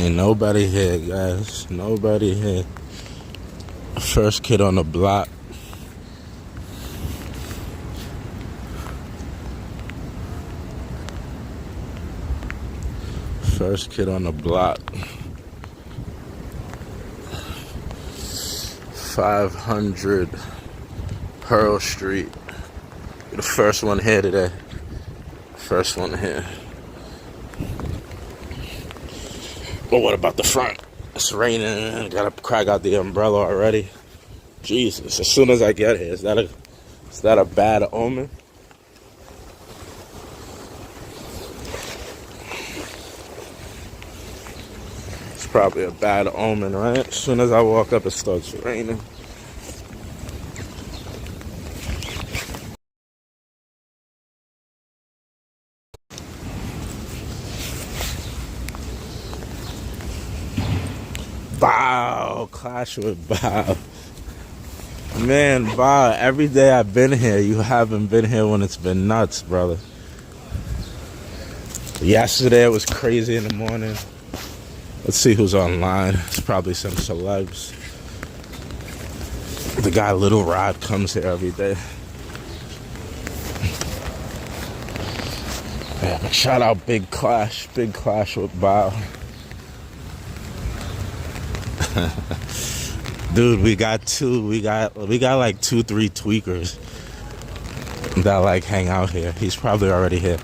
Ain't nobody here, guys. Nobody here. First kid on the block. First kid on the block. 500 Pearl Street. The first one here today. First one here. But what about the front? It's raining. Gotta crack out the umbrella already. Jesus, as soon as I get here, is that a bad omen? It's probably a bad omen, right? As soon as I walk up, it starts raining. Bow, clash with Bow. Man, Bow, every day I've been here, you haven't been here when it's been nuts, brother. Yesterday it was crazy in the morning. Let's see who's online. It's probably some celebs. The guy Little Rod comes here every day. Yeah, shout out Big Clash with Bow. Dude, we got like 2-3 tweakers that like hang out here. He's probably already here.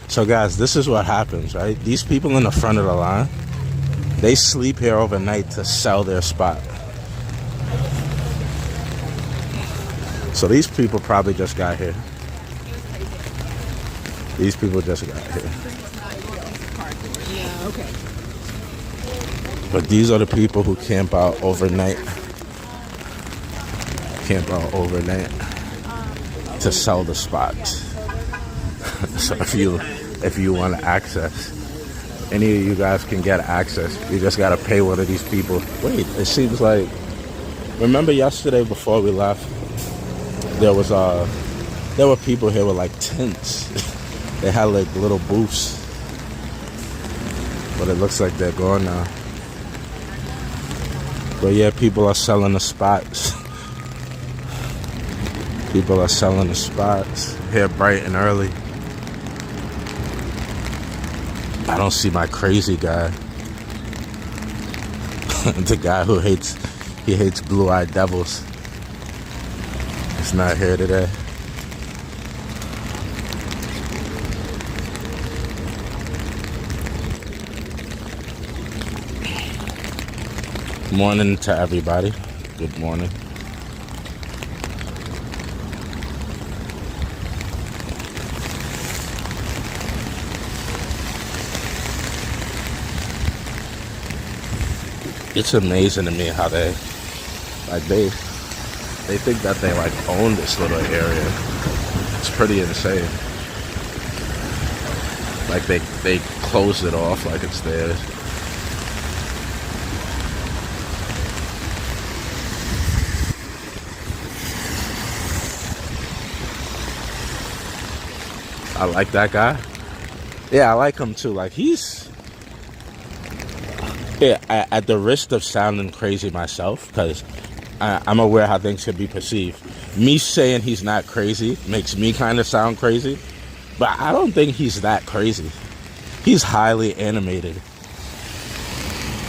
So guys, this is what happens, right? These people in the front of the line, they sleep here overnight to sell their spot. So these people probably just got here. These people just got here. Yeah, okay. But these are the people who camp out overnight. Camp out overnight to sell the spots. So if you want to access, any of you guys can get access. You just gotta pay one of these people. Wait, it seems like, remember yesterday before we left, there were people here with like tents. They had like little booths, but it looks like they're gone now. But yeah, people are selling the spots. People are selling the spots here bright and early. I don't see my crazy guy. The guy who hates blue-eyed devils. He's not here today. Morning to everybody. Good morning. It's amazing to me how they think that they like own this little area. It's pretty insane. Like they closed it off like it's theirs. I like that guy. Yeah, I like him too. Like at the risk of sounding crazy myself, because I'm aware how things could be perceived. Me saying he's not crazy makes me kind of sound crazy, but I don't think he's that crazy. He's highly animated.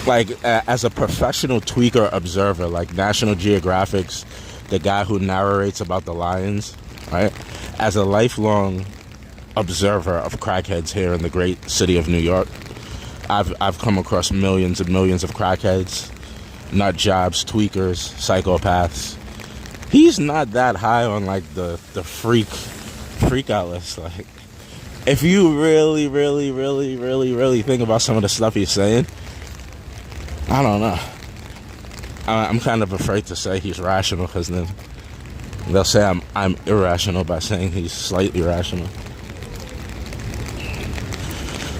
Like as a professional tweaker observer, like National Geographic's the guy who narrates about the lions, right? As a lifelong observer of crackheads here in the great city of New York, I've come across millions and millions of crackheads, nut jobs, tweakers, psychopaths. He's not that high on like the freak out list. Like, if you really think about some of the stuff he's saying, I don't know. I'm kind of afraid to say he's rational, because then they'll say I'm irrational by saying he's slightly rational.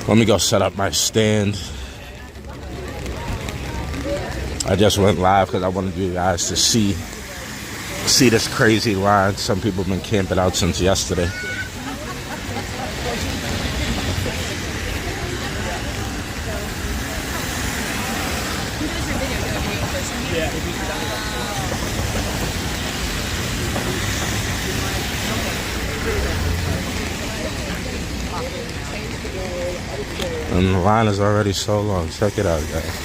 Let me go set up my stand. I just went live because I wanted you guys to see this crazy line. Some people have been camping out since yesterday. And the line is already so long. Check it out, guys.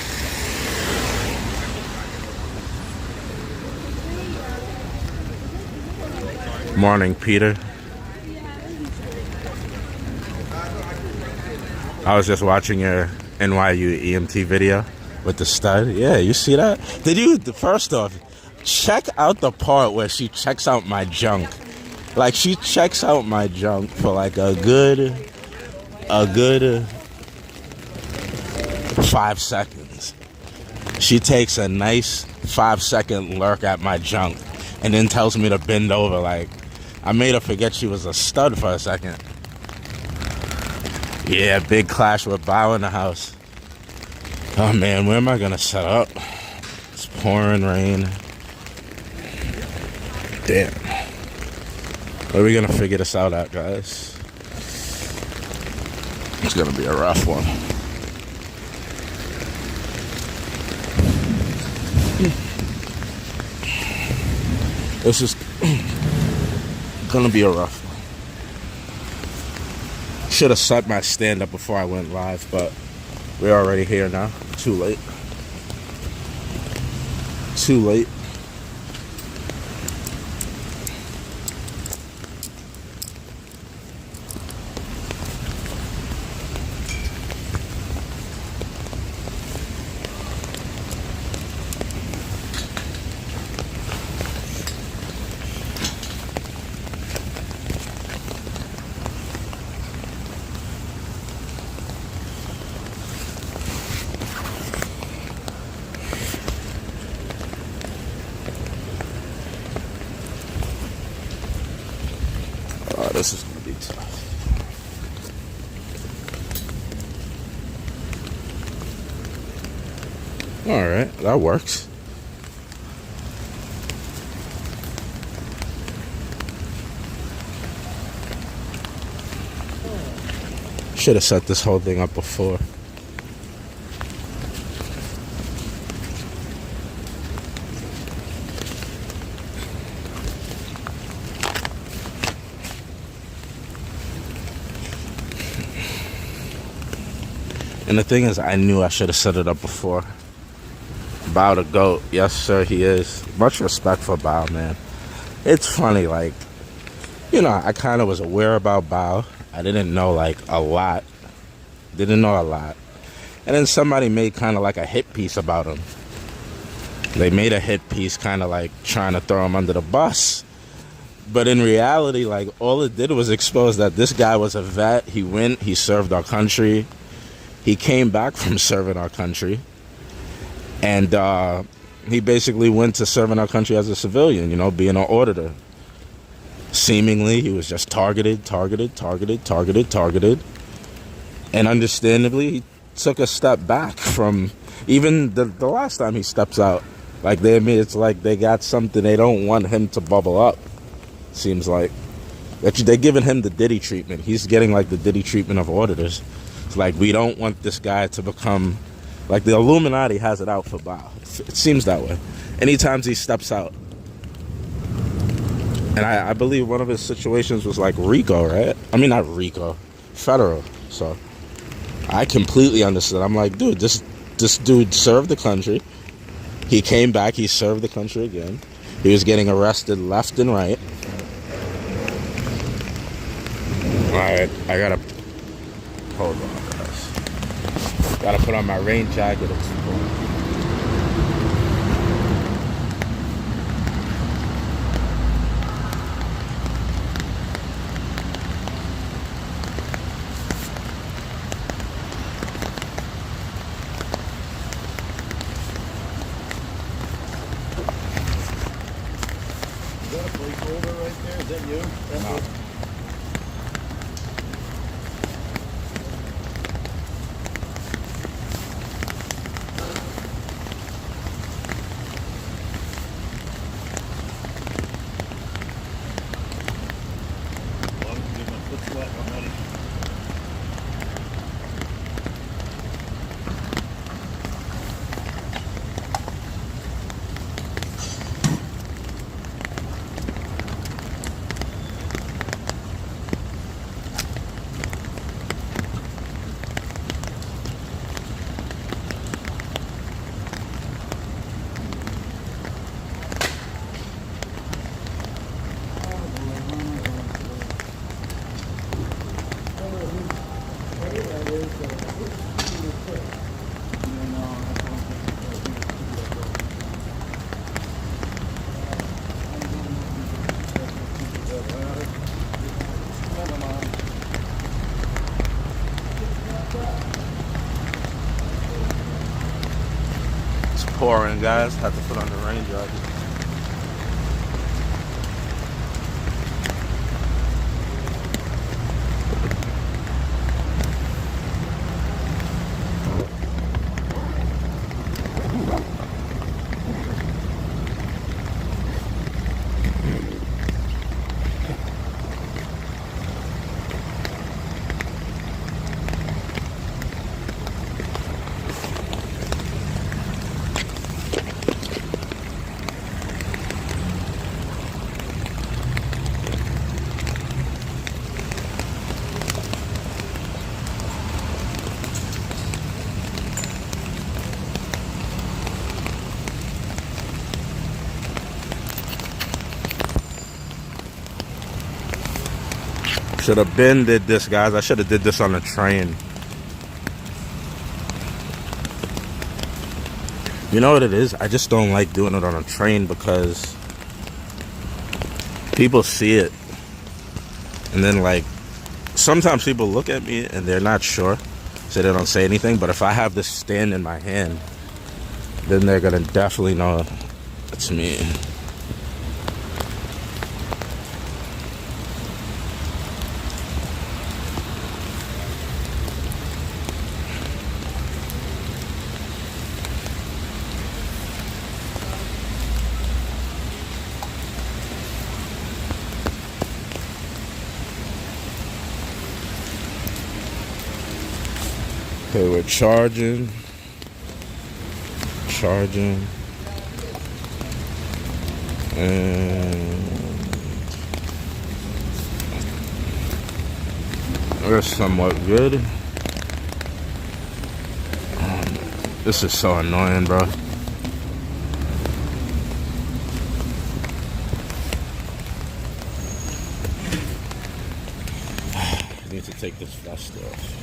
Morning, Peter. I was just watching your NYU EMT video with the stud. Yeah, you see that? Did you, first off, check out the part where she checks out my junk. Like, she checks out my junk for like a good 5 seconds. She takes a nice 5-second lurk at my junk and then tells me to bend over. Like, I made her forget she was a stud for a second. Yeah, big clash with Bow in the house. Oh man, where am I gonna set up? It's pouring rain. Damn. Where are we gonna figure this out at, guys? It's gonna be a rough one. This is gonna be a rough one. Should have set my stand up before I went live, but we're already here now. Too late. Too late. Oh, this is gonna be tough. All right, that works. Should have set this whole thing up before. And the thing is, I knew I should have set it up before. Bow the GOAT. Yes, sir, he is. Much respect for Bow, man. It's funny, like, you know, I kind of was aware about Bow. I didn't know, like, a lot. Didn't know a lot. And then somebody made kind of like a hit piece about him. They made a hit piece kind of like trying to throw him under the bus. But in reality, like, all it did was expose that this guy was a vet. He went, he served our country. He came back from serving our country, and he basically went to serving our country as a civilian, you know, being an auditor. Seemingly, he was just targeted. And understandably, he took a step back from even the last time he steps out. Like, they admit it's like they got something, they don't want him to bubble up, seems like. They're giving him the Diddy treatment. He's getting like the Diddy treatment of auditors. It's like, we don't want this guy to become, like, the Illuminati has it out for Bow. It seems that way. Anytime he steps out. And I believe one of his situations was like RICO, right? I mean, not RICO, federal. So I completely understood. I'm like, dude, this dude served the country. He came back, he served the country again. He was getting arrested left and right. Alright, I gotta hold on, guys. Gotta put on my rain jacket. It's cold. Is that a placeholder right there? Is that you? No. Well, I'm gonna get my foot sweat. I'm ready. pouring, guys. Had to put on the rain jacket. Should have been did this, guys. I should have did this on the train. You know what it is? I just don't like doing it on a train because people see it. And then, like, sometimes people look at me and they're not sure, so they don't say anything. But if I have this stand in my hand, then they're going to definitely know it's me. Okay, we're charging. And we're somewhat good. This is so annoying, bro. I need to take this vest off.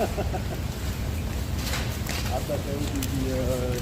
I thought that would be the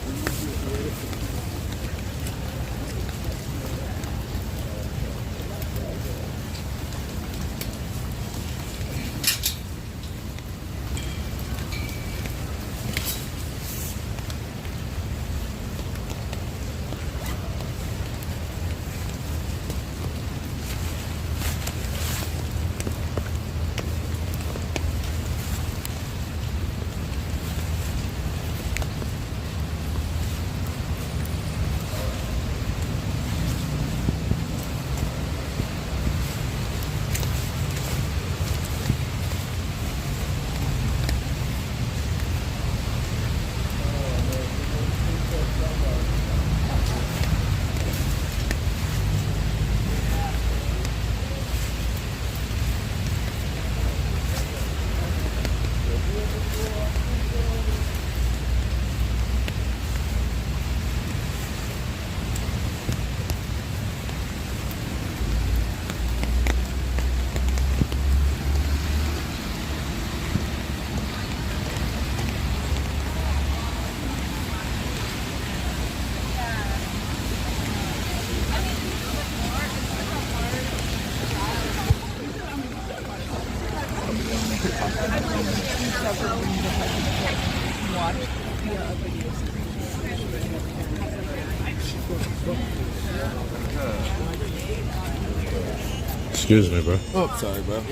Excuse me, bro. Oh, sorry, bro.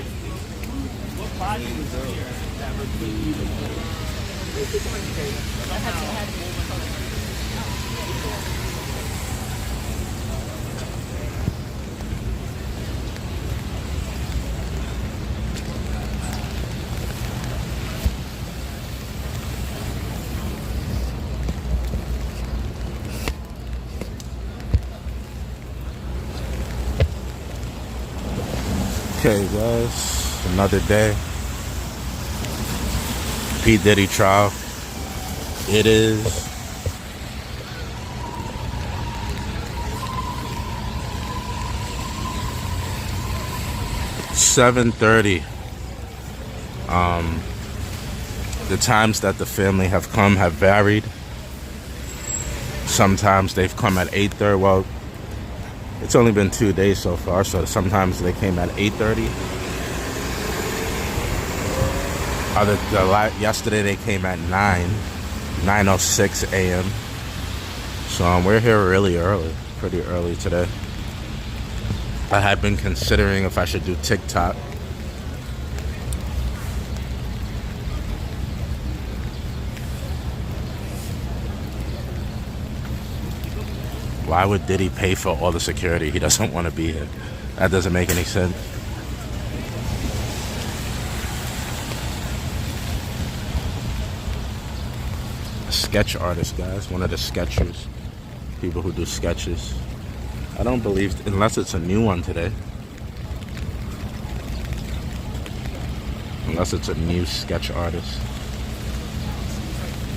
Okay, guys, another day. P. Diddy trial. It is 7:30. The times that the family have come have varied. Sometimes they've come at 8:30. Well, it's only been 2 days so far, so sometimes they came at 8:30. Yesterday they came at 9:06 a.m. So we're here really early, pretty early today. I had been considering if I should do TikTok. Why would Diddy pay for all the security? He doesn't want to be here. That doesn't make any sense. A sketch artist, guys. One of the sketchers. People who do sketches. I don't believe, unless it's a new one today. Unless it's a new sketch artist.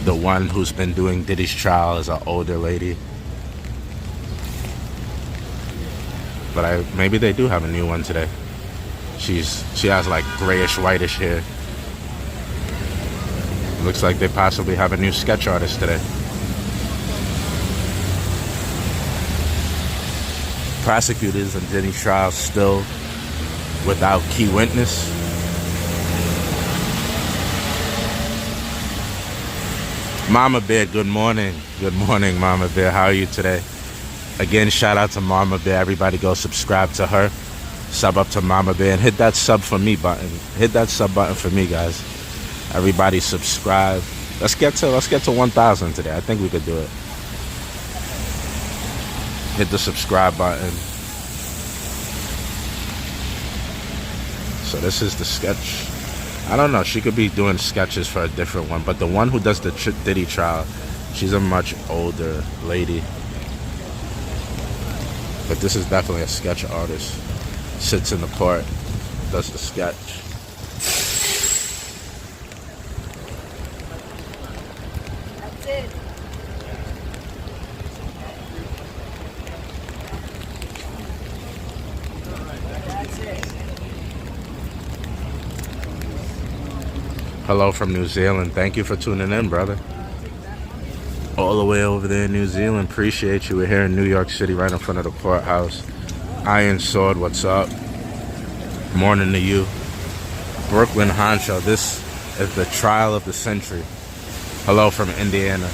The one who's been doing Diddy's trial is an older lady. But maybe they do have a new one today. She has like grayish whitish hair. Looks like they possibly have a new sketch artist today. Prosecutors in Diddy's trial still without key witness. Mama Bear, good morning. Good morning, Mama Bear. How are you today? Again, shout out to Mama Bear. Everybody go subscribe to her. Sub up to Mama Bear and hit that sub for me button. Hit that sub button for me, guys. Everybody subscribe. Let's get to 1,000 today. I think we could do it. Hit the subscribe button. So this is the sketch. I don't know. She could be doing sketches for a different one. But the one who does the Diddy trial, she's a much older lady. But this is definitely a sketch artist. Sits in the court, does the sketch. That's it. That's it. Hello from New Zealand. Thank you for tuning in, brother. All the way over there in New Zealand. Appreciate you. We're here in New York City, right in front of the courthouse. Iron Sword, what's up? Morning to you. Brooklyn Honcho, this is the trial of the century. Hello from Indiana.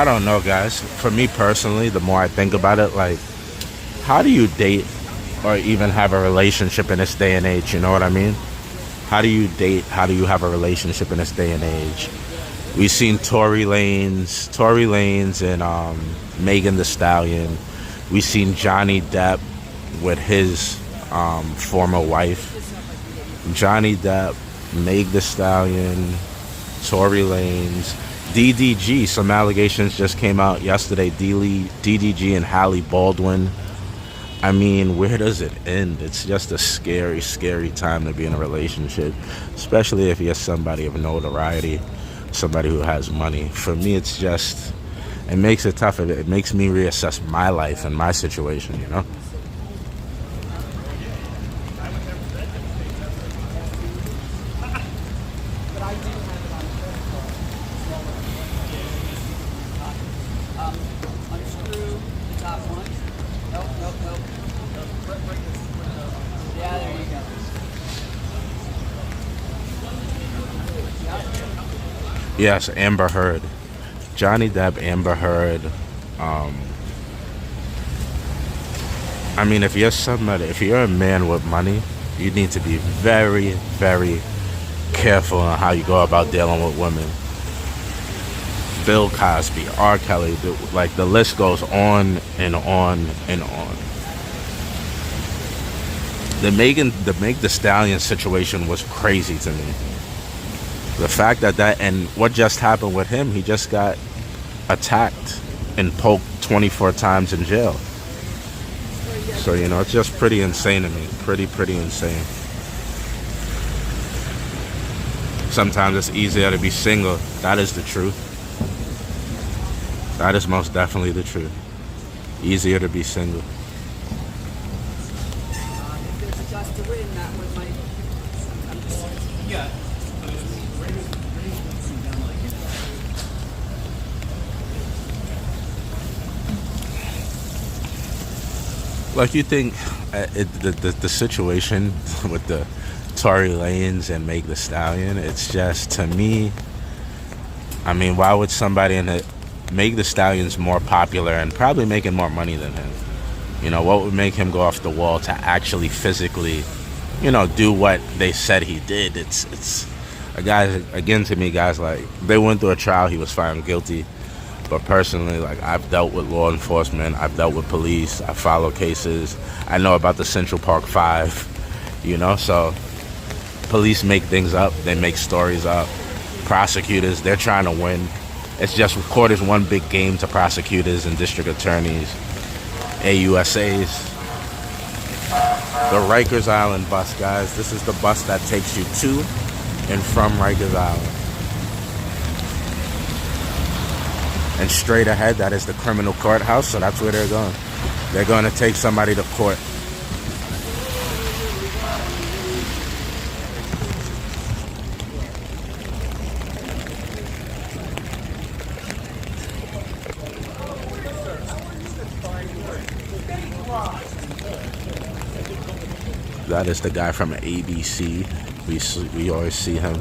I don't know, guys. For me personally, the more I think about it, like, how do you date or even have a relationship in this day and age? You know what I mean? How do you date? How do you have a relationship in this day and age? We've seen Tory Lanez and Megan Thee Stallion. We've seen Johnny Depp with his former wife. Johnny Depp, Meg Thee Stallion, Tory Lanez, DDG. Some allegations just came out yesterday. DDG and Halle Baldwin. I mean, where does it end? It's just a scary, scary time to be in a relationship, especially if you're somebody of notoriety, somebody who has money. For me, it's just, it makes it tough. It makes me reassess my life and my situation, you know? Yes, Amber Heard. Johnny Depp, Amber Heard. I mean, if you're a man with money, you need to be very, very careful on how you go about dealing with women. Bill Cosby, R. Kelly, like the list goes on and on and on. The Meg Thee Stallion situation was crazy to me. The fact that and what just happened with him, he just got attacked and poked 24 times in jail. So, you know, it's just pretty insane to me. Pretty insane. Sometimes it's easier to be single. That is the truth. That is most definitely the truth. Easier to be single. If there's a just to win, that one might. Yeah. Like, you think the situation with the Tory Lanez and Meg Thee Stallion, it's just, to me, I mean, why would somebody Meg Thee Stallion's more popular and probably making more money than him. You know, what would make him go off the wall to actually physically, you know, do what they said he did? It's a guy, again, to me, guys, like, they went through a trial, he was found guilty. But personally, like, I've dealt with law enforcement, I've dealt with police, I follow cases, I know about the Central Park 5, you know, so police make things up, they make stories up. Prosecutors, they're trying to win. It's just, court is one big game to prosecutors and district attorneys, AUSAs. The Rikers Island bus, guys. This is the bus that takes you to and from Rikers Island. And straight ahead, that is the criminal courthouse, so that's where they're going. They're going to take somebody to court. That is the guy from ABC. We always see him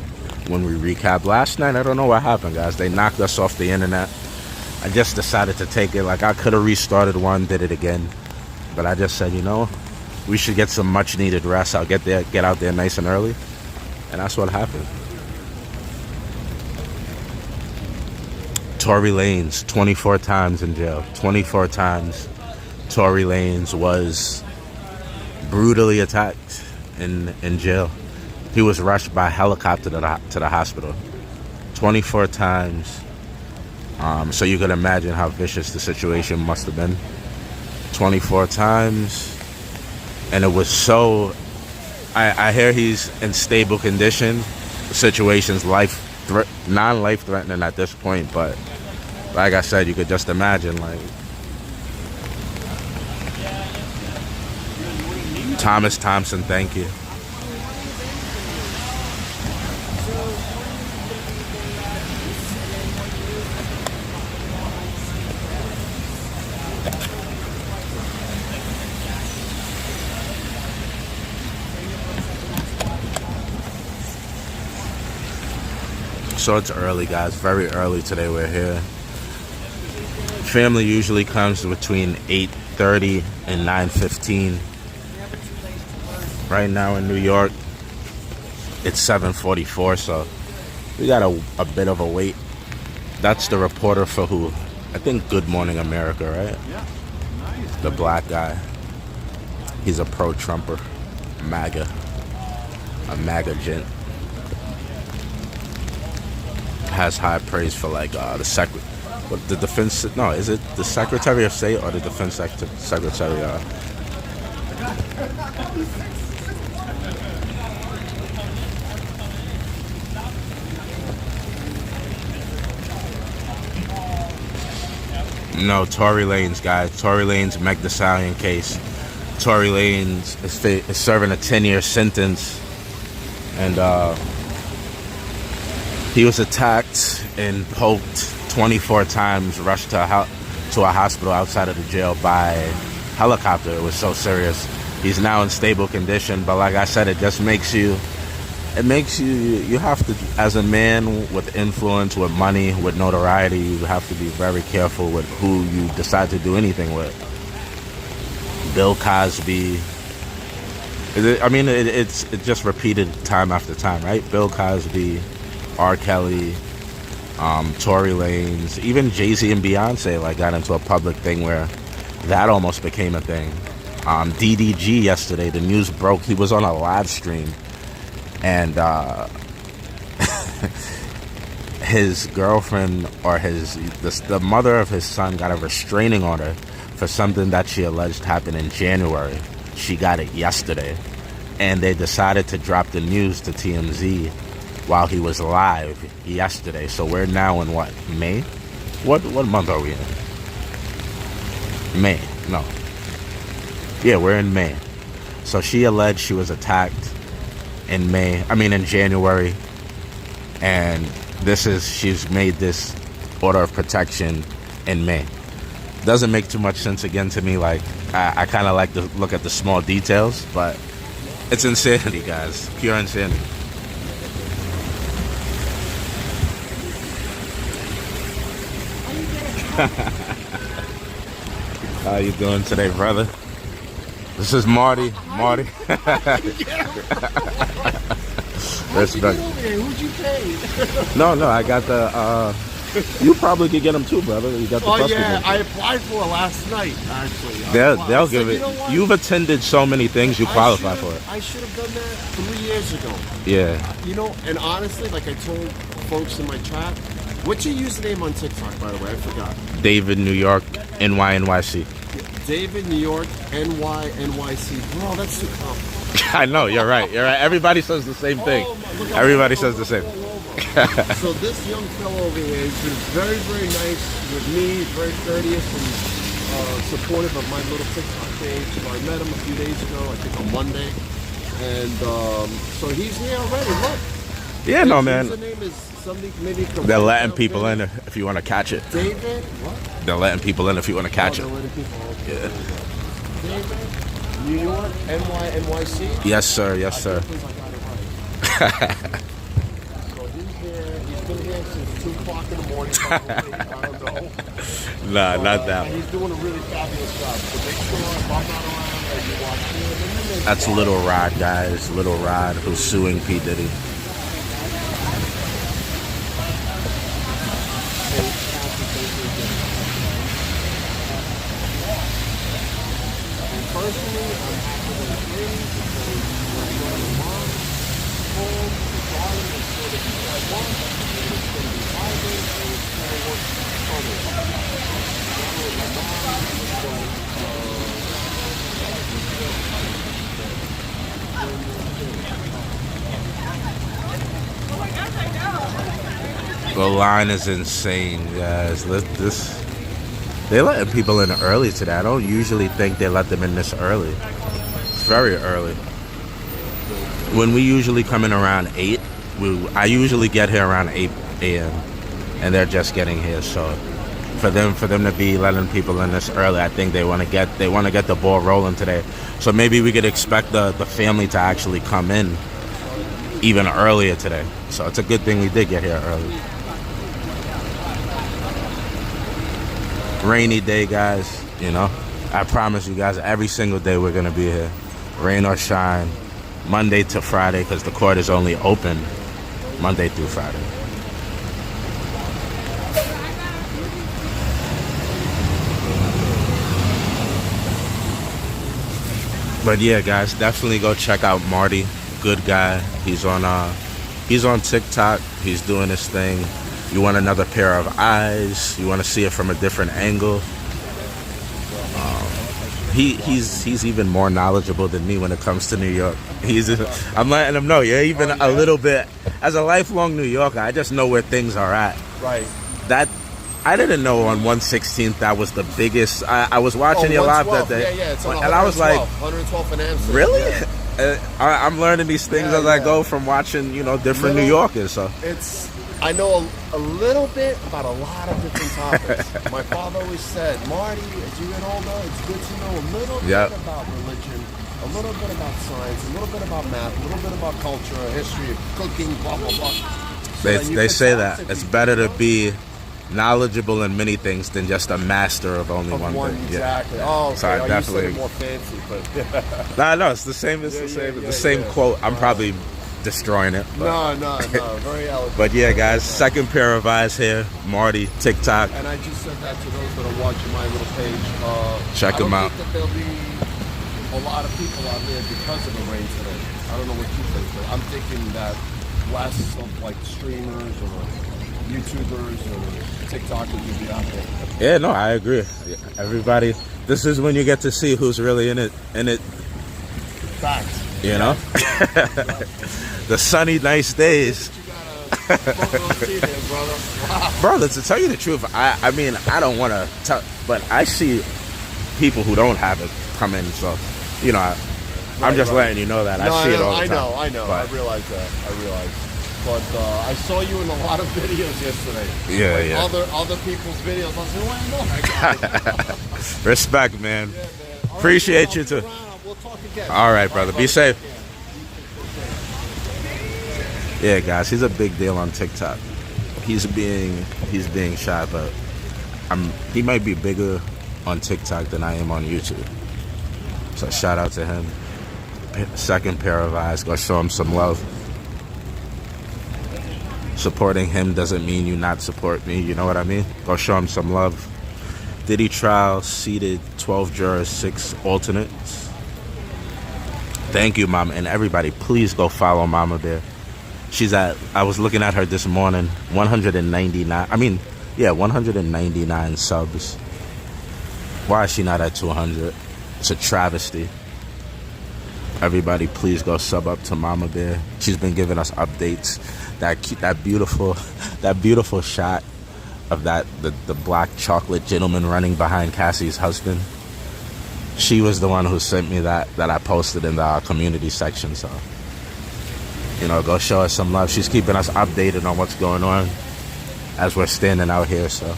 when we recap. Last night, I don't know what happened, guys. They knocked us off the internet. I just decided to take it. Like, I could have restarted one, did it again. But I just said, you know, we should get some much needed rest. I'll get out there nice and early. And that's what happened. Tory Lanez, 24 times in jail. 24 times Tory Lanez was brutally attacked in jail. He was rushed by helicopter to the hospital. 24 times. So you could imagine how vicious the situation must have been. 24 times. And it was so... I hear he's in stable condition. The situation's non-life threatening at this point, but like I said, you could just imagine, like... Thomas Thompson, thank you. So it's early, guys. Very early today. We're here. Family usually comes between 8:30 and 9:15. Right now in New York, it's 7:44, so we got a bit of a wait. That's the reporter for who? I think Good Morning America, right? Yeah. Nice. The black guy. He's a pro-Trumper. MAGA. A MAGA gent. Has high praise for like the defense. No, is it the Secretary of State or the Defense Secretary? No, Tory Lanez, guys. Tory Lanez, Meg Thee Stallion case. Tory Lanez is serving a 10-year sentence, and he was attacked and poked 24 times, rushed to a hospital outside of the jail by helicopter. It was so serious. He's now in stable condition, but like I said, it makes you have to, as a man with influence, with money, with notoriety, you have to be very careful with who you decide to do anything with. Bill Cosby. It's just repeated time after time, right? Bill Cosby, R. Kelly, Tory Lanez, even Jay-Z and Beyonce got into a public thing where that almost became a thing. DDG yesterday, the news broke. He was on a live stream, and his girlfriend or the mother of his son got a restraining order for something that she alleged happened in January. She got it yesterday, and they decided to drop the news to TMZ while he was live yesterday. So we're now in what, May? What month are we in? May. No. Yeah, we're in May. So she alleged she was attacked in January, and she's made this order of protection in May. Doesn't make too much sense again to me. I kind of like to look at the small details, but it's insanity, guys. Pure insanity. How you doing today, brother? This is Marty. Respect. Who'd you pay? No, I got the. You probably could get them too, brother. You got the. Oh yeah, I applied for it last night. Actually, they'll give it. You know, you've attended so many things. You qualify for it. I should have done that 3 years ago. Yeah. And honestly, like I told folks in my chat, what's your username on TikTok, by the way? I forgot. David New York NYC. David New York NYC. Bro, that's too complicated. I know, you're right. Everybody says the same thing. Everybody says the same. So this young fellow over here has been very, very nice with me, very courteous and supportive of my little TikTok page. So I met him a few days ago, I think on Monday. And so he's here already. Look. Yeah, no, man. His name is something, maybe. They're letting people in if you want to catch it. David? What? They're letting people in if you want to catch it. Yeah. David, New York, NYC? Yes, sir. Yes, sir. So he's here. He's been here since 2 o'clock in the morning. Probably, I don't know. Nah, not that one. He's doing a really fabulous job. So make sure if I'm not around that you watch him. That's Little Rod, guys. Little Rod, who's suing P. Diddy. Personally, I'm happy with the because we're going to mom, home, the daughter, make sure that you got one, and it's going to be hybrid, and it's going to work totally. My mom, The line is insane, guys. They're letting people in early today. I don't usually think they let them in this early. It's very early. When we usually come in around 8, I usually get here around 8 a.m. and they're just getting here. So For them to be letting people in this early, I think they want to get the ball rolling today. So maybe we could expect the family to actually come in even earlier today. So it's a good thing we did get here early. Rainy day, guys. You know, I promise you guys, every single day we're gonna be here, rain or shine, Monday to Friday, because the court is only open Monday through Friday. But yeah, guys, definitely go check out Marty. Good guy. He's on TikTok. He's doing his thing. You want another pair of eyes? You want to see it from a different angle? He's even more knowledgeable than me when it comes to New York. I'm letting him know. Yeah, even a little bit. As a lifelong New Yorker, I just know where things are at. Right. That I didn't know on 116th that was the biggest. I was watching you live that day, yeah, it's on and I was like, 112 in Amsterdam. really? Yeah. I'm learning these things as I go from watching, different New Yorkers. So I know a little bit about a lot of different topics. My father always said, Marty, as you get older, it's good to know a little bit about religion, a little bit about science, a little bit about math, a little bit about culture, history, cooking, blah, blah, blah. They say that it's better to be knowledgeable in many things than just a master of only one thing. Exactly. Yeah. Oh, okay. So I definitely more fancy, but no, it's the same. It's the same quote. I'm probably destroying it. But. No, very eloquent. But yeah, guys, second pair of eyes here, Marty, TikTok. And I just said that to those that are watching my little page. Check them out. I don't think that there'll be a lot of people out there because of the rain today. I don't know what you think, but I'm thinking that less of like streamers or YouTubers or TikTokers will be out there. Yeah, no, I agree. Everybody, this is when you get to see who's really in it. Facts. You know? The sunny, nice days. Brother, to tell you the truth, I mean, I don't want to tell, but I see people who don't have it come in, so, I'm just letting you know that. I see it all the time. I know. But I realize that. But I saw you in a lot of videos yesterday. Yeah. Other people's videos. I said, well, I know. Respect, man. Yeah, man. Appreciate you too. We'll talk again. All right, brother. Be safe. Yeah, guys, he's a big deal on TikTok. He's being shy, but he might be bigger on TikTok than I am on YouTube. So shout out to him. Second pair of eyes. Go show him some love. Supporting him doesn't mean you not support me. You know what I mean? Go show him some love. Diddy trial seated 12 jurors, 6 alternates. Thank you, Mama, and everybody. Please go follow Mama Bear. I was looking at her this morning. 199 subs. Why is she not at 200? It's a travesty. Everybody, please go sub up to Mama Bear. She's been giving us updates. That beautiful shot of the black chocolate gentleman running behind Cassie's husband. She was the one who sent me that I posted in the community section. So, go show us some love. She's keeping us updated on what's going on as we're standing out here. So,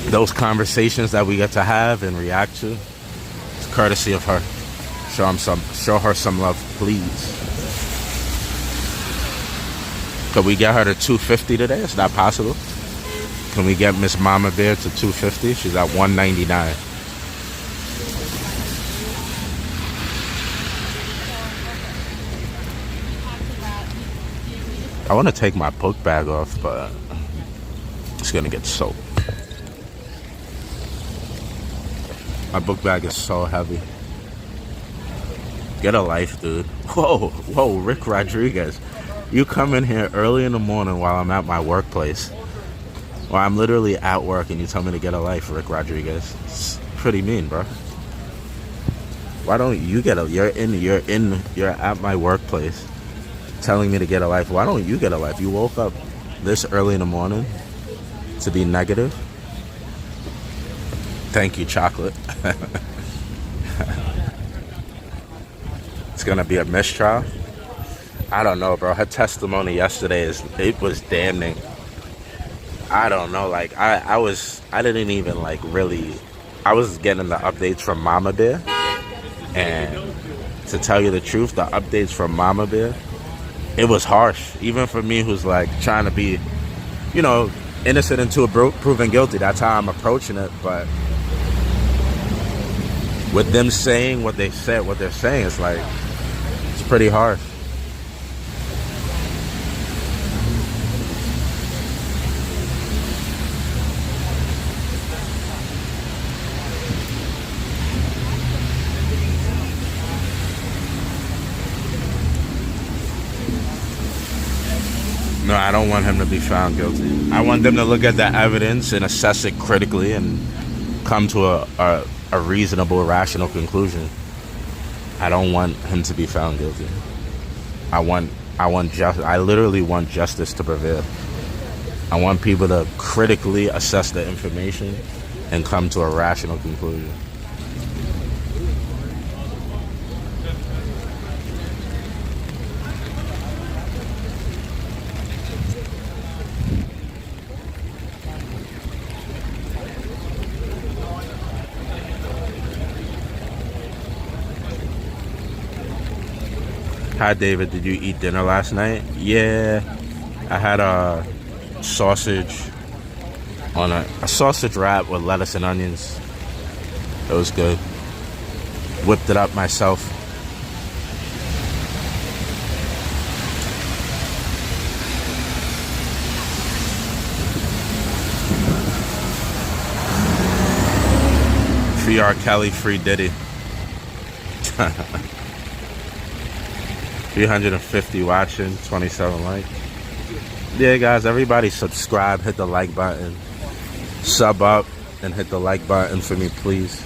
those conversations that we get to have and react to, it's courtesy of her. Show her some love, please. Could we get her to 250 today? Is that possible? Can we get Miss Mama Bear to 250? She's at 199. I want to take my book bag off, but it's gonna get soaked. My book bag is so heavy. Get a life, dude. Whoa, Rick Rodriguez. You come in here early in the morning while I'm at my workplace. While I'm literally at work and you tell me to get a life, Rick Rodriguez. It's pretty mean, bro. Why don't you get a you're at my workplace telling me to get a life. Why don't you get a life? You woke up this early in the morning to be negative. Thank you, chocolate. It's gonna be a mistrial. I don't know, bro. Her testimony yesterday it was damning. I don't know. Like I didn't even like really. I was getting the updates from Mama Bear, and to tell you the truth, the updates from Mama Bear, it was harsh. Even for me, who's like trying to be, you know, innocent until proven guilty. That's how I'm approaching it. But with them saying what they said, what they're saying, it's like it's pretty harsh. No, I don't want him to be found guilty. I want them to look at the evidence and assess it critically and come to a reasonable, rational conclusion. I don't want him to be found guilty. I literally want justice to prevail. I want people to critically assess the information and come to a rational conclusion. Hi, David. Did you eat dinner last night? Yeah, I had a sausage on a sausage wrap with lettuce and onions. It was good. Whipped it up myself. Free R. Kelly, free Diddy. 350 watching, 27 likes. Yeah, guys, everybody subscribe, hit the like button, sub up, and hit the like button for me, please.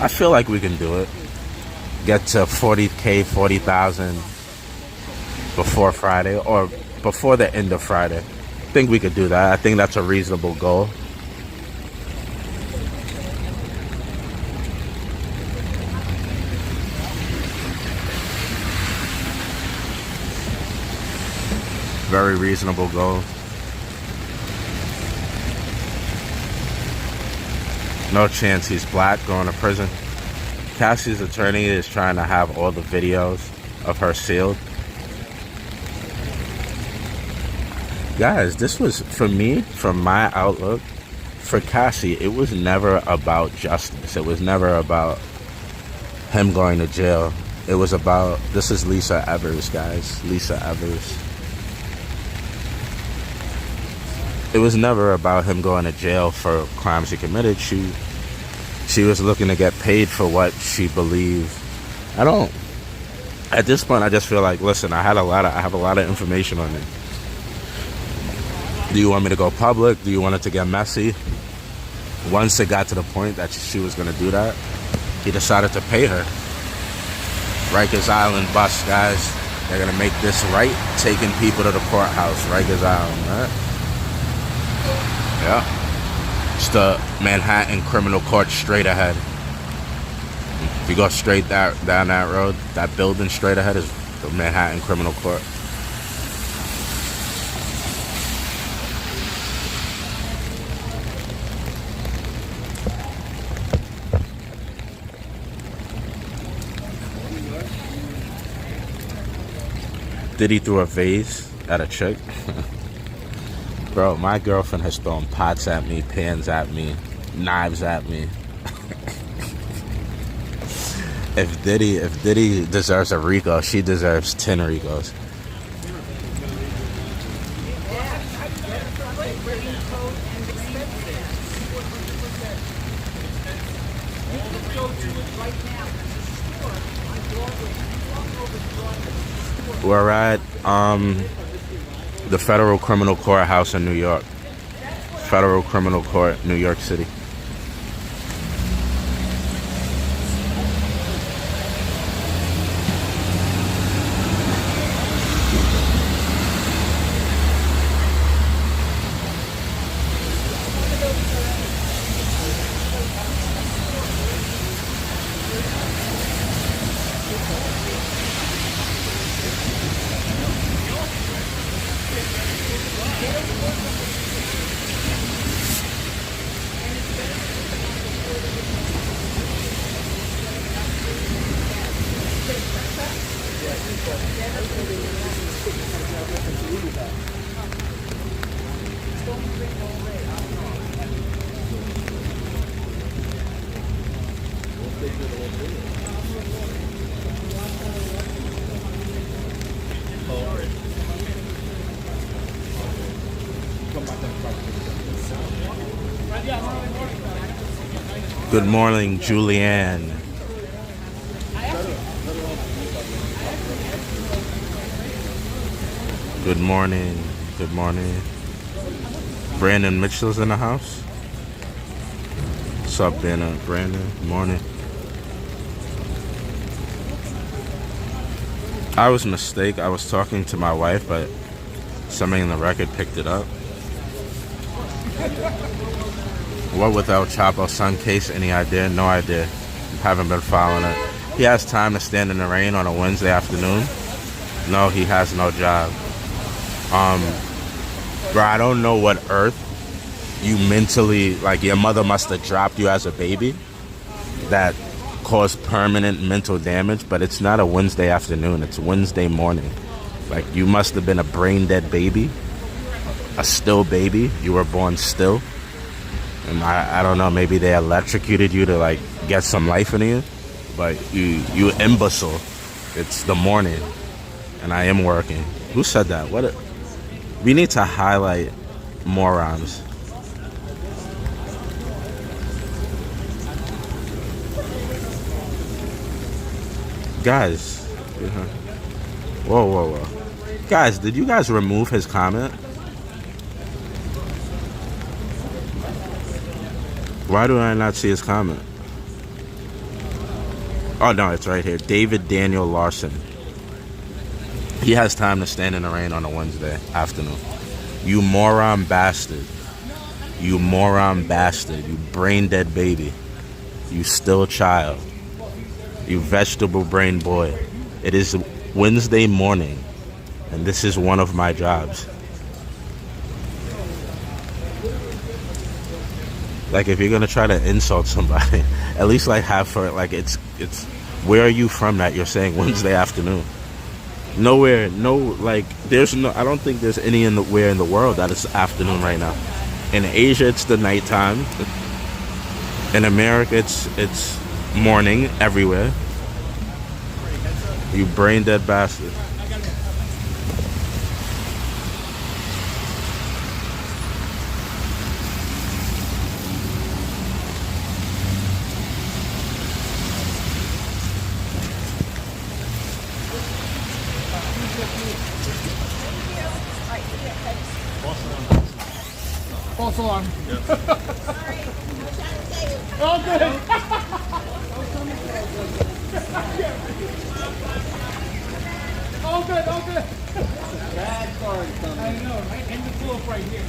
I feel like we can do it. Get to 40K, 40,000 before Friday, or before the end of Friday. I think we could do that. I think that's a reasonable goal. Very reasonable goal. No chance he's black going to prison. Cassie's attorney is trying to have all the videos of her sealed. Guys, this was, for me, from my outlook, for Cassie, it was never about justice. It was never about him going to jail. It was about, this is Lisa Evers, guys. Lisa Evers. It was never about him going to jail for crimes he committed. She was looking to get paid for what she believed. At this point, I just feel like, listen, I have a lot of information on it. Do you want me to go public? Do you want it to get messy? Once it got to the point that she was going to do that, he decided to pay her. Rikers Island bus, guys. They're going to make this right, taking people to the courthouse. Rikers Island, right? Yeah. It's the Manhattan Criminal Court straight ahead. If you go straight down that road, that building straight ahead is the Manhattan Criminal Court. Diddy threw a vase at a chick. Bro, my girlfriend has thrown pots at me, pans at me, knives at me. If Diddy deserves a Rico, she deserves 10 Ricos. We're at the Federal Criminal Courthouse in New York. Federal Criminal Court, New York City. Good morning, Julianne. Good morning. Good morning. Brandon Mitchell's in the house. What's up, Brandon? Morning. I was a mistake. I was talking to my wife, but somebody in the record picked it up. What with El Chapo Sun case? Any idea? No idea. Haven't been following it. He has time to stand in the rain on a Wednesday afternoon? No, he has no job. Bro, I don't know what earth you mentally, like your mother must have dropped you as a baby that caused permanent mental damage, but it's not a Wednesday afternoon, it's Wednesday morning. Like you must have been a brain dead baby, a still baby, you were born still. And I don't know, maybe they electrocuted you to like get some life into you, but you imbecile. It's the morning and I am working. Who said that? We need to highlight morons. Guys. Whoa. Guys, did you guys remove his comment? Why do I not see his comment? Oh, no, it's right here. David Daniel Larson. He has time to stand in the rain on a Wednesday afternoon. You moron bastard. You moron bastard. You brain dead baby. You still child. You vegetable brain boy. It is Wednesday morning, and this is one of my jobs. Like, if you're gonna try to insult somebody, at least like have for it, like it's where are you from that you're saying Wednesday afternoon? Nowhere, like there's no, I don't think there's anywhere in the world that it's afternoon right now. In Asia it's the nighttime. In America it's morning everywhere. You brain dead bastard. False alarm. Oh, good. Oh, good. Bad card coming. I know, right? And the pull up right here.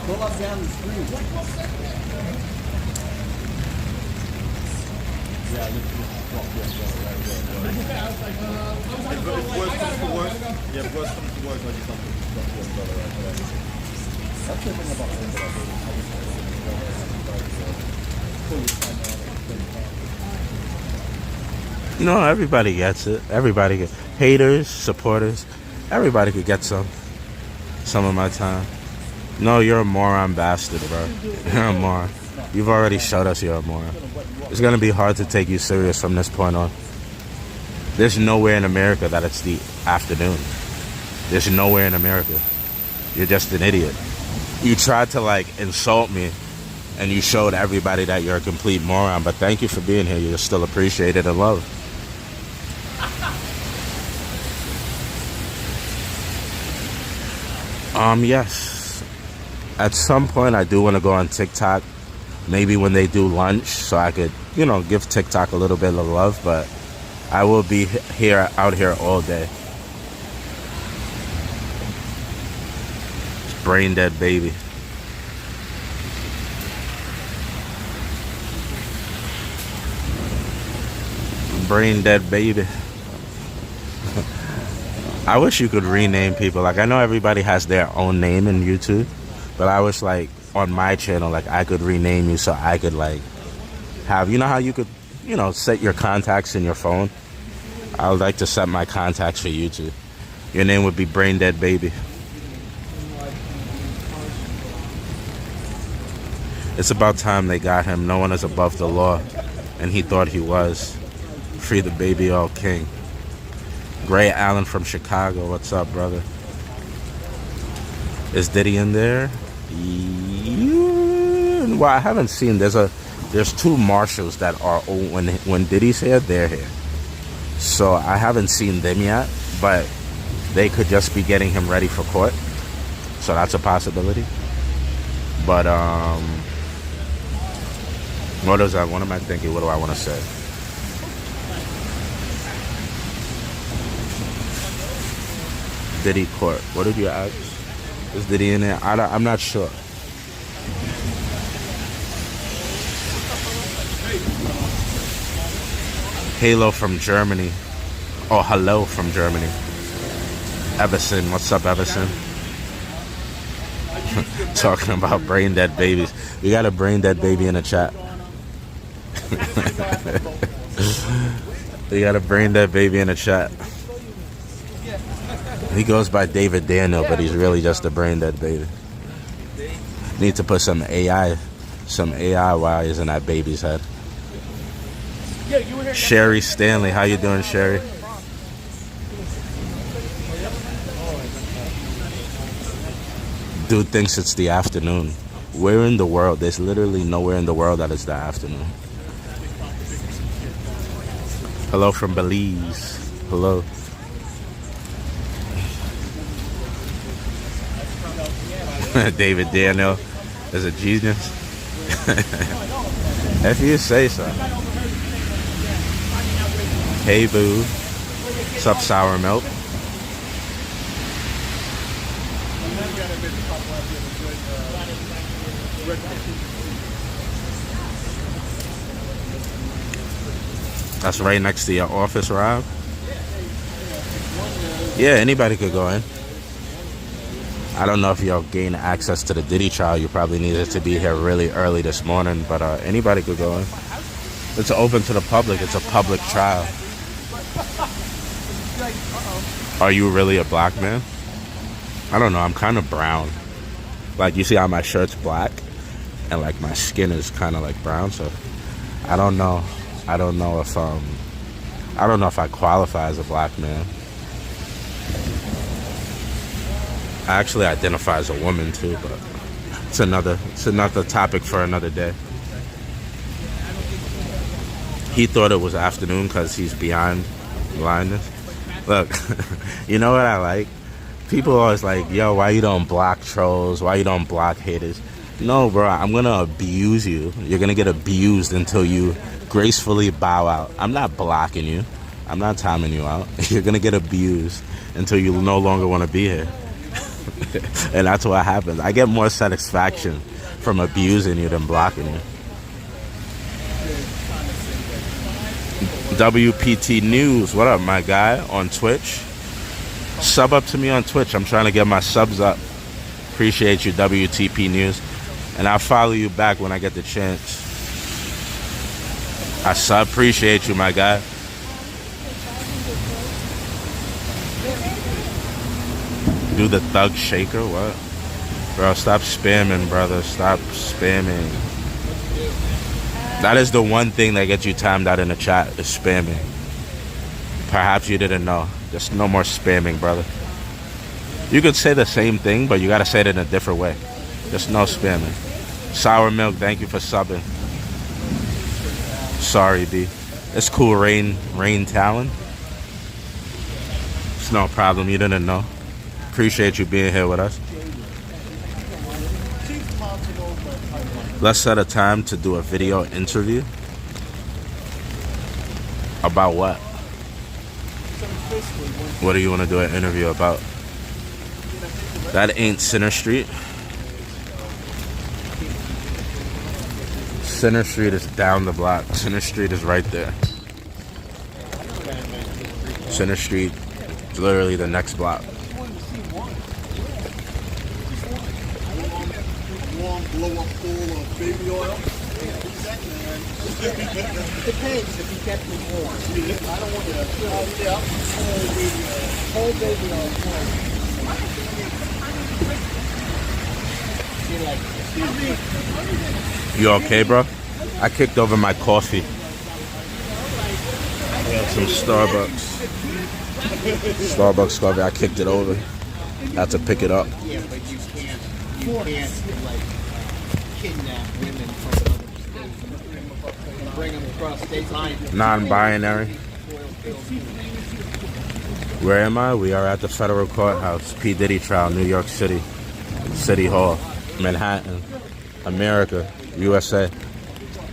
Pull up down the street. Yeah, this is if worse comes to worse, I just don't. That's the thing about You know, everybody gets it. Everybody gets haters, supporters. Everybody could get some of my time. No, you're a moron bastard, bro. You're a moron. You've already showed us you're a moron. It's gonna be hard to take you serious from this point on. There's nowhere in America that it's the afternoon. There's nowhere in America. You're just an idiot. You tried to like insult me and you showed everybody that you're a complete moron, but thank you for being here. You're still appreciated and loved. Yes. At some point I do want to go on TikTok, maybe when they do lunch, so I could, you know, give TikTok a little bit of love, but I will be out here all day. Brain dead baby. Brain dead baby. I wish you could rename people. Like, I know everybody has their own name in YouTube, but I wish, like, on my channel, like, I could rename you so I could, like, have, you know how you could, you know, set your contacts in your phone? I would like to set my contacts for YouTube. Your name would be Brain Dead Baby. It's about time they got him. No one is above the law, and he thought he was. Free the baby all king. Gray Allen from Chicago. What's up, brother? Is Diddy in there? Yeah. Well, I haven't seen. There's two marshals that are when Diddy's here, they're here. So I haven't seen them yet, but they could just be getting him ready for court. So that's a possibility. But what am I thinking? What do I want to say? Diddy court. What did you ask? Is Diddy in there? I'm not sure. Halo from Germany. Oh, hello from Germany. Everson. What's up, Everson? Talking about brain dead babies. We got a brain dead baby in the chat. We got a brain dead baby in the chat. He goes by David Daniel, but he's really just a brain dead baby. Need to put some AI wires in that baby's head. Sherry Stanley, how you doing, Sherry? Dude thinks it's the afternoon. Where in the world? There's literally nowhere in the world that it's the afternoon. Hello from Belize. Hello. David Daniel is a genius. If you say so. Hey boo. What's up, sour milk? That's right next to your office, Rob. Yeah, anybody could go in. I don't know if y'all gain access to the Diddy trial. You probably needed to be here really early this morning, but anybody could go in. It's open to the public. It's a public trial. Are you really a black man? I don't know. I'm kind of brown. Like, you see how my shirt's black? And, like, my skin is kind of, like, brown. So, I don't know. I don't know if I qualify as a black man. I actually identify as a woman too, but it's another topic for another day. He thought it was afternoon because he's beyond blindness. Look, you know what I like? People always like, yo, why you don't block trolls? Why you don't block haters? No, bro, I'm going to abuse you. You're going to get abused until you gracefully bow out. I'm not blocking you. I'm not timing you out. You're going to get abused until you no longer want to be here. And that's what happens. I get more satisfaction from abusing you than blocking you. WPT News, what up, my guy, on Twitch? Sub up to me on Twitch. I'm trying to get my subs up. Appreciate you, WTP News. And I'll follow you back when I get the chance. I appreciate you, my guy. Do the thug shaker? What? Bro, stop spamming, brother. Stop spamming. That is the one thing that gets you timed out in the chat, is spamming. Perhaps you didn't know. Just no more spamming, brother. You could say the same thing, but you gotta say it in a different way. Just no spamming. Sour milk, thank you for subbing. Sorry, B. It's cool, Rain Talon. It's no problem, you didn't know. Appreciate you being here with us. Let's set a time to do a video interview. About what? What do you want to do an interview about? That ain't Center Street. Center Street is down the block. Center Street is right there. Center Street is literally the next block. Blow up full of baby oil. Depends if you kept me warm. I don't want to whole baby oil. You okay, bro? I kicked over my coffee. We had some Starbucks coffee. I kicked it over. Had to pick it up. Yeah, but you can't like kidnap women from other states and bring them across state lines. Non-binary. Where am I? We are at the federal courthouse. P. Diddy trial, New York City. City Hall, Manhattan, America, USA.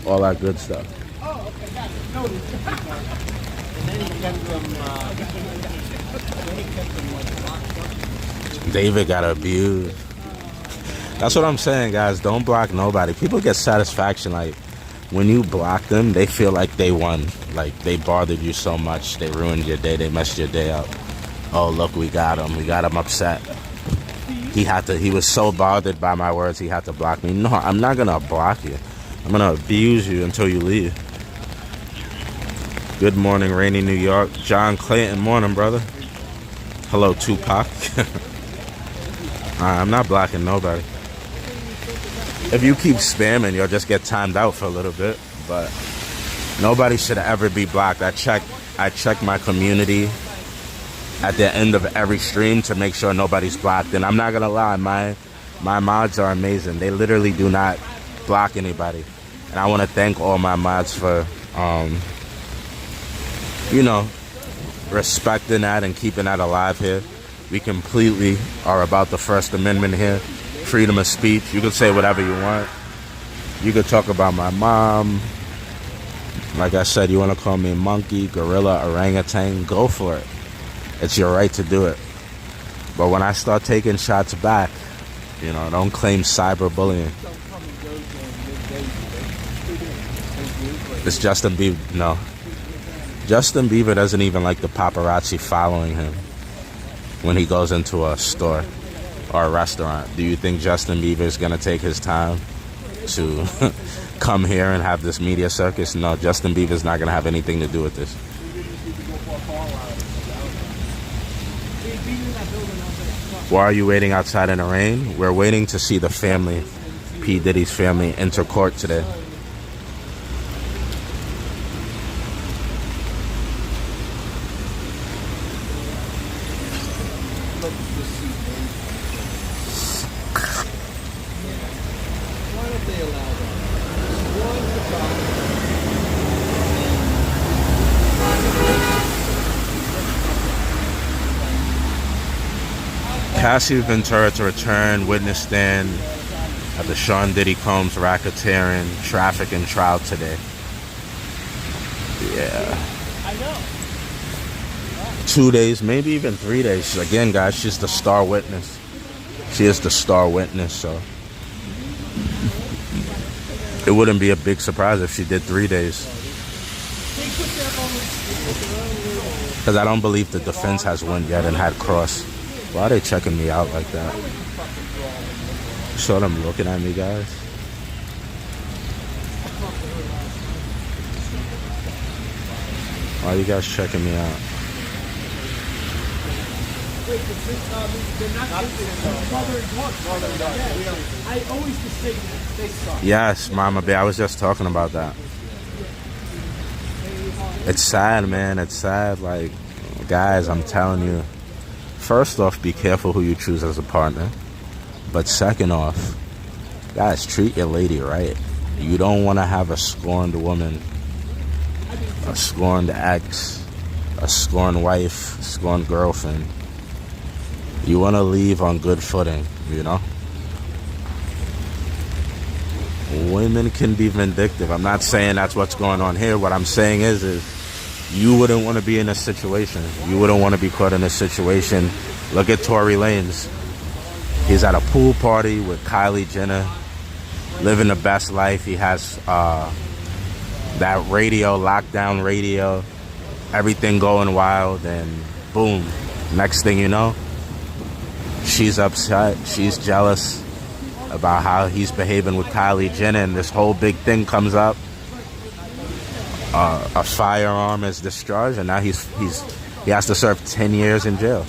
All that good stuff. David got abused. That's what I'm saying, guys. Don't block nobody. People get satisfaction. Like, when you block them, they feel like they won. Like, they bothered you so much. They ruined your day. They messed your day up. Oh, look, we got him. We got him upset. He was so bothered by my words, he had to block me. No, I'm not going to block you. I'm going to abuse you until you leave. Good morning, rainy New York. John Clayton, morning, brother. Hello, Tupac. I'm not blocking nobody. If you keep spamming, you'll just get timed out for a little bit. But nobody should ever be blocked. I check my community at the end of every stream to make sure nobody's blocked. And I'm not going to lie, my mods are amazing. They literally do not block anybody. And I want to thank all my mods for, respecting that and keeping that alive here. We completely are about the First Amendment here. Freedom of speech. You can say whatever you want. You could talk about my mom. Like I said, you want to call me monkey, gorilla, orangutan, go for it. It's your right to do it. But when I start taking shots back, don't claim cyberbullying. It's Justin Bieber. No. Justin Bieber doesn't even like the paparazzi following him when he goes into a store or a restaurant. Do you think Justin Bieber is going to take his time to come here and have this media circus? No, Justin Bieber is not going to have anything to do with this. Why are you waiting outside in the rain? We're waiting to see the family, P. Diddy's family, enter court today. Cassie Ventura to return witness stand at the Sean Diddy Combs racketeering trafficking trial today. Yeah. 2 days, maybe even 3 days. Again, guys, she's the star witness. She is the star witness, so it wouldn't be a big surprise if she did 3 days. Because I don't believe the defense has won yet and had cross. Why are they checking me out like that? So them looking at me, guys. Why are you guys checking me out? Yes, Mama Bear, I was just talking about that. It's sad, man. It's sad. Like, guys, I'm telling you. First off, be careful who you choose as a partner. But second off, guys, treat your lady right. You don't want to have a scorned woman, a scorned ex, a scorned wife, a scorned girlfriend. You want to leave on good footing, Women can be vindictive. I'm not saying that's what's going on here. What I'm saying is you wouldn't want to be in a situation. You wouldn't want to be caught in a situation. Look at Tory Lanez. He's at a pool party with Kylie Jenner, living the best life. He has that radio, lockdown radio, everything going wild, and boom, next thing you know, she's upset, she's jealous about how he's behaving with Kylie Jenner, and this whole big thing comes up. A firearm is discharged, and now he has to serve 10 years in jail.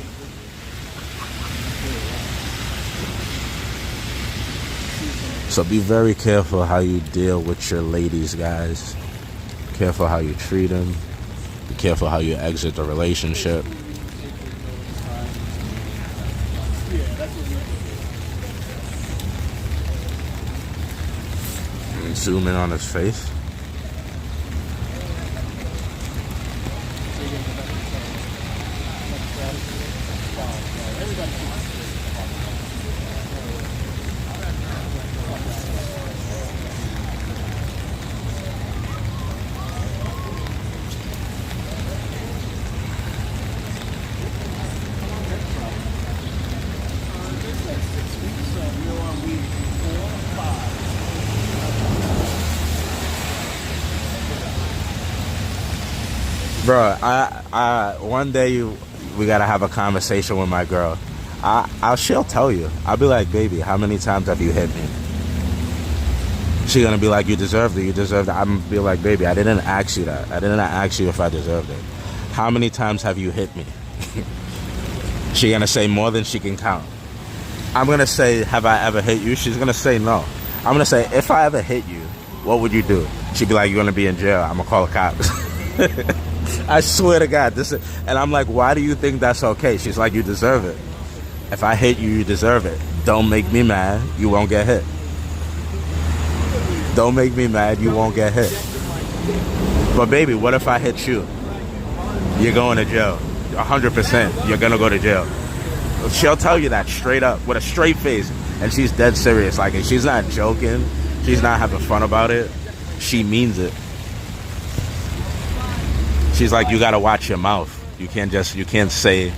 So be very careful how you deal with your ladies, guys. Careful how you treat them. Be careful how you exit the relationship. And zoom in on his face. Bro, I one day we gotta have a conversation with my girl. She'll tell you. I'll be like, baby, how many times have you hit me? She gonna be like, you deserved it, you deserved it. I'm gonna be like, baby, I didn't ask you that. I didn't ask you if I deserved it. How many times have you hit me? She gonna say more than she can count. I'm gonna say, have I ever hit you? She's gonna say no. I'm gonna say, if I ever hit you, what would you do? She'd be like, you're gonna be in jail. I'm gonna call the cops. I swear to God, and I'm like, why do you think that's okay? She's like, you deserve it. If I hit you, you deserve it. Don't make me mad, you won't get hit. Don't make me mad, you won't get hit. But baby, what if I hit you? You're going to jail. 100%, you're gonna go to jail. She'll tell you that straight up, with a straight face, and she's dead serious. Like, she's not joking, she's not having fun about it. She means it. She's like, you gotta watch your mouth. You can't say,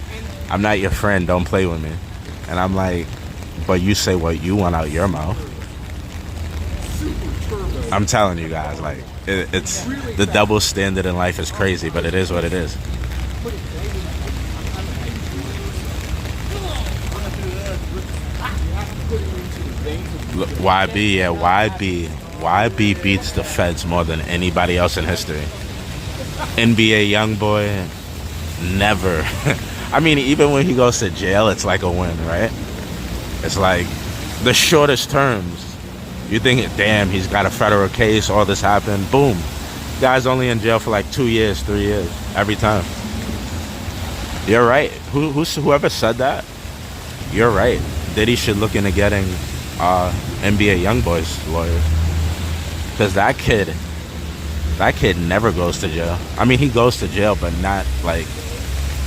I'm not your friend, don't play with me. And I'm like, but you say what you want out your mouth. I'm telling you guys, like, it's the double standard in life is crazy, but it is what it is. Look, YB, yeah, YB beats the feds more than anybody else in history. NBA YoungBoy, never. I mean, even when he goes to jail, it's like a win, right? It's like the shortest terms. You think, damn, he's got a federal case, all this happened, boom. Guy's only in jail for like 2 years, 3 years, every time. You're right. Whoever said that, you're right. Diddy should look into getting NBA YoungBoy's lawyers. Because that kid never goes to jail. I mean, he goes to jail, but not like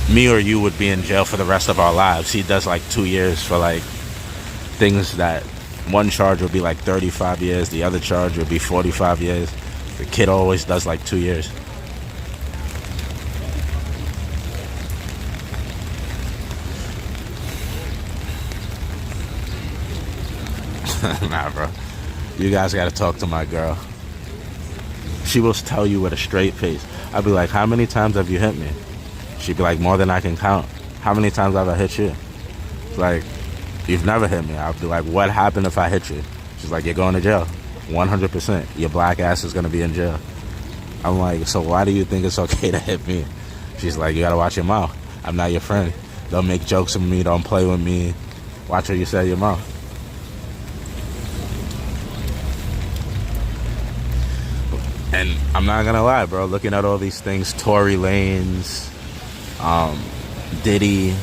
me or you would be in jail for the rest of our lives. He does like 2 years for like things that one charge would be like 35 years, the other charge would be 45 years. The kid always does like 2 years. Nah, bro. You guys gotta talk to my girl. She will tell you with a straight face. I'll be like, how many times have you hit me? She'd be like, more than I can count. How many times have I hit you? It's like, you've never hit me. I'll be like, what happened if I hit you? She's like, you're going to jail. 100%. Your black ass is going to be in jail. I'm like, so why do you think it's okay to hit me? She's like, you got to watch your mouth. I'm not your friend. Don't make jokes with me. Don't play with me. Watch what you say your mouth. And I'm not gonna lie, bro, looking at all these things, Tory Lanez, Diddy,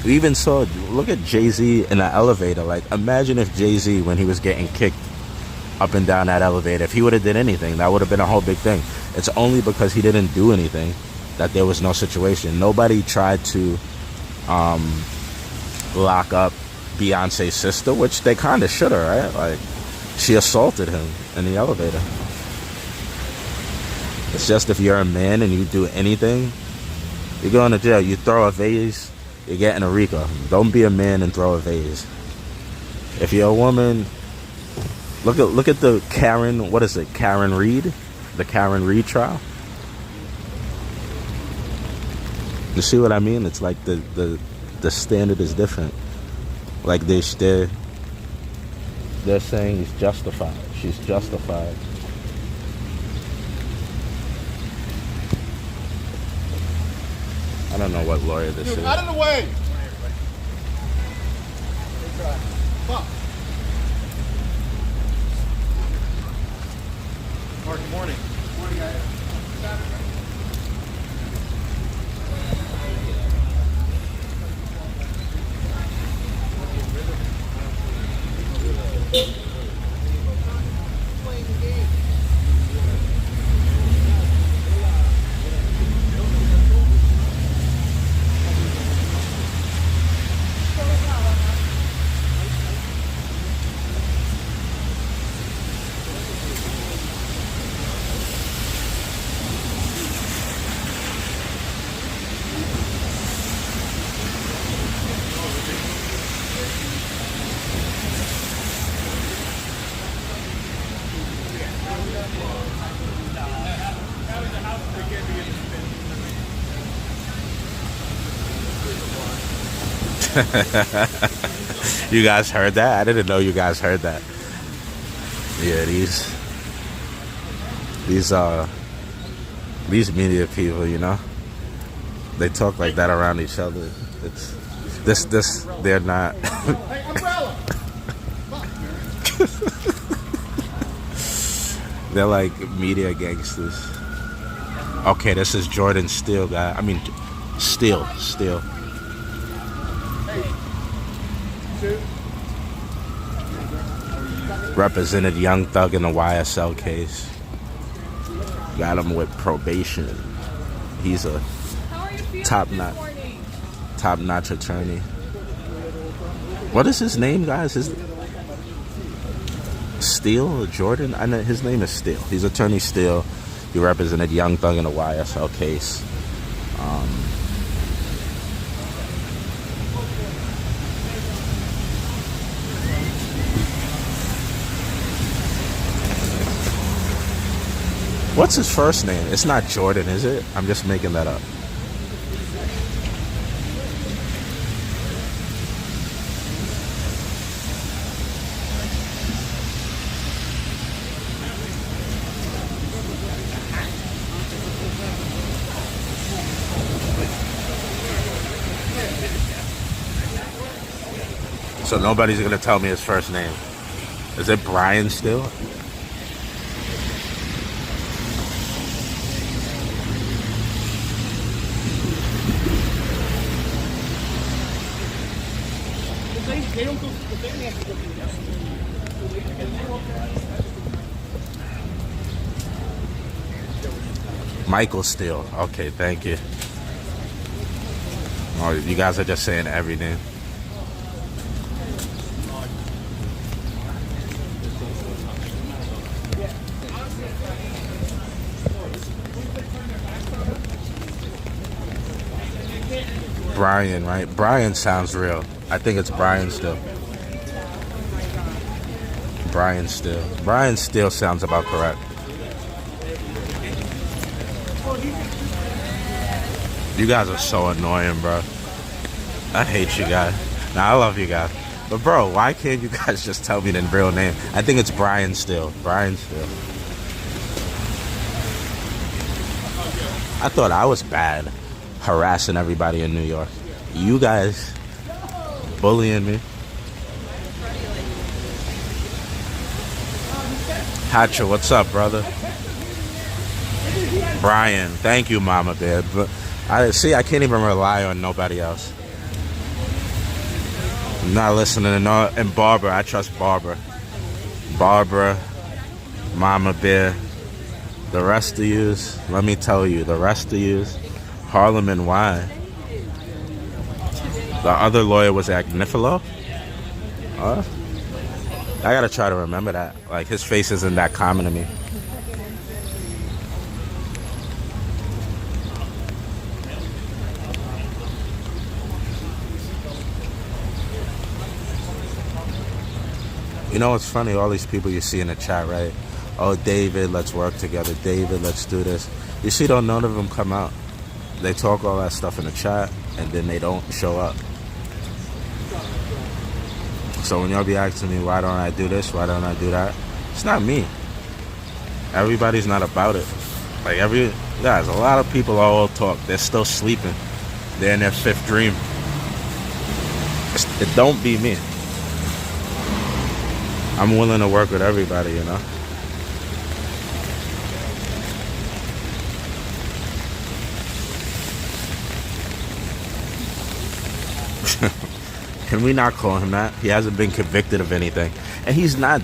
we even saw, look at Jay-Z in the elevator. Like, imagine if Jay-Z, when he was getting kicked up and down that elevator, if he would have did anything, that would have been a whole big thing. It's only because he didn't do anything that there was no situation. Nobody tried to lock up Beyonce's sister, which they kind of should have, right? Like, she assaulted him in the elevator. It's just if you're a man and you do anything, you're going to jail. You throw a vase, you're getting a RICO. Don't be a man and throw a vase. If you're a woman, look at the Karen, what is it, Karen Reed? The Karen Reed trial. You see what I mean? It's like the standard is different. Like they're saying he's justified. She's justified. I don't know what lawyer this is. Out of the way! You guys heard that? I didn't know you guys heard that. Yeah, these media people, you know, they talk like that around each other. It's they're not. They're like media gangsters. Okay, this is Jordan Steele guy. I mean, Steele. Represented Young Thug in the YSL case. Got him with probation. He's a top-notch attorney. What is his name, guys? Steele or Jordan? I know his name is Steele. He's Attorney Steele. He represented Young Thug in the YSL case. What's his first name? It's not Jordan, is it? I'm just making that up. So nobody's gonna tell me his first name. Is it Brian still? Michael Steele. Okay, thank you. Oh, you guys are just saying everything. Brian, right? Brian sounds real. I think it's Brian Steele. Brian Steele. Brian Steele sounds about correct. You guys are so annoying, bro. I hate you guys. Nah, I love you guys. But bro, why can't you guys just tell me the real name? I think it's Brian Steele. Brian Steele. I thought I was bad harassing everybody in New York. You guys bullying me. Hatcher, what's up, brother? Brian, thank you, Mama Bear. But I can't even rely on nobody else. I'm not listening to no. And Barbara, I trust Barbara. Barbara, Mama Bear. The rest of yous, let me tell you, the rest of yous, Harlem and Y. The other lawyer was Agnifilo. I gotta try to remember that. Like, his face isn't that common to me. You know what's funny? All these people you see in the chat, right? Oh, David, let's work together. David, let's do this. You see, none of them come out. They talk all that stuff in the chat, and then they don't show up. So when y'all be asking me, why don't I do this? Why don't I do that? It's not me. Everybody's not about it. Like, guys, a lot of people all talk. They're still sleeping. They're in their fifth dream. It don't be me. I'm willing to work with everybody, you know? Can we not call him that? He hasn't been convicted of anything. And he's not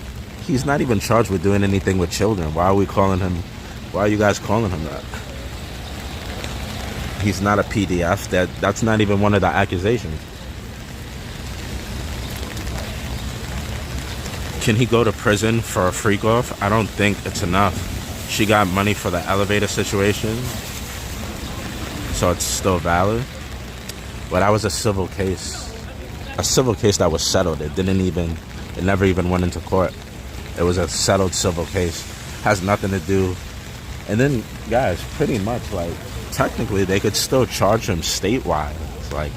even charged with doing anything with children. Why are you guys calling him that? He's not a PDF. That's not even one of the accusations. Can he go to prison for a freak off? I don't think it's enough. She got money for the elevator situation, so it's still valid. But that was a civil case. A civil case that was settled. It never even went into court. It was a settled civil case. has nothing to do. And then, guys, pretty much, like, technically, they could still charge him statewide. It's like,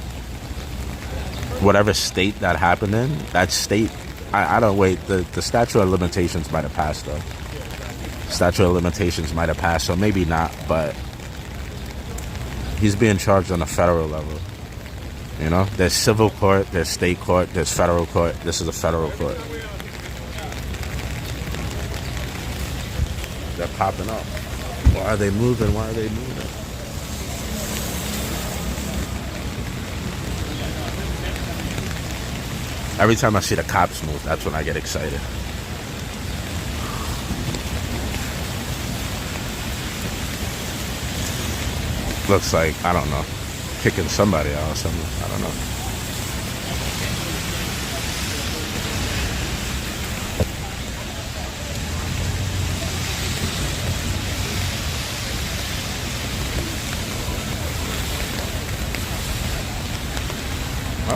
whatever state that happened in, that state, I don't wait, the statute of limitations might have passed, though. Statute of limitations might have passed, so maybe not, but he's being charged on a federal level. You know, there's civil court, there's state court, there's federal court. This is a federal court. They're popping up. Why are they moving? Why are they moving? Every time I see the cops move, that's when I get excited. Looks like, I don't know, kicking somebody out or something. I don't know.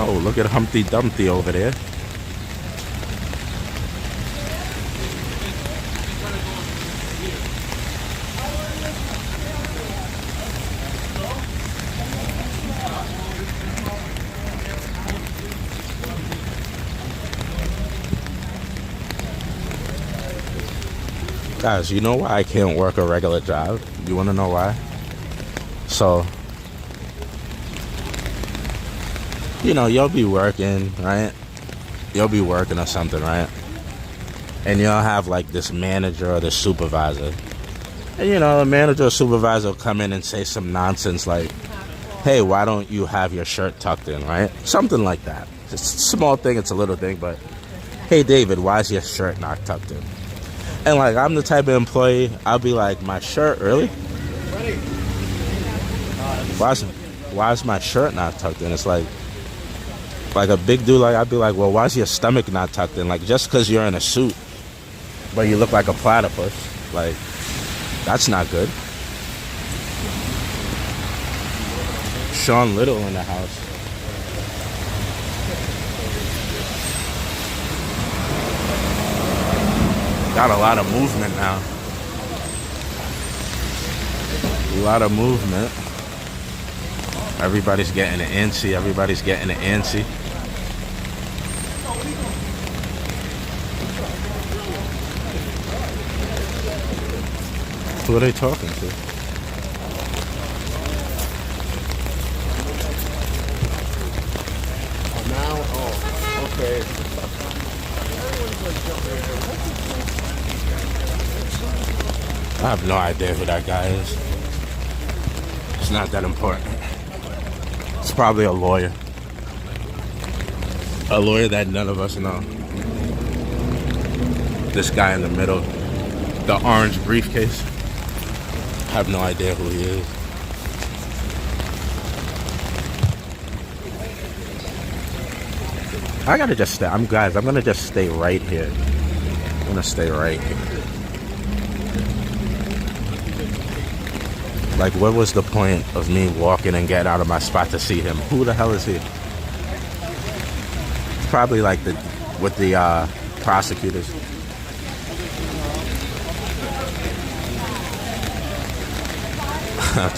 Oh, look at Humpty Dumpty over there. Guys, you know why I can't work a regular job? You want to know why? So, you know, you'll be working, right? You'll be working or something, right? And you'll have like this manager or the supervisor. And you know, the manager or supervisor will come in and say some nonsense like, hey, why don't you have your shirt tucked in, right? Something like that. It's a small thing, it's a little thing, but hey, David, why is your shirt not tucked in? And like, I'm the type of employee, I'll be like, my shirt, really? Why is my shirt not tucked in? It's like a big dude, like, I'd be like, well, why is your stomach not tucked in? Like, just because you're in a suit, but you look like a platypus, like, that's not good. Sean Little in the house. Got a lot of movement now. A lot of movement. Everybody's getting antsy. Everybody's getting antsy. Who are they talking to? Now? Oh, okay. I have no idea who that guy is. It's not that important. It's probably a lawyer. A lawyer that none of us know. This guy in the middle, the orange briefcase. I have no idea who he is. I gotta just stay. I'm gonna just stay right here. I'm gonna stay right here. Like, what was the point of me walking and getting out of my spot to see him? Who the hell is he? It's probably like with the prosecutors.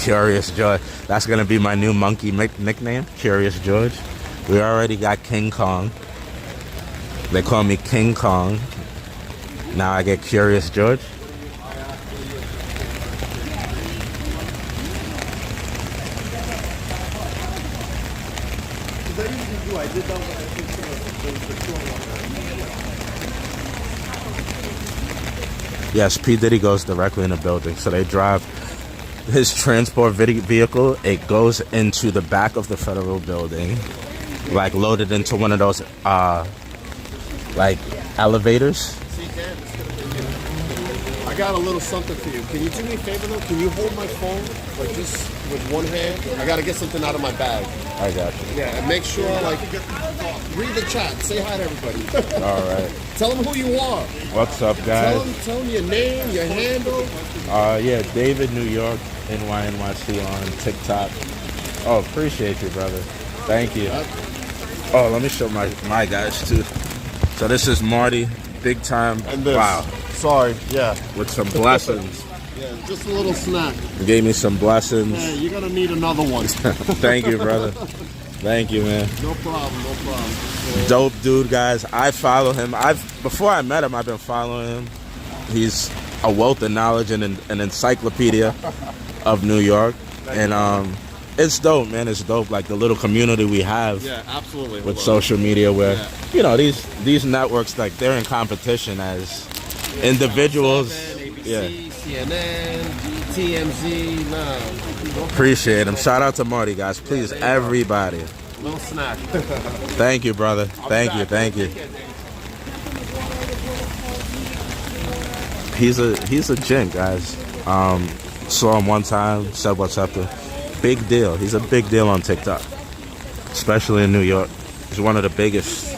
Curious George. That's gonna be my new monkey nickname, Curious George. We already got King Kong. They call me King Kong. Now I get Curious George. Yes, P. Diddy goes directly in the building. So they drive his transport vehicle. It goes into the back of the federal building, like loaded into one of those like elevators. I got a little something for you. Can you do me a favor though? Can you hold my phone like just with one hand? I gotta get something out of my bag. I got you. Yeah, and make sure like read the chat. Say hi to everybody. All right. Tell them who you are. What's up, guys? Tell them your name, your handle. Yeah, David New York, NYNYC on TikTok. Oh, appreciate you, brother. Thank you. Oh, let me show my guys too. So this is Marty, big time. And this. Wow. sorry. Yeah. with some blessings. Yeah, just a little snack. He gave me some blessings. Yeah, you're gonna need another one. Thank you, brother. Thank you, man. No problem, no problem. Dope dude, guys. I follow him. Before I met him, I've been following him. He's a wealth of knowledge and an encyclopedia of New York. And it's dope, man. It's dope. Like the little community we have. Yeah, absolutely. With social media, where Yeah. you know these networks, like they're in competition as individuals. ABC, Yeah. CNN, TMZ. Nah. Appreciate him. Shout out to Marty, guys. Please, everybody. Little snack. Thank you, brother. Thank you. Thank you. He's a gent, guys. Saw him one time. Said what's up to. Big deal. He's a big deal on TikTok, especially in New York. He's one of the biggest.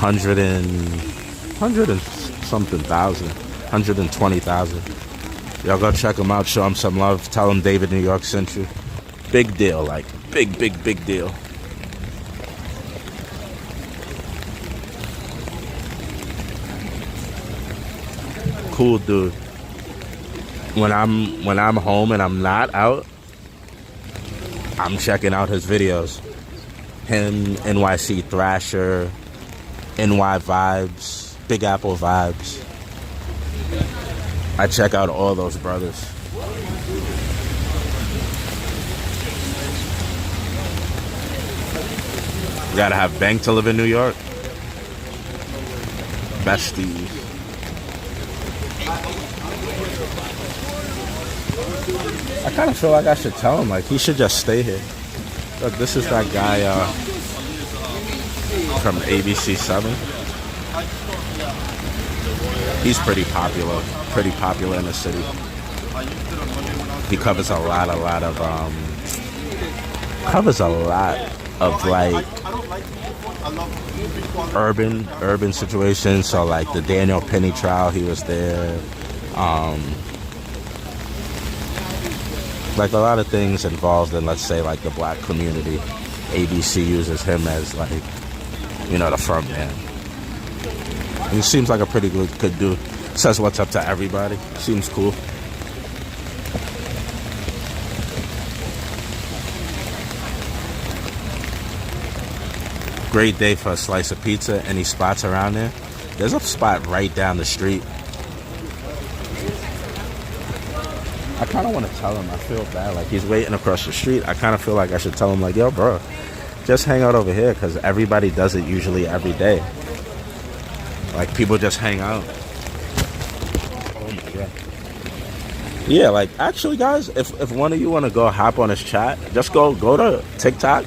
100 and something thousand. 120,000. Y'all go check him out. Show him some love. Tell him David New York sent you. Big deal. Like big deal. Cool dude. When I'm home and I'm not out, I'm checking out his videos. Him, NYC Thrasher, NY Vibes, Big Apple Vibes. I check out all those brothers. You gotta have bank to live in New York. Besties. I kind of feel like I should tell him, like, he should just stay here. Look, this is that guy from ABC 7. He's pretty popular in the city. He covers a lot of like urban situations. So like the Daniel Penny trial, he was there. Like a lot of things involved in, let's say, like the black community. ABC uses him as like, you know, the front man. He seems like a pretty good dude. Says what's up to everybody. Seems cool. Great day for a slice of pizza. Any spots around there? There's a spot right down the street. I kind of want to tell him. I feel bad. Like, he's waiting across the street. I kind of feel like I should tell him, like, yo, bro, just hang out over here, because everybody does it usually every day. Like, people just hang out. Oh, my God. Yeah, like, actually, guys, if one of you want to go hop on his chat, just go to TikTok,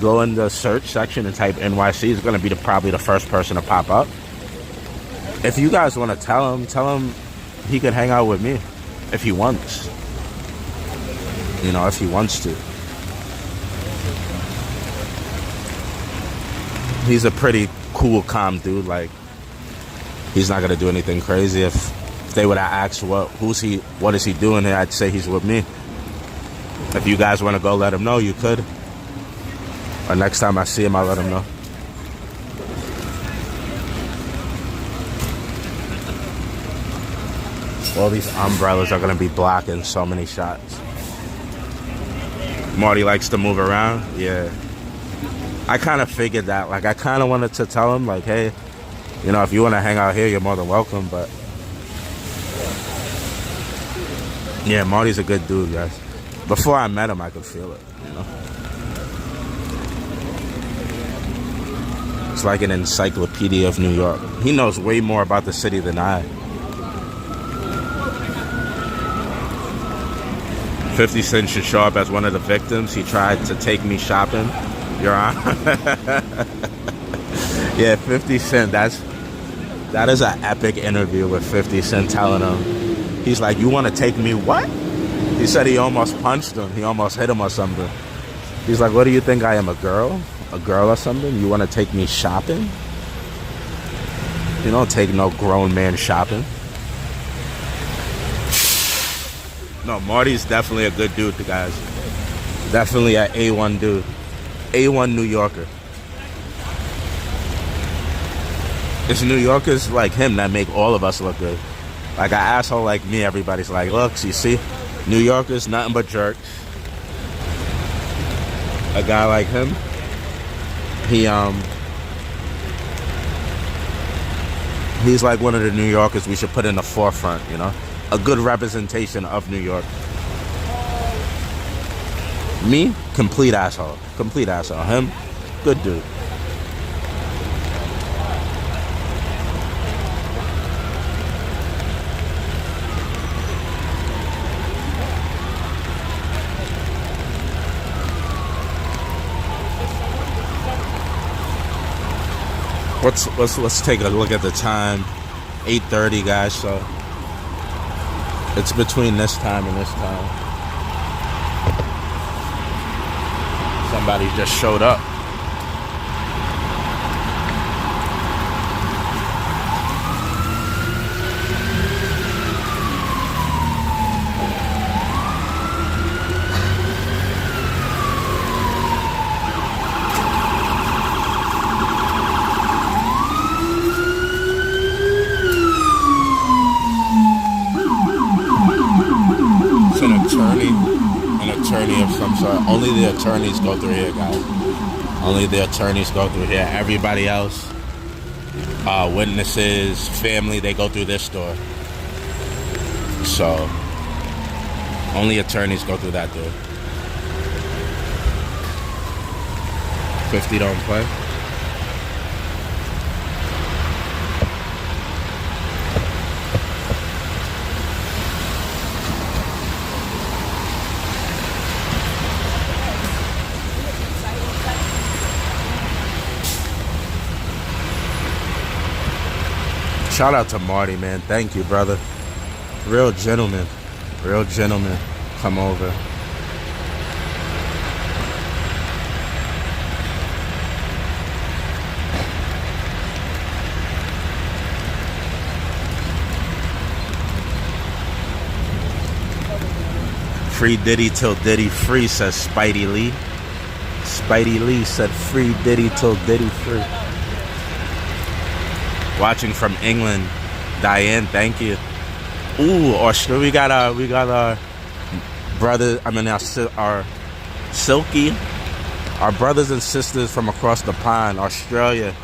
go in the search section and type NYC. He's going to be probably the first person to pop up. If you guys want to tell him he could hang out with me. If he wants. You know, if he wants to. He's a pretty cool, calm dude. Like, he's not going to do anything crazy. If they would have asked, what is he doing here, I'd say he's with me. If you guys want to go let him know, you could. Or next time I see him, I'll let him know. All these umbrellas are going to be blocking so many shots. Marty likes to move around. Yeah. I kind of figured that. Like, I kind of wanted to tell him, like, hey, you know, if you want to hang out here, you're more than welcome. But, yeah, Marty's a good dude, guys. Before I met him, I could feel it, you know. It's like an encyclopedia of New York. He knows way more about the city than I. 50 Cent should show up as one of the victims. He tried to take me shopping. You're on. Yeah, 50 Cent. That is an epic interview with 50 Cent telling him. He's like, you want to take me what? He said he almost punched him. He almost hit him or something. He's like, what do you think I am, a girl? A girl or something? You want to take me shopping? You don't take no grown man shopping. No, Marty's definitely a good dude, guys. Definitely an A1 dude. A1 New Yorker. It's New Yorkers like him that make all of us look good. Like an asshole like me, everybody's like, look, you see, New Yorkers, nothing but jerks. A guy like him, he's like one of the New Yorkers we should put in the forefront, you know? A good representation of New York. Me, complete asshole. Complete asshole. Him, good dude. Let's take a look at the time. 8:30, guys. So it's between this time and this time. Somebody just showed up. An attorney of some sort. Only the attorneys go through here, guys. Only the attorneys go through here. Everybody else, witnesses, family, they go through this door. So, only attorneys go through that door. 50 don't play. Shout out to Marty, man. Thank you, brother. Real gentleman. Real gentleman. Come over. Free Diddy till Diddy free, says Spidey Lee. Spidey Lee said free Diddy till Diddy free. Watching from England, Diane, thank you. Ooh, Australia, we got our brother. I mean, our Silky, our brothers and sisters from across the pond, Australia.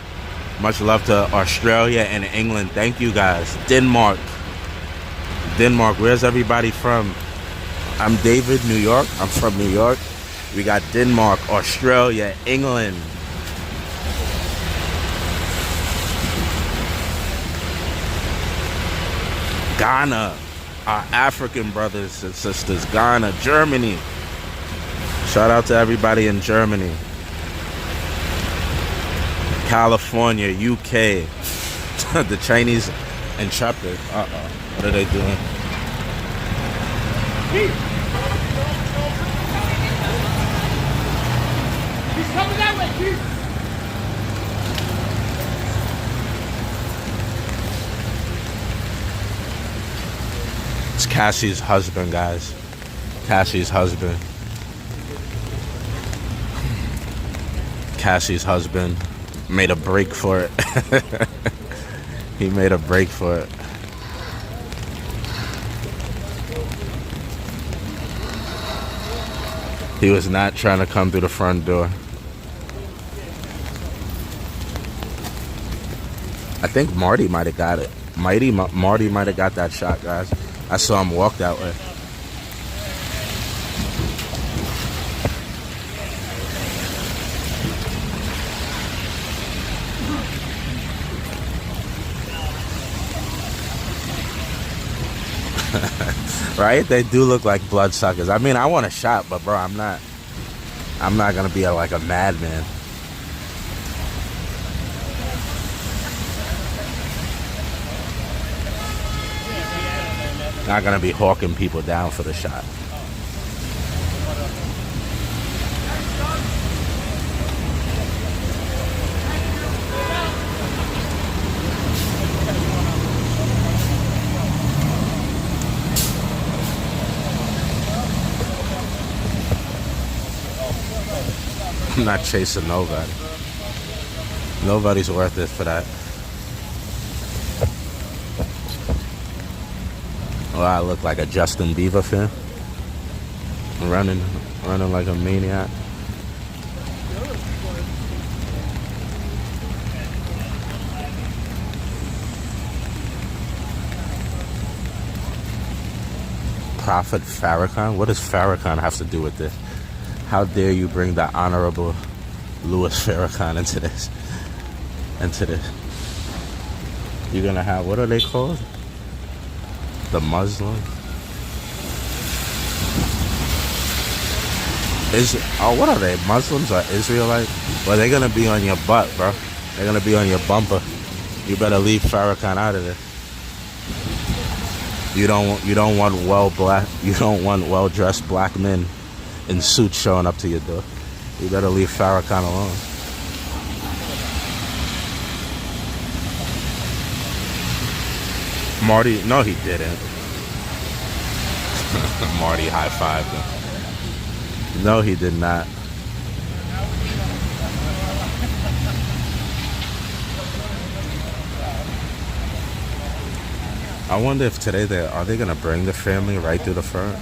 Much love to Australia and England. Thank you guys. Denmark, where's everybody from? I'm David, New York. I'm from New York. We got Denmark, Australia, England. Ghana, our African brothers and sisters. Ghana, Germany. Shout out to everybody in Germany. California, UK. The Chinese intrepid. What are they doing? He's coming that way, Chief. It's Cassie's husband, guys. Cassie's husband. Cassie's husband made a break for it. He made a break for it. He was not trying to come through the front door. I think Marty might have got it. Marty might have got that shot, guys. I saw him walk that way. Right? They do look like bloodsuckers. I mean, I want a shot, but bro, I'm not gonna be like a madman. Not gonna be hawking people down for the shot. I'm not chasing nobody. Nobody's worth it for that. Oh, I look like a Justin Bieber fan. Running like a maniac. Prophet Farrakhan? What does Farrakhan have to do with this? How dare you bring the Honorable Louis Farrakhan into this? You're gonna have, what are they called? The Muslim? What are they? Muslims or Israelite? Well, they're gonna be on your butt, bro. They're gonna be on your bumper. You better leave Farrakhan out of this. You don't want well dressed black men in suits showing up to your door. You better leave Farrakhan alone. Marty, no, he didn't. Marty high-fived him. No, he did not. I wonder if today are they gonna bring the family right through the front?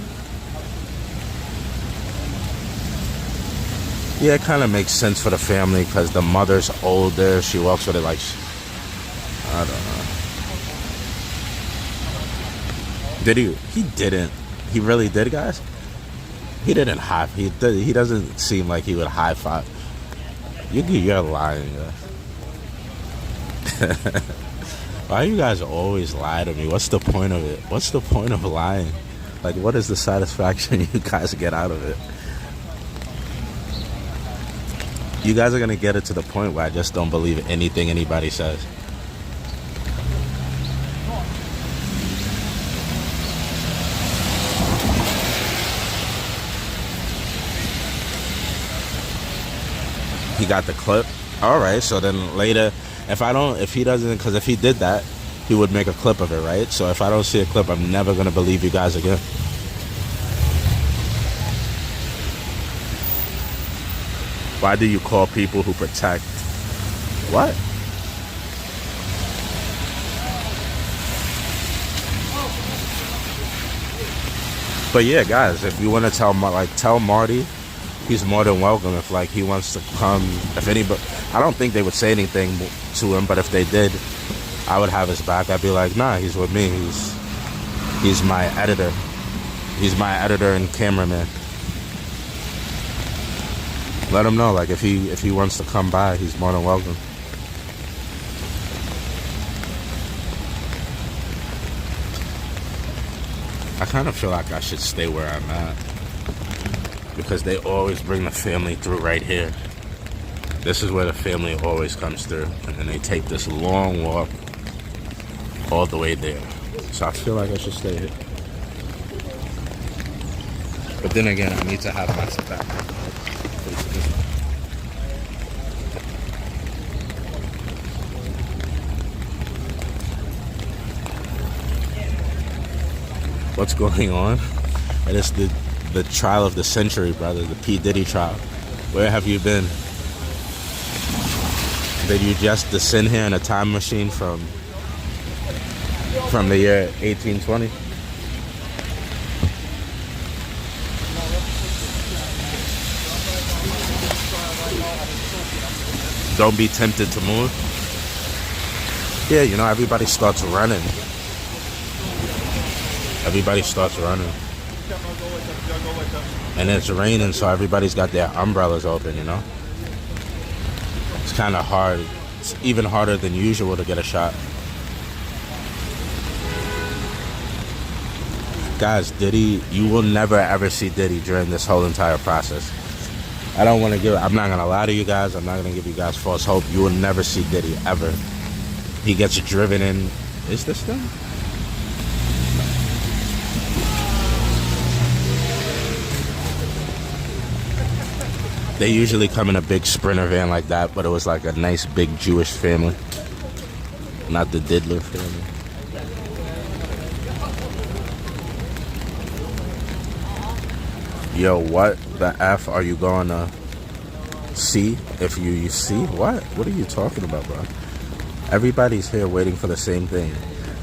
Yeah, it kind of makes sense for the family because the mother's older. She walks with it like, I don't know. Did he? He didn't. He really did, guys. He didn't he doesn't seem like he would high five. You're lying, guys. Why you guys always lie to me? What's the point of it? What's the point of lying? Like, what is the satisfaction you guys get out of it? You guys are gonna get it to the point where I just don't believe anything anybody says. He got the clip. All right, so then later, if he did that, he would make a clip of it, right? So if I don't see a clip, I'm never gonna believe you guys again. Why do you call people who protect? What? But yeah, guys, if you want to tell Marty, he's more than welcome if he wants to come. If anybody, I don't think they would say anything to him, but if they did, I would have his back. I'd be like, nah, he's with me. He's my editor. He's my editor and cameraman. Let him know, if he wants to come by, he's more than welcome. I kind of feel like I should stay where I'm at, because they always bring the family through right here. This is where the family always comes through, and then they take this long walk all the way there. So I feel like I should stay here. But then again, I need to have my back. What's going on? It is the trial of the century, brother. The P. Diddy trial. Where have you been? Did you just descend here in a time machine from the year 1820? Don't be tempted to move. Yeah, everybody starts running. Everybody starts running. And it's raining, so everybody's got their umbrellas open, It's kind of hard. It's even harder than usual to get a shot. Guys, Diddy, you will never ever see Diddy during this whole entire process. I'm not going to lie to you guys. I'm not going to give you guys false hope. You will never see Diddy, ever. He gets driven in. Is this thing? They usually come in a big Sprinter van like that, but it was like a nice big Jewish family. Not the Diddler family. Yo, what the F are you going to see? If you see? What? What are you talking about, bro? Everybody's here waiting for the same thing.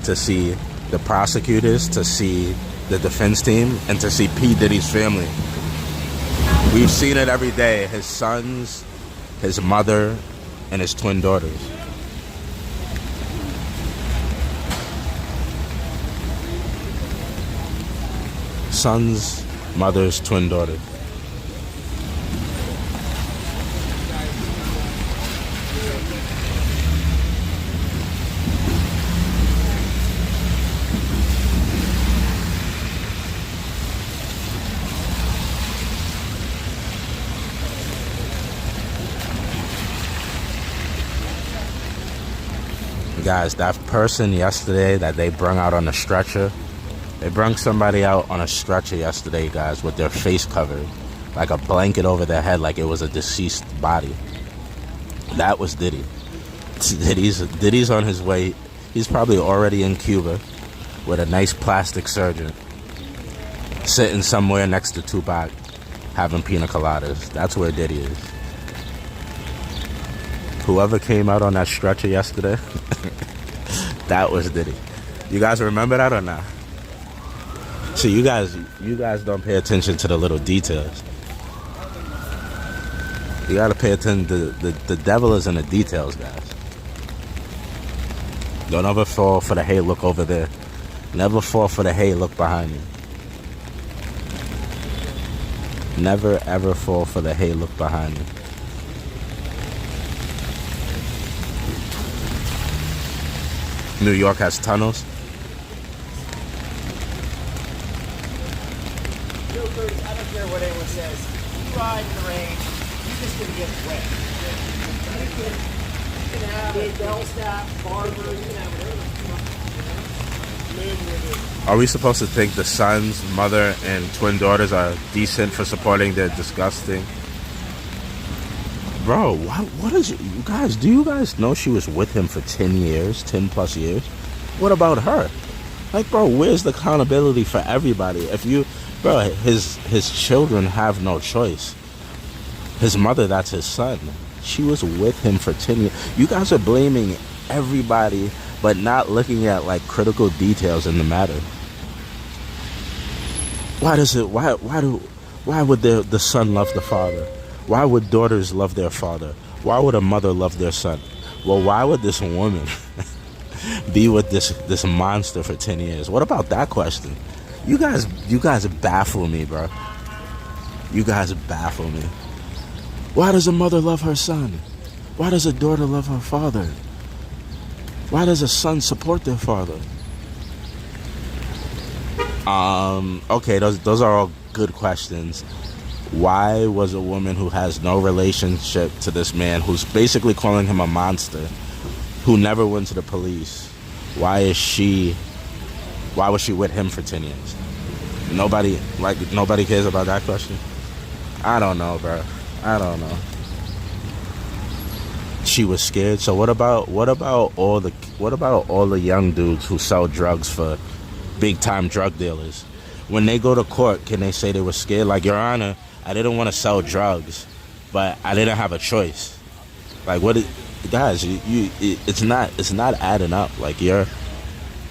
To see the prosecutors, to see the defense team, and to see P. Diddy's family. We've seen it every day. His sons, his mother, and his twin daughters. Sons, mothers, twin daughters. Guys, that person yesterday that they brung out on a stretcher, they brung somebody out on a stretcher yesterday, guys, with their face covered, like a blanket over their head, like it was a deceased body. That was Diddy. Diddy's on his way. He's probably already in Cuba with a nice plastic surgeon, sitting somewhere next to Tupac, having pina coladas. That's where Diddy is. Whoever came out on that stretcher yesterday, that was Diddy. You guys remember that or not? See, you guys don't pay attention to the little details. You gotta pay attention. The devil is in the details, guys. Don't ever fall for the hey, look over there. Never fall for the hey, look behind you. Never ever fall for the hey, look behind you. New York has tunnels. I don't care what anyone says. You ride in the rain, you're just going to get wet. You can have a bell staff, barber, you can have whatever. Are we supposed to think the sons, mother, and twin daughters are decent for supporting their disgusting? Bro, what is you guys? Do you guys know she was with him for 10 years, 10 plus years? What about her? Like, bro, where's the accountability for everybody? If you, bro, his children have no choice. His mother, that's his son. She was with him for 10 years. You guys are blaming everybody, but not looking at like critical details in the matter. Why would the son love the father? Why would daughters love their father? Why would a mother love their son? Well, why would this woman be with this monster for 10 years? What about that question? You guys baffle me, bro. You guys baffle me. Why does a mother love her son? Why does a daughter love her father? Why does a son support their father? Okay, those are all good questions. Why was a woman who has no relationship to this man, who's basically calling him a monster, who never went to the police, why was she with him for 10 years? Nobody cares about that question? I don't know, bro. I don't know. She was scared. So what about all the young dudes who sell drugs for big time drug dealers? When they go to court, can they say they were scared? Like, Your Honor, I didn't want to sell drugs, but I didn't have a choice. Like, guys, it's not adding up. Like, your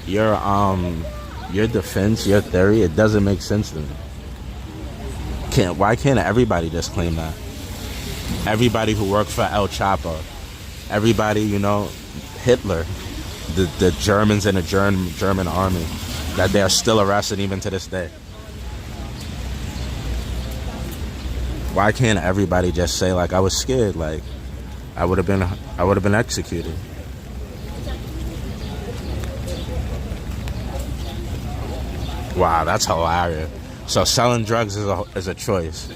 defense, your theory, it doesn't make sense to me. Why can't everybody just claim that? Everybody who worked for El Chapo, everybody, Hitler, the Germans in the German army, that they are still arrested even to this day. Why can't everybody just say, like, I was scared, like I would have been executed? Wow, that's hilarious. So selling drugs is a choice,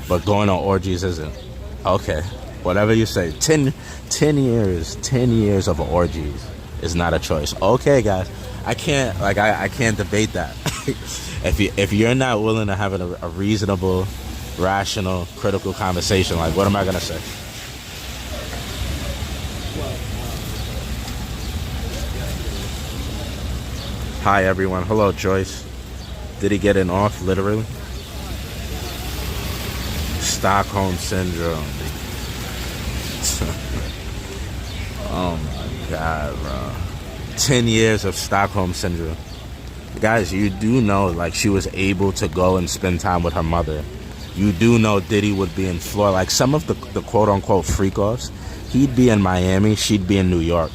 but going on orgies isn't. Okay, whatever you say. 10 years of orgies is not a choice. Okay, guys, I can't debate that. if you're not willing to have a reasonable, rational, critical conversation, like, what am I gonna say? Hi everyone. Hello, Joyce. Did he get an off, literally? Stockholm Syndrome. Oh my God, bro. 10 years of Stockholm Syndrome. Guys, you do know, like, she was able to go and spend time with her mother. You do know Diddy would be in Florida. Like, some of the quote-unquote freak-offs, he'd be in Miami, she'd be in New York.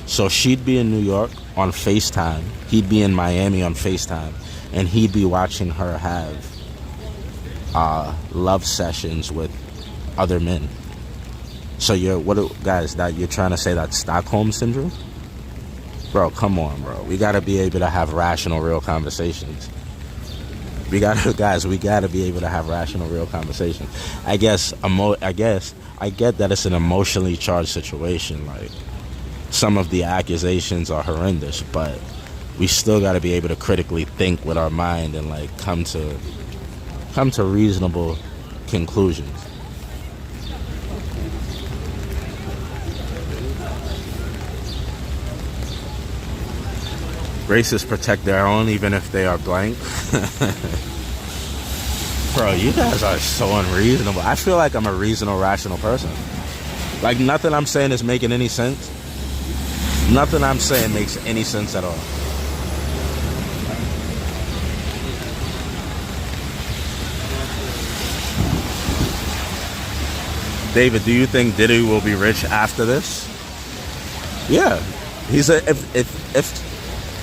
So she'd be in New York on FaceTime. He'd be in Miami on FaceTime. And he'd be watching her have love sessions with other men. So guys, that you're trying to say that's Stockholm Syndrome? Bro, come on, bro. We gotta be able to have rational, real conversations. We gotta be able to have rational, real conversations. I get that it's an emotionally charged situation. Like, some of the accusations are horrendous, but we still gotta be able to critically think with our mind and, like, come to reasonable conclusions. Racists protect their own even if they are blank. Bro, you guys are so unreasonable. I feel like I'm a reasonable, rational person. Like, nothing I'm saying is making any sense. Nothing I'm saying makes any sense at all. David, do you think Diddy will be rich after this? Yeah.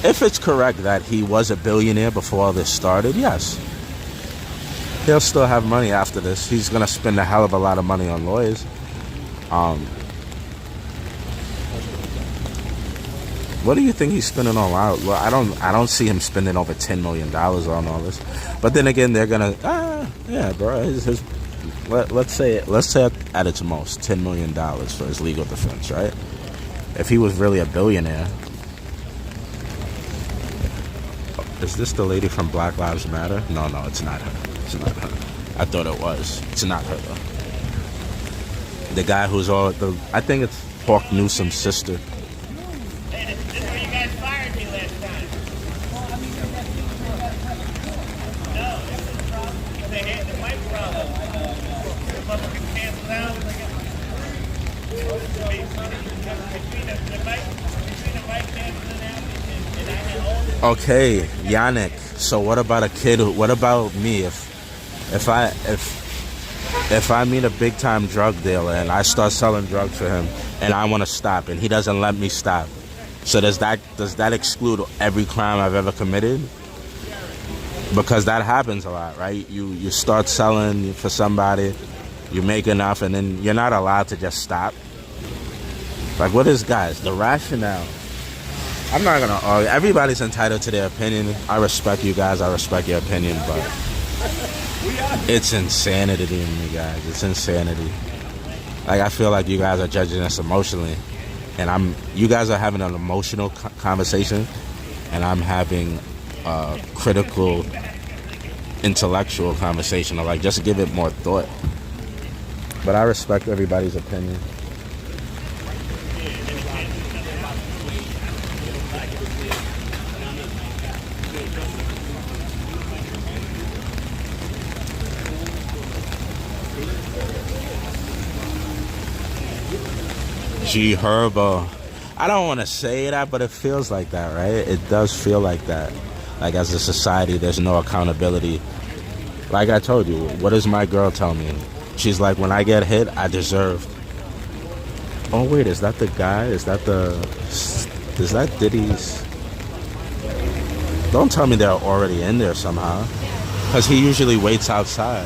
If it's correct that he was a billionaire before all this started, yes. He'll still have money after this. He's gonna spend a hell of a lot of money on lawyers. What do you think he's spending on? Well, I don't see him spending over $10 million on all this. But then again, they're gonna yeah, bro. Let's say at its most $10 million for his legal defense, right? If he was really a billionaire. Is this the lady from Black Lives Matter? No, it's not her. It's not her. I thought it was. It's not her, though. The guy who's I think it's Hawk Newsom's sister. Hey, this is where you guys fired me last time. No, they had the mic problem. The motherfucker canceled out. Between the mic canceling out and I had all this. Okay, Yannick. So what about a kid? What about me? If I meet a big time drug dealer and I start selling drugs for him and I want to stop and he doesn't let me stop, so does that exclude every crime I've ever committed? Because that happens a lot, right? You start selling for somebody, you make enough, and then you're not allowed to just stop. Like, what is, guys, the rationale? I'm not gonna argue. Everybody's entitled to their opinion. I respect you guys. I respect your opinion, but it's insanity to me, guys. It's insanity. Like, I feel like you guys are judging us emotionally, and you guys are having an emotional conversation, and I'm having a critical, intellectual conversation. Like, just give it more thought. But I respect everybody's opinion. G Herbo. I don't want to say that, but it feels like that, right? It does feel like that. Like, as a society, there's no accountability. Like I told you, what does my girl tell me? She's like, when I get hit, I deserve. Oh, wait, is that the guy? Is that Diddy's? Don't tell me they're already in there somehow. Because he usually waits outside.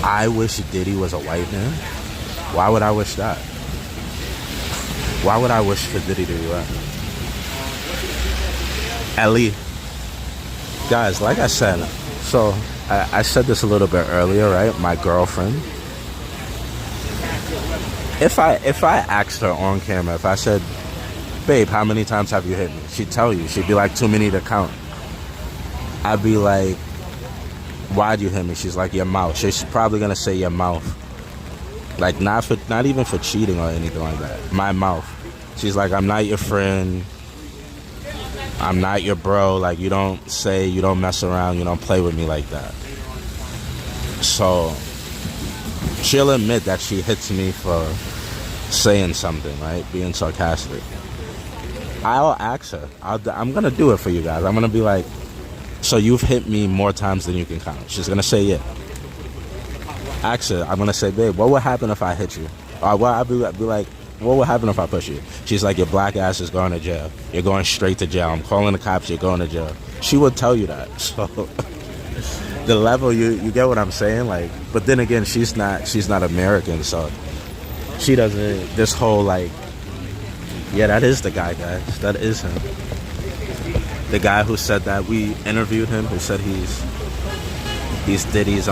I wish Diddy was a white man. Why would I wish that? Why would I wish for Diddy to be white? Ellie. Guys, like I said, so I said this a little bit earlier, right? My girlfriend. If I asked her on camera, if I said, babe, how many times have you hit me? She'd tell you. She'd be like, too many to count. I'd be like, why'd you hit me? She's like, your mouth. She's probably gonna say your mouth. Like, not even for cheating or anything like that. My mouth. She's like, I'm not your friend. I'm not your bro. Like, you don't mess around. You don't play with me like that. So she'll admit that she hits me for saying something, right? Being sarcastic. I'll ask her. I'm going to do it for you guys. I'm going to be like, so you've hit me more times than you can count. She's going to say, yeah. Ask her. I'm going to say, babe, what would happen if I hit you? Or well, I'll be like, what would happen if I push you? She's like, your black ass is going to jail. You're going straight to jail. I'm calling the cops. You're going to jail. She would tell you that. So the level, you get what I'm saying? Like, but then again, she's not American, so she doesn't, this whole like, yeah, that is the guy, guys. That is him. The guy who said that, we interviewed him, who said he's Diddy's,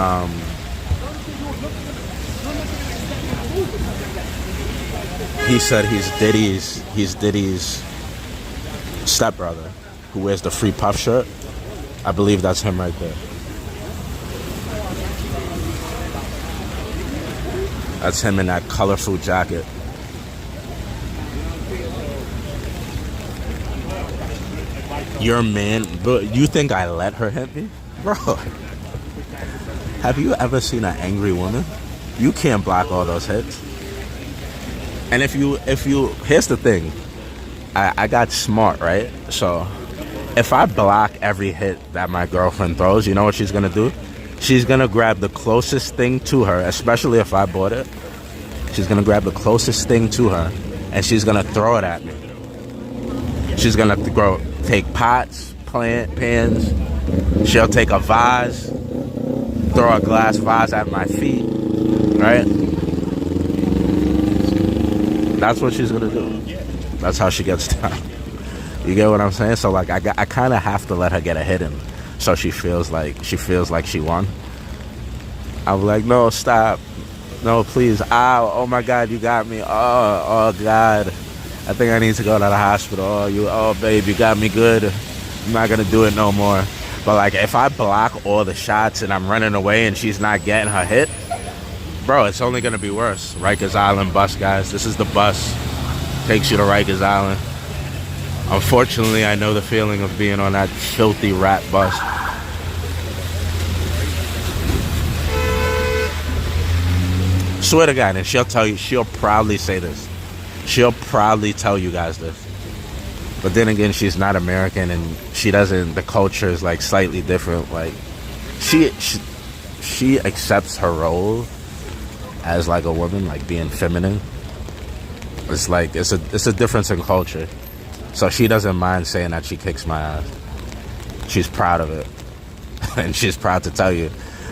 he said he's Diddy's stepbrother who wears the free puff shirt. I believe that's him right there. That's him in that colorful jacket. Your man, but you think I let her hit me? Bro, have you ever seen an angry woman? You can't block all those hits. And if you, here's the thing. I got smart, right? So if I block every hit that my girlfriend throws, you know what she's gonna do? She's gonna grab the closest thing to her, especially if I bought it. She's gonna grab the closest thing to her, and she's gonna throw it at me. She's gonna take pots, pans. She'll take a vase, throw a glass vase at my feet, right? That's what she's gonna do. That's how she gets down. You get what I'm saying? So like, I kind of have to let her get a hit in, so she feels like she won. I'm like, no, stop, no, please, ow, oh my God, you got me, oh God, I think I need to go to the hospital. Oh babe, you got me good. I'm not gonna do it no more. But like, if I block all the shots and I'm running away and she's not getting her hit, bro, it's only gonna be worse. Rikers Island bus, guys. This is the bus. Takes you to Rikers Island. Unfortunately, I know the feeling of being on that filthy rat bus. Swear to God, and she'll probably say this. She'll probably tell you guys this. But then again, she's not American, and she doesn't, the culture is like slightly different. Like, she accepts her role as like a woman, like being feminine. It's like, it's a difference in culture. So she doesn't mind saying that she kicks my ass. She's proud of it. And she's proud to tell you,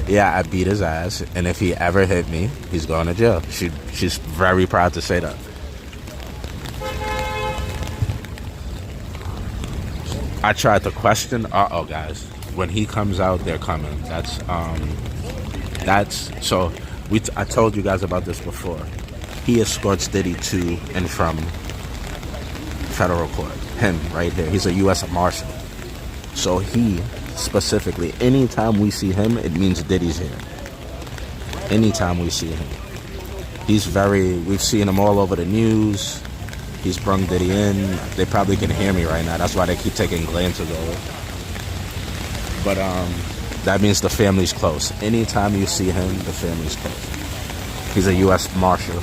yeah, I beat his ass, and if he ever hit me, he's going to jail. She's very proud to say that. I tried to question, guys, when he comes out, they're coming. So I told you guys about this before. He escorts Diddy to and from federal court. Him right there. He's a U.S. Marshal. So he specifically, anytime we see him, it means Diddy's here. Anytime we see him. We've seen him all over the news. He's brung Diddy in. They probably can hear me right now. That's why they keep taking glances over. But that means the family's close. Anytime you see him, the family's close. He's a U.S. Marshal.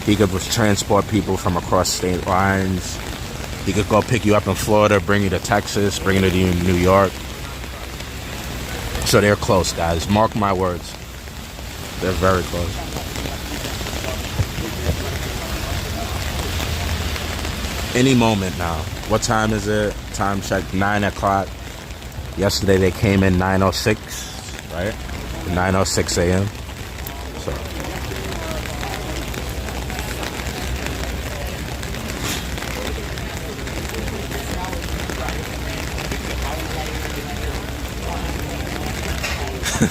He could transport people from across state lines. He could go pick you up in Florida, bring you to Texas, bring you to New York. So they're close, guys. Mark my words. They're very close. Any moment now. What time is it? Time check, 9 o'clock. Yesterday they came in 9:06, right? 9:06 a.m. So.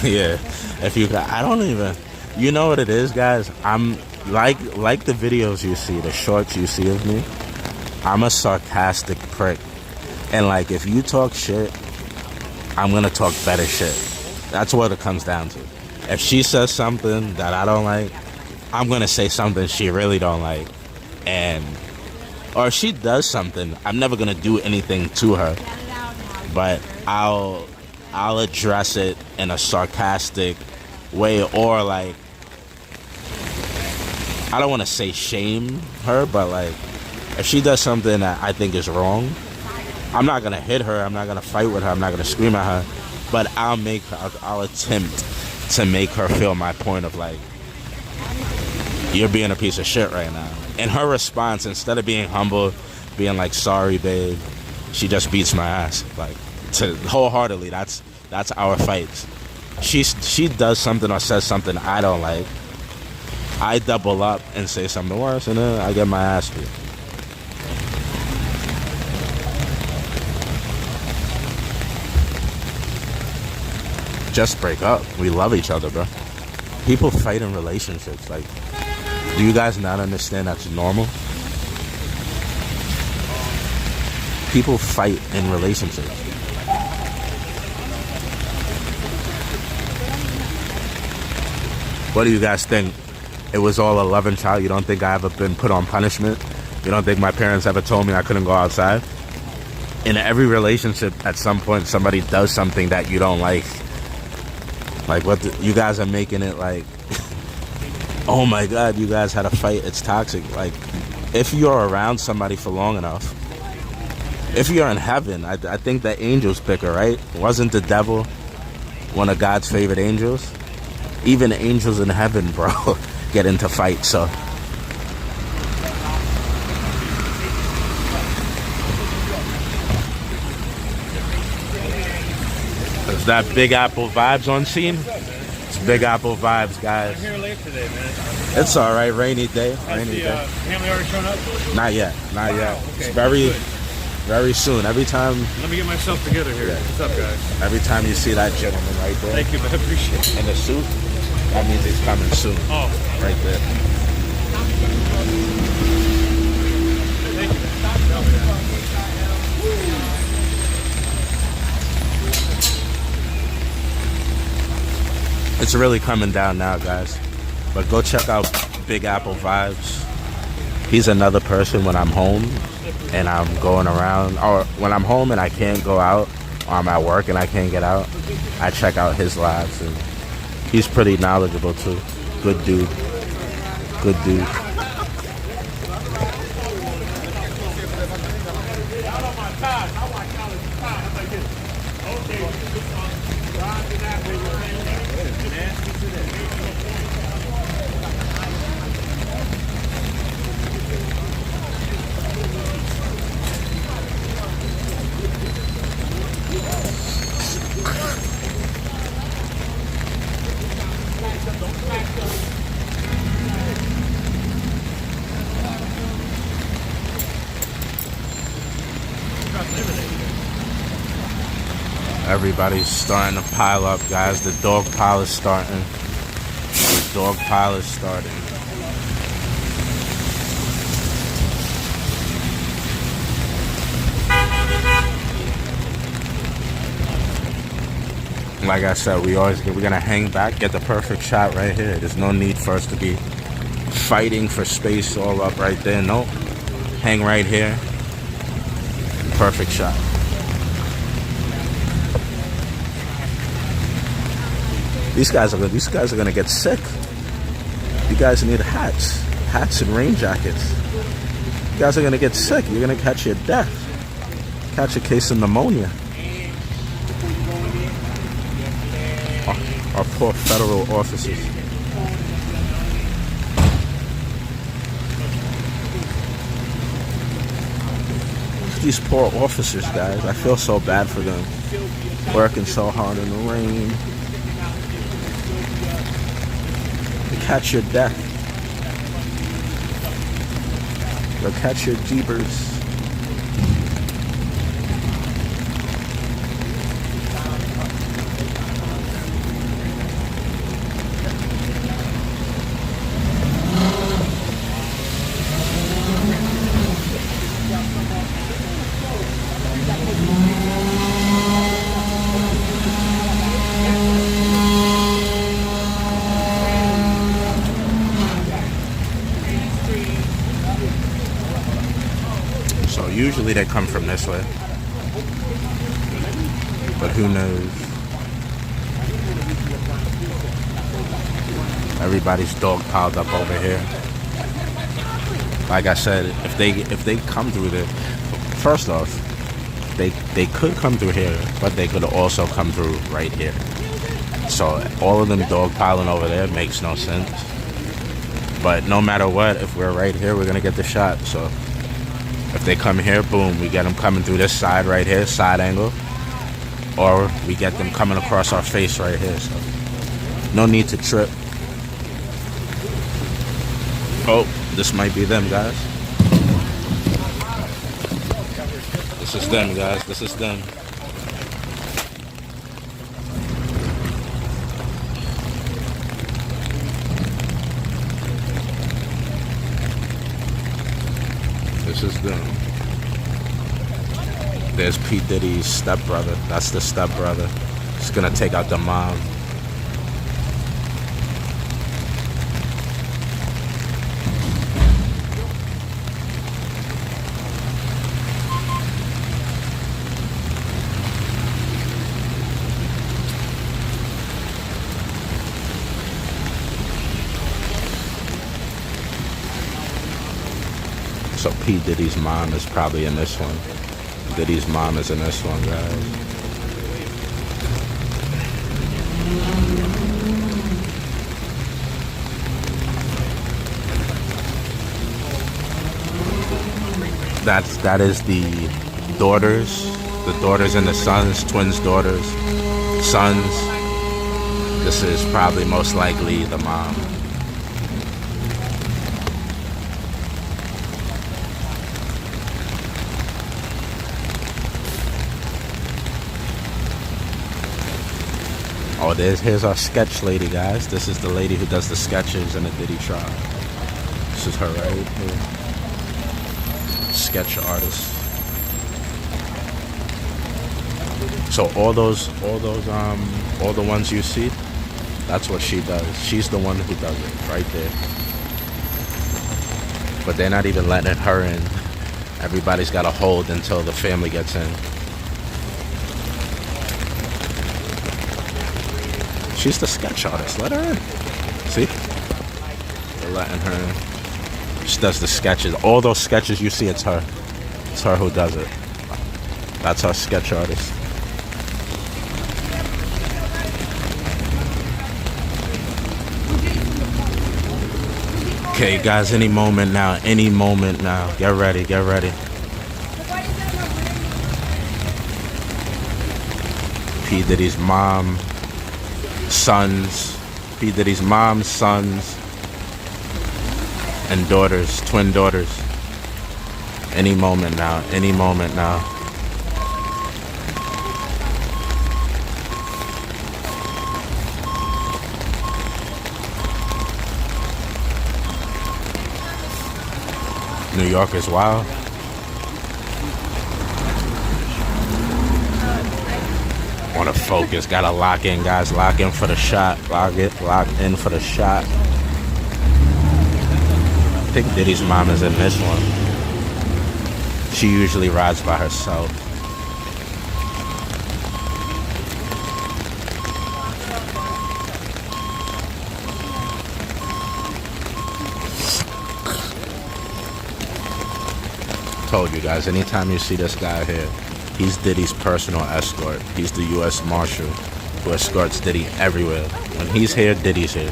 Yeah. I don't even, you know what it is, guys? I'm like the videos you see, the shorts you see of me. I'm a sarcastic prick. And like, if you talk shit, I'm gonna talk better shit. That's what it comes down to. If she says something that I don't like, I'm gonna say something she really don't like. Or if she does something, I'm never gonna do anything to her. But I'll address it in a sarcastic way, or like, I don't want to say shame her, but like, if she does something that I think is wrong, I'm not gonna hit her. I'm not gonna fight with her. I'm not gonna scream at her. But I'll attempt to make her feel my point of like, you're being a piece of shit right now. And her response, instead of being humble, being like, sorry, babe, she just beats my ass. Like, wholeheartedly, that's our fights. She does something or says something I don't like. I double up and say something worse, and then I get my ass beat. Just break up. We love each other, bro. People fight in relationships. Like, do you guys not understand that's normal? People fight in relationships. What do you guys think? It was all a loving child? You don't think I ever been put on punishment? You don't think my parents ever told me I couldn't go outside? In every relationship, at some point, somebody does something that you don't like. Like, you guys are making it like, oh my God, you guys had a fight, it's toxic. Like, if you're around somebody for long enough, if you're in heaven, I think the angels bicker, right? Wasn't the devil one of God's favorite angels? Even angels in heaven, bro, get into fights, so. Is that Big Apple vibes on scene? It's Big Apple vibes, guys. I'm here late today, man. It's all right, rainy day. Has the family already shown up? Not yet, not yet. Okay. It's very soon. Every time. Let me get myself together here. Yeah. What's up, guys? Every time you see that gentleman right there Thank you, man. I appreciate it. in the suit, that means he's coming soon. Oh, Right there. thank you, man. It's really coming down now, guys. But go check out Big Apple Vibes. He's another person when I'm home and I'm going around, or when I'm home and I can't go out, or I'm at work and I can't get out, I check out his lives, and he's pretty knowledgeable too. Good dude. Good dude. Everybody's starting to pile up, guys. The dog pile is starting. The dog pile is starting. Like I said, we're gonna hang back, get the perfect shot right here. There's no need for us to be fighting for space all up right there. Nope. Hang right here. Perfect shot. These guys are gonna get sick. You guys need hats and rain jackets. You guys are gonna get sick. You're gonna catch your death. Catch a case of pneumonia. Our poor federal officers. These poor officers, guys. I feel so bad for them. Working so hard in the rain. To catch your death. They'll catch your jeepers. Usually they come from this way, but who knows? Everybody's dog piled up over here. Like I said, if they come through there, first off, they could come through here, but they could also come through right here. So all of them dogpiling over there makes no sense. But no matter what, if we're right here, we're gonna get the shot. So if they come here, boom, we get them coming through this side right here, side angle, or we get them coming across our face right here. So no need to trip. Oh, this might be them, guys. This is them, guys. This is them. This is them. There's P. Diddy's stepbrother. That's the stepbrother. He's gonna take out the mom. So P. Diddy's mom is probably in this one. Diddy's mom is in this one, guys. That is the daughters and the sons, twins' daughters, sons. This is probably most likely the mom. Oh, here's our sketch lady, guys. This is the lady who does the sketches in the Diddy trial. This is her right here. Sketch artist. So all the ones you see, that's what she does. She's the one who does it right there. But they're not even letting her in. Everybody's got to hold until the family gets in. She's the sketch artist. Let her in. See? They're letting her in. She does the sketches. All those sketches you see, it's her. It's her who does it. That's our sketch artist. Okay, guys, any moment now. Any moment now. Get ready, get ready. P. Diddy's mom. Sons, P. Diddy's mom, sons, and daughters, twin daughters. Any moment now, any moment now. New York is wild. Want to focus, gotta lock in, guys. Lock in for the shot. Lock in for the shot. I think Diddy's mom is in this one. She usually rides by herself. Told you guys, anytime you see this guy here, he's Diddy's personal escort. He's the U.S. Marshal who escorts Diddy everywhere. When he's here, Diddy's here.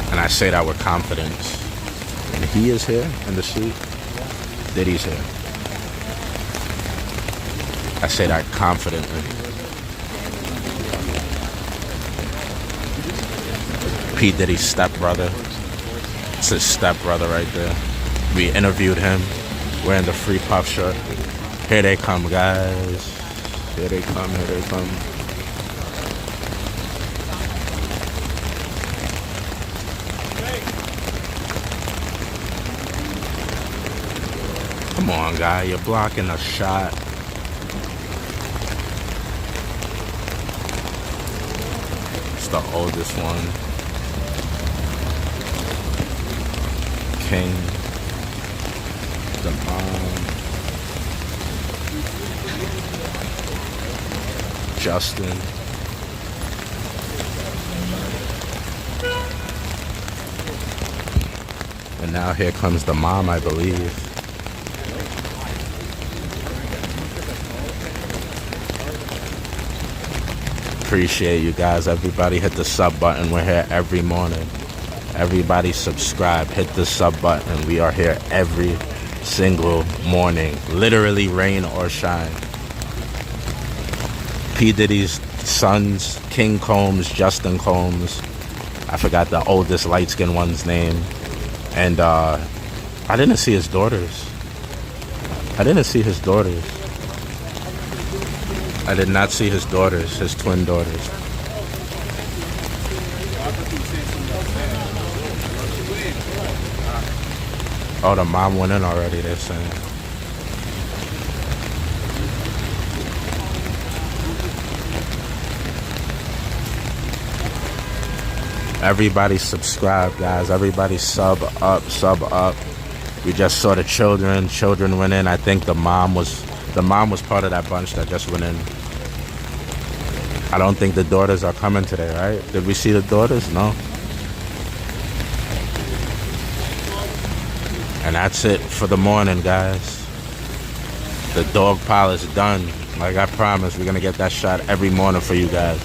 And I say that with confidence. When he is here in the suit, Diddy's here. I say that confidently. P. Diddy's stepbrother. It's his stepbrother right there. We interviewed him. Wearing the free puff shirt. Here they come, guys. Here they come, here they come. Come on, guy. You're blocking a shot. It's the oldest one. King. The mom, Justin, And now here comes the mom, I believe. Appreciate you guys. Everybody hit the sub button. We're here every morning. Everybody subscribe. Hit the sub button. We are here every single morning. Literally rain or shine. P. Diddy's sons, King Combs, Justin Combs. I forgot the oldest light-skinned one's name. And I didn't see his daughters. I did not see his daughters, his twin daughters. Oh, the mom went in already, they're saying. Everybody subscribe, guys. Everybody sub up. We just saw the children. Children went in. I think the mom was part of that bunch that just went in. I don't think the daughters are coming today, right? Did we see the daughters? No. And that's it for the morning, guys. The dog pile is done. Like I promised, we're gonna get that shot every morning for you guys.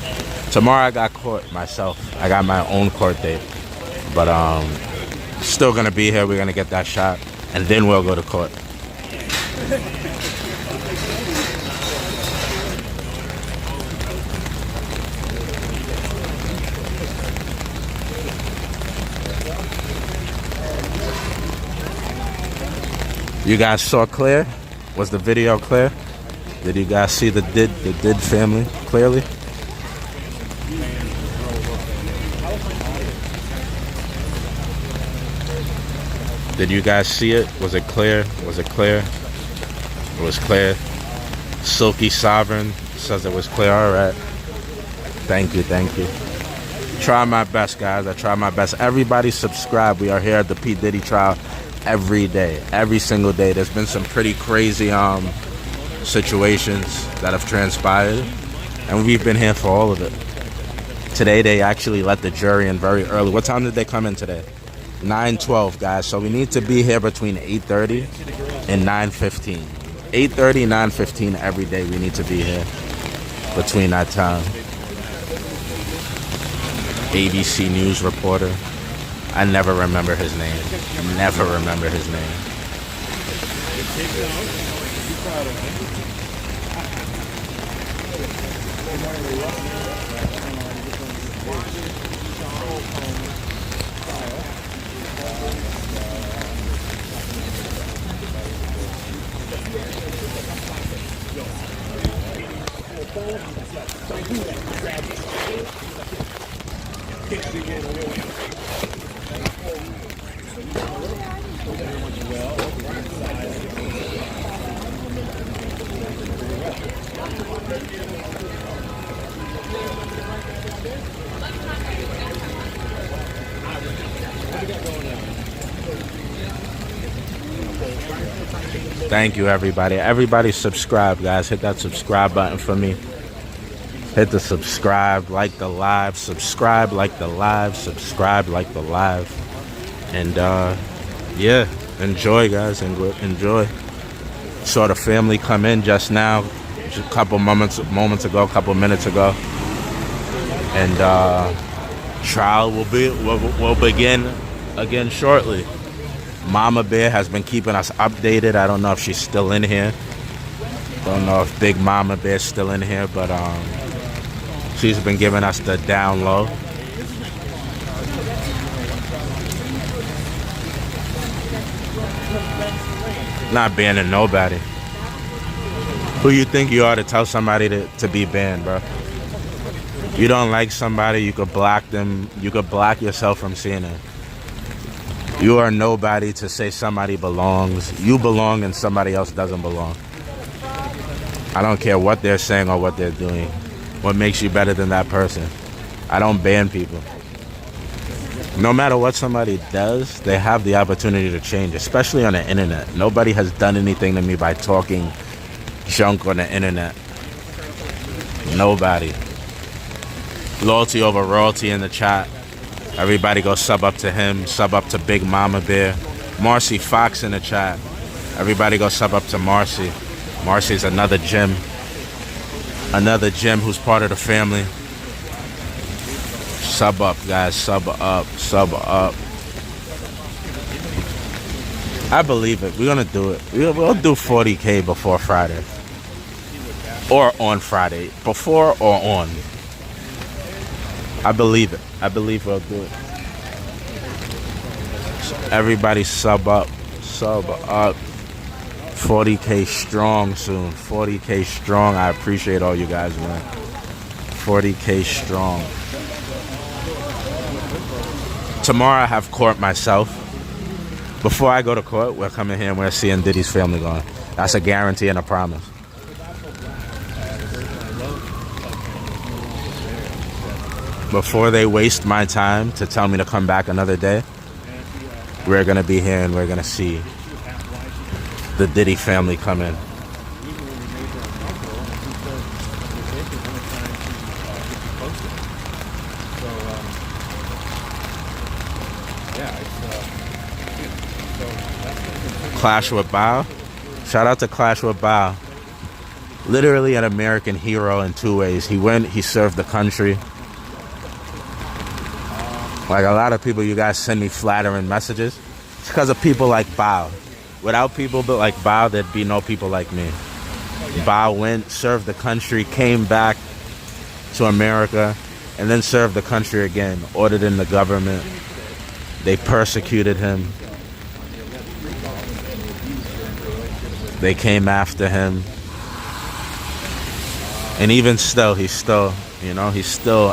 Tomorrow I got court myself. I got my own court date. But still gonna be here. We're gonna get that shot. And then we'll go to court. You guys saw clear? Was the video clear? Did you guys see the Did family clearly? Did you guys see it? Was it clear? Was it clear? It was clear. Silky Sovereign says it was clear. All right. Thank you. Try my best, guys. I try my best. Everybody subscribe. We are here at the P. Diddy trial every day. Every single day. There's been some pretty crazy situations that have transpired. And we've been here for all of it. Today they actually let the jury in very early. What time did they come in today? 9:12, guys. So we need to be here between 8:30 and 9:15. 8:30, 9:15 every day. We need to be here between that time. ABC News reporter. I never remember his name. Thank you, everybody. Everybody subscribe, guys. Hit that subscribe button for me. Hit the subscribe, like the live, subscribe, like the live, subscribe, like the live. And, yeah, enjoy, guys. Enjoy. Saw the family come in just now, just a couple minutes ago. And, trial will begin again shortly. Mama Bear has been keeping us updated. I don't know if she's still in here. Don't know if Big Mama Bear's still in here, but she's been giving us the down low. Not banning nobody. Who you think you are to tell somebody to be banned, bro? You don't like somebody, you could block them. You could block yourself from seeing it. You are nobody to say somebody belongs. You belong and somebody else doesn't belong. I don't care what they're saying or what they're doing. What makes you better than that person? I don't ban people. No matter what somebody does, they have the opportunity to change, especially on the internet. Nobody has done anything to me by talking junk on the internet. Nobody. Loyalty over royalty in the chat. Everybody go sub up to him, sub up to Big Mama Bear. Marcy Fox in the chat. Everybody go sub up to Marcy. Marcy's another gem. Another gem who's part of the family. Sub up, guys. Sub up. Sub up. I believe it. We're going to do it. We'll do 40K before Friday. Or on Friday. Before or on. I believe it. I believe we'll do it. So everybody sub up. Sub up. 40K strong soon. 40K strong. I appreciate all you guys, man. 40K strong. Tomorrow I have court myself. Before I go to court, we're coming here and we're seeing Diddy's family going. That's a guarantee and a promise. Before they waste my time to tell me to come back another day, we're going to be here and we're going to see the Diddy family come in. Clash with Bow. Shout out to Clash with Bow. Literally an American hero in two ways. He went, he served the country. Like a lot of people, you guys send me flattering messages. It's because of people like Bow. Without people like Bow, there'd be no people like me. Bow went, served the country, came back to America, and then served the country again. Ordered in the government. They persecuted him. They came after him. And even still, he's still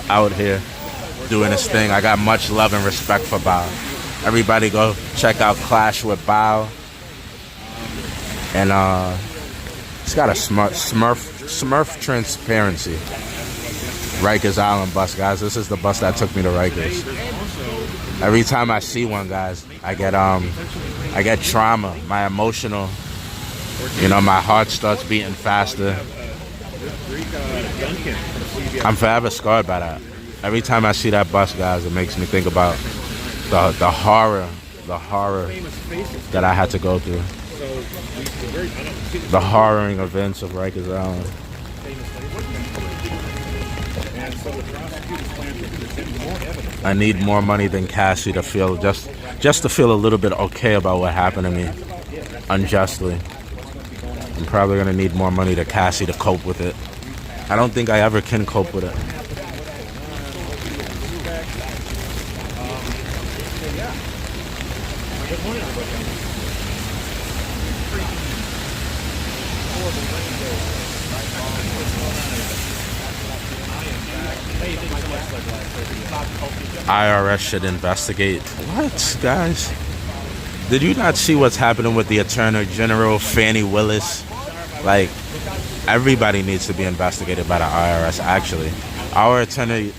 out here doing his thing. I got much love and respect for Bow. Everybody go check out Clash with Bow. And it's got a Smurf transparency. Rikers Island bus, guys. This is the bus that took me to Rikers. Every time I see one, guys, I get trauma. My emotional, my heart starts beating faster. I'm forever scarred by that. Every time I see that bus, guys, it makes me think about the horror that I had to go through. The horroring events of Rikers Island. I need more money than Cassie to feel just to feel a little bit okay about what happened to me unjustly. I'm probably gonna need more money to Cassie to cope with it. I don't think I ever can cope with it. IRS should investigate. What, guys? Did you not see what's happening with the Attorney General, Fannie Willis? Like, everybody needs to be investigated by the IRS, actually. Our Attorney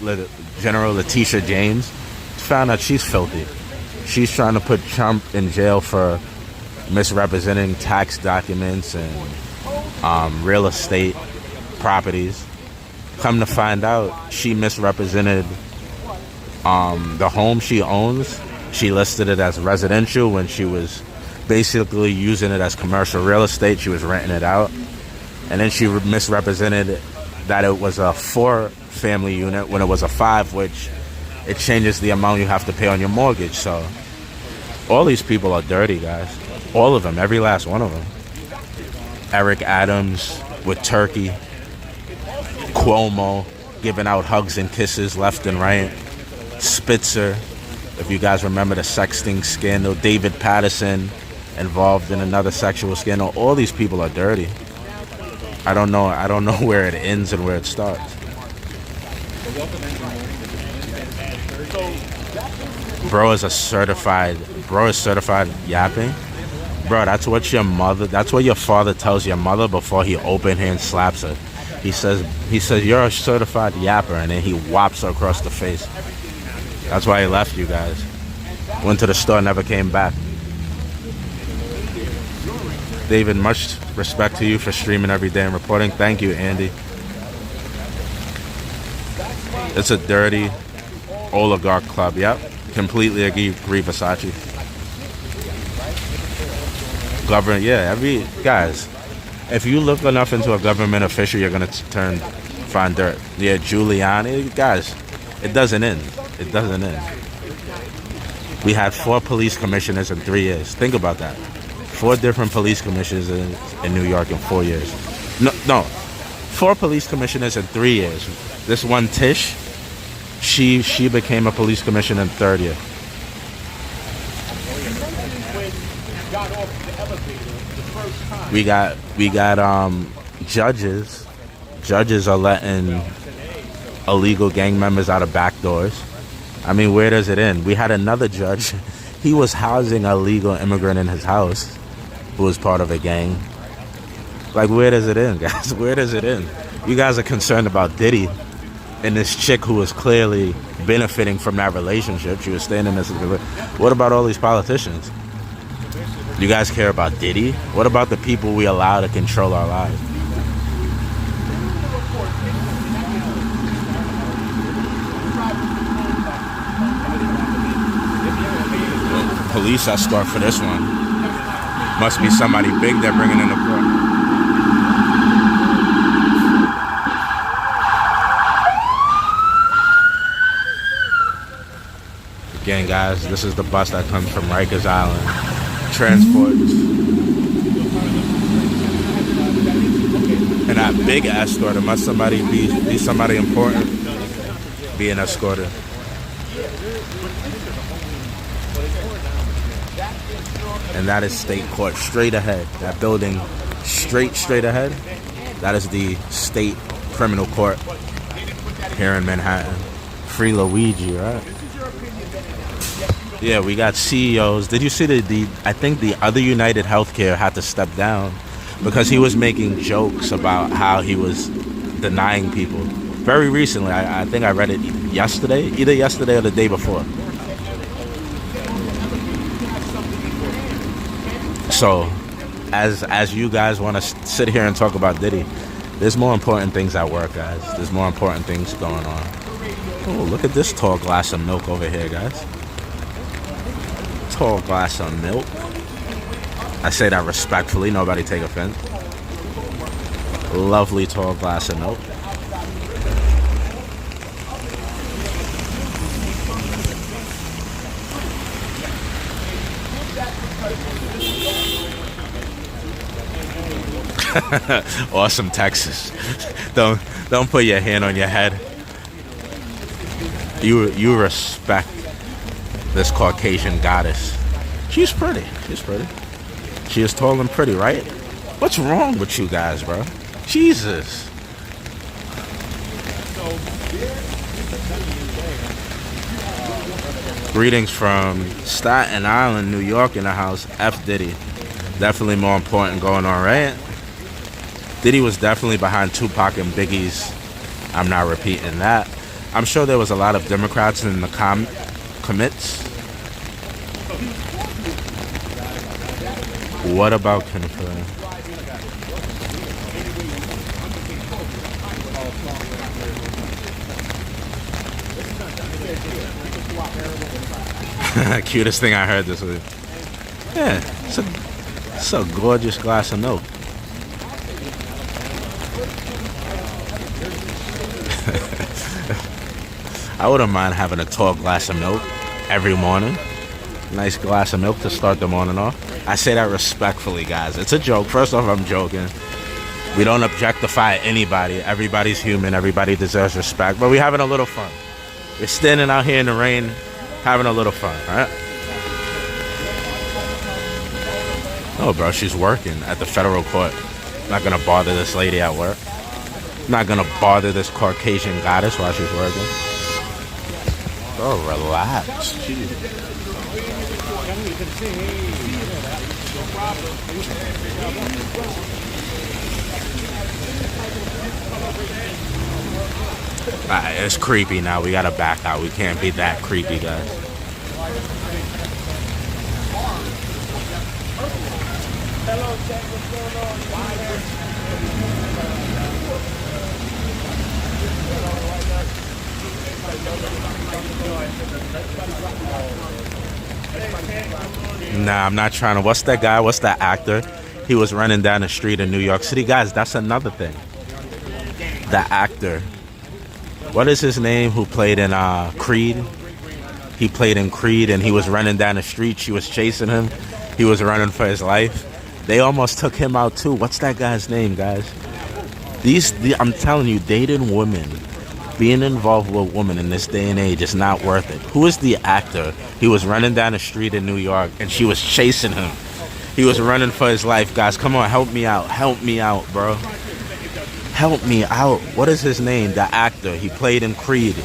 General, Letitia James, found out she's filthy. She's trying to put Trump in jail for misrepresenting tax documents and real estate properties. Come to find out, she misrepresented the home she owns. She listed it as residential when she was basically using it as commercial real estate. She was renting it out. And then she misrepresented that it was a 4-family unit when it was a 5, which it changes the amount you have to pay on your mortgage. So all these people are dirty, guys. All of them, every last one of them. Eric Adams with Turkey. Cuomo giving out hugs and kisses left and right. Spitzer, if you guys remember the sexting scandal. David Patterson involved in another sexual scandal. All these people are dirty. I don't know where it ends and where it starts. Bro is certified yapping. Bro, that's what your father tells your mother before he open hand slaps her. He says you're a certified yapper, and then he whops her across the face. That's why he left you guys. Went to the store, never came back. David, much respect to you for streaming every day and reporting. Thank you, Andy. It's a dirty, oligarch club. Yep, completely agree, Versace. Government, yeah. Guys, if you look enough into a government official, you're gonna find dirt. Yeah, Giuliani, guys, it doesn't end. It doesn't end. We had 4 police commissioners in 3 years. Think about that. 4 different police commissioners in New York in 4 years. No, 4 police commissioners in 3 years. This one Tish, she became a police commissioner in 3rd year. We got judges. Judges are letting illegal gang members out of back doors. I mean, where does it end? We had another judge. He was housing a legal immigrant in his house who was part of a gang. Like, where does it end, guys? Where does it end? You guys are concerned about Diddy and this chick who was clearly benefiting from that relationship. She was staying in this. What about all these politicians? You guys care about Diddy? What about the people we allow to control our lives? Police escort for this one. Must be somebody big they're bringing in the court. Again, guys, this is the bus that comes from Rikers Island. Transports. And that big escort, must somebody be somebody important being escorted. And that is state court straight ahead. That building straight ahead. That is the state criminal court here in Manhattan. Free Luigi, right? Yeah, we got CEOs. Did you see I think the other United Healthcare had to step down because he was making jokes about how he was denying people. Very recently, I think I read it yesterday, either yesterday or the day before. So, as you guys want to sit here and talk about Diddy, there's more important things at work, guys. There's more important things going on. Oh, look at this tall glass of milk over here, guys. Tall glass of milk. I say that respectfully, nobody take offense. Lovely tall glass of milk. Awesome, Texas. Don't put your hand on your head. You respect this Caucasian goddess. She's pretty. She is tall and pretty, right? What's wrong with you guys, bro? Jesus. Greetings from Staten Island, New York in the house. F. Diddy. Definitely more important going on, right? Diddy was definitely behind Tupac and Biggie's I'm Not Repeating That. I'm sure there was a lot of Democrats in the commits. What about Kenford? Cutest thing I heard this week. Yeah, it's a gorgeous glass of milk. I wouldn't mind having a tall glass of milk every morning. Nice glass of milk to start the morning off. I say that respectfully, guys. It's a joke. First off, I'm joking. We don't objectify anybody. Everybody's human. Everybody deserves respect. But we're having a little fun. We're standing out here in the rain, having a little fun, right? Oh, bro, she's working at the federal court. Not gonna bother this lady at work. Not gonna bother this Caucasian goddess while she's working. Oh, relax. Jeez. Alright, it's creepy now. We gotta back out. We can't be that creepy, guys. Hello, Jack. What's going on? Nah, I'm not trying to. What's that guy? What's that actor? He was running down the street in New York City. Guys, that's another thing. The actor. What is his name who played in Creed? He played in Creed and he was running down the street. She was chasing him. He was running for his life. They almost took him out too. What's that guy's name, guys? I'm telling you, dating women, being involved with women in this day and age is not worth it. Who is the actor? He was running down the street in New York and she was chasing him. He was running for his life. Guys, come on, help me out. Help me out, bro. Help me out. What is his name? The actor. He played in Creed,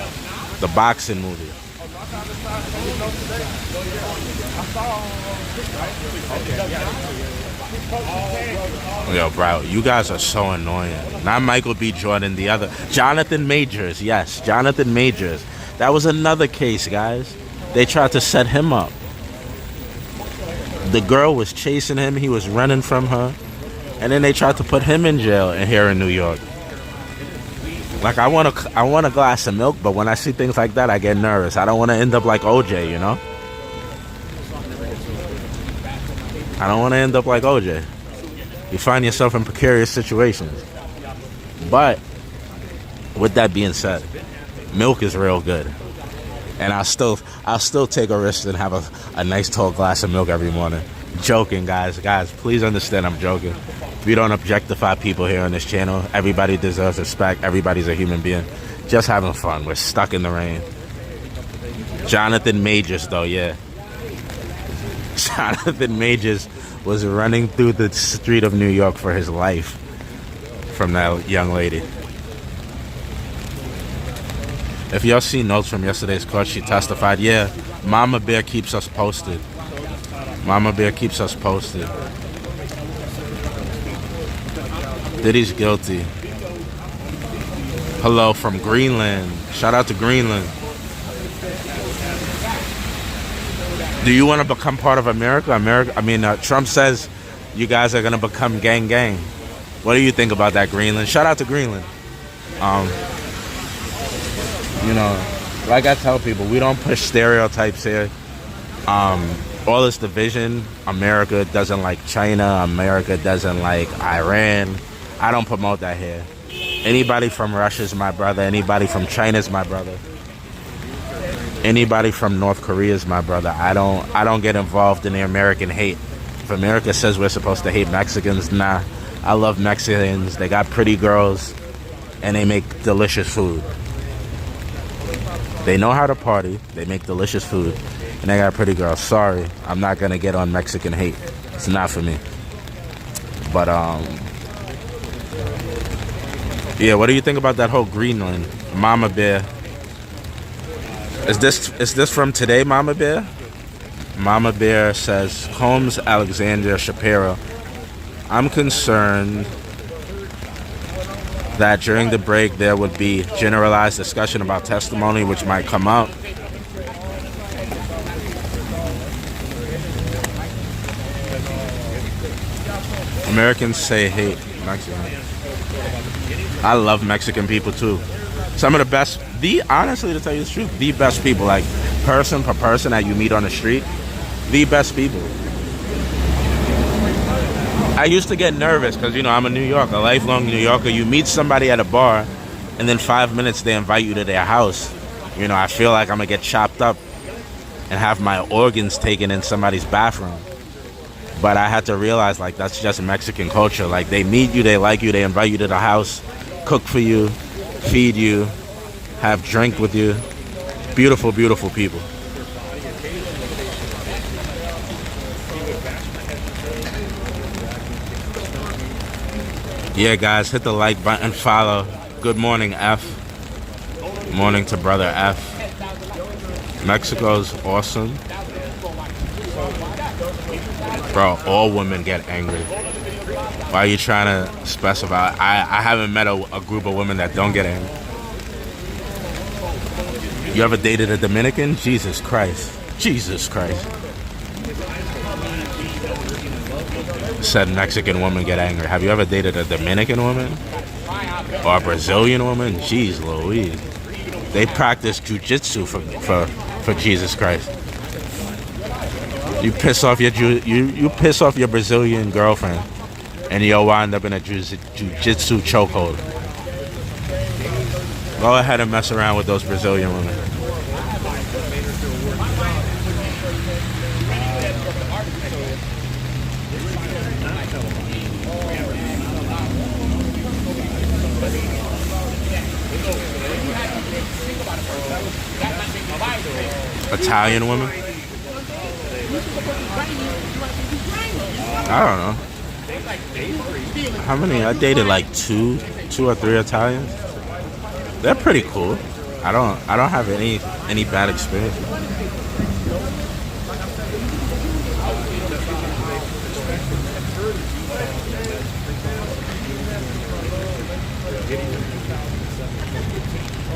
the boxing movie. Yo, bro, you guys are so annoying. Not Michael B. Jordan, the other. Jonathan Majors, yes, Jonathan Majors. That was another case, guys. They tried to set him up. The girl was chasing him. He was running from her. And then they tried to put him in jail here in New York. Like, I want a glass of milk, but when I see things like that, I get nervous. I don't want to end up like OJ, you know? I don't want to end up like OJ. You find yourself in precarious situations. But, with that being said, milk is real good. And I'll still take a risk and have a nice tall glass of milk every morning. Joking, guys. Guys, please understand I'm joking. We don't objectify people here on this channel. Everybody deserves respect. Everybody's a human being. Just having fun. We're stuck in the rain. Jonathan Majors, though, yeah. Jonathan Majors was running through the street of New York for his life from that young lady. If y'all see notes from yesterday's court, she testified, yeah, Mama Bear keeps us posted. Mama Bear keeps us posted. Diddy's guilty. Hello from Greenland. Shout out to Greenland. Do you want to become part of America? Trump says you guys are going to become gang gang. What do you think about that, Greenland? Shout out to Greenland. You know, like I tell people, we don't push stereotypes here. All this division, America doesn't like China, America doesn't like Iran. I don't promote that here. Anybody from Russia is my brother. Anybody from China is my brother. Anybody from North Korea is my brother. I don't get involved in the American hate. If America says we're supposed to hate Mexicans, nah. I love Mexicans. They got pretty girls, and they make delicious food. They know how to party. They make delicious food, and they got pretty girls. Sorry, I'm not gonna get on Mexican hate. It's not for me. But yeah. What do you think about that whole Greenland, Mama Bear? Is this from today, Mama Bear? Mama Bear says, Combs, Alexandria, Shapiro. I'm concerned that during the break there would be generalized discussion about testimony which might come up. Americans say hate Mexican. I love Mexican people too. Some of the best, honestly, to tell you the truth, the best people, like person per person that you meet on the street, the best people. I used to get nervous because, you know, I'm a New Yorker, a lifelong New Yorker. You meet somebody at a bar, and then 5 minutes they invite you to their house. You know, I feel like I'm going to get chopped up and have my organs taken in somebody's bathroom. But I had to realize, like, that's just Mexican culture. Like, they meet you, they like you, they invite you to the house, cook for you, feed you, have drink with you. Beautiful, beautiful people. Yeah, guys, hit the like button, follow. Good morning, F. Morning to brother F. Mexico's awesome. Bro, all women get angry. Why are you trying to specify? I haven't met a group of women that don't get angry. You ever dated a Dominican? Jesus Christ. Jesus Christ. Said Mexican women get angry. Have you ever dated a Dominican woman? Or a Brazilian woman? Jeez Louise. They practice jujitsu for Jesus Christ. You piss off your you piss off your Brazilian girlfriend, and you'll wind up in a jujitsu chokehold. Go ahead and mess around with those Brazilian women. Italian women? I don't know. How many? I dated like two or three Italians. They're pretty cool. I don't have any bad experience.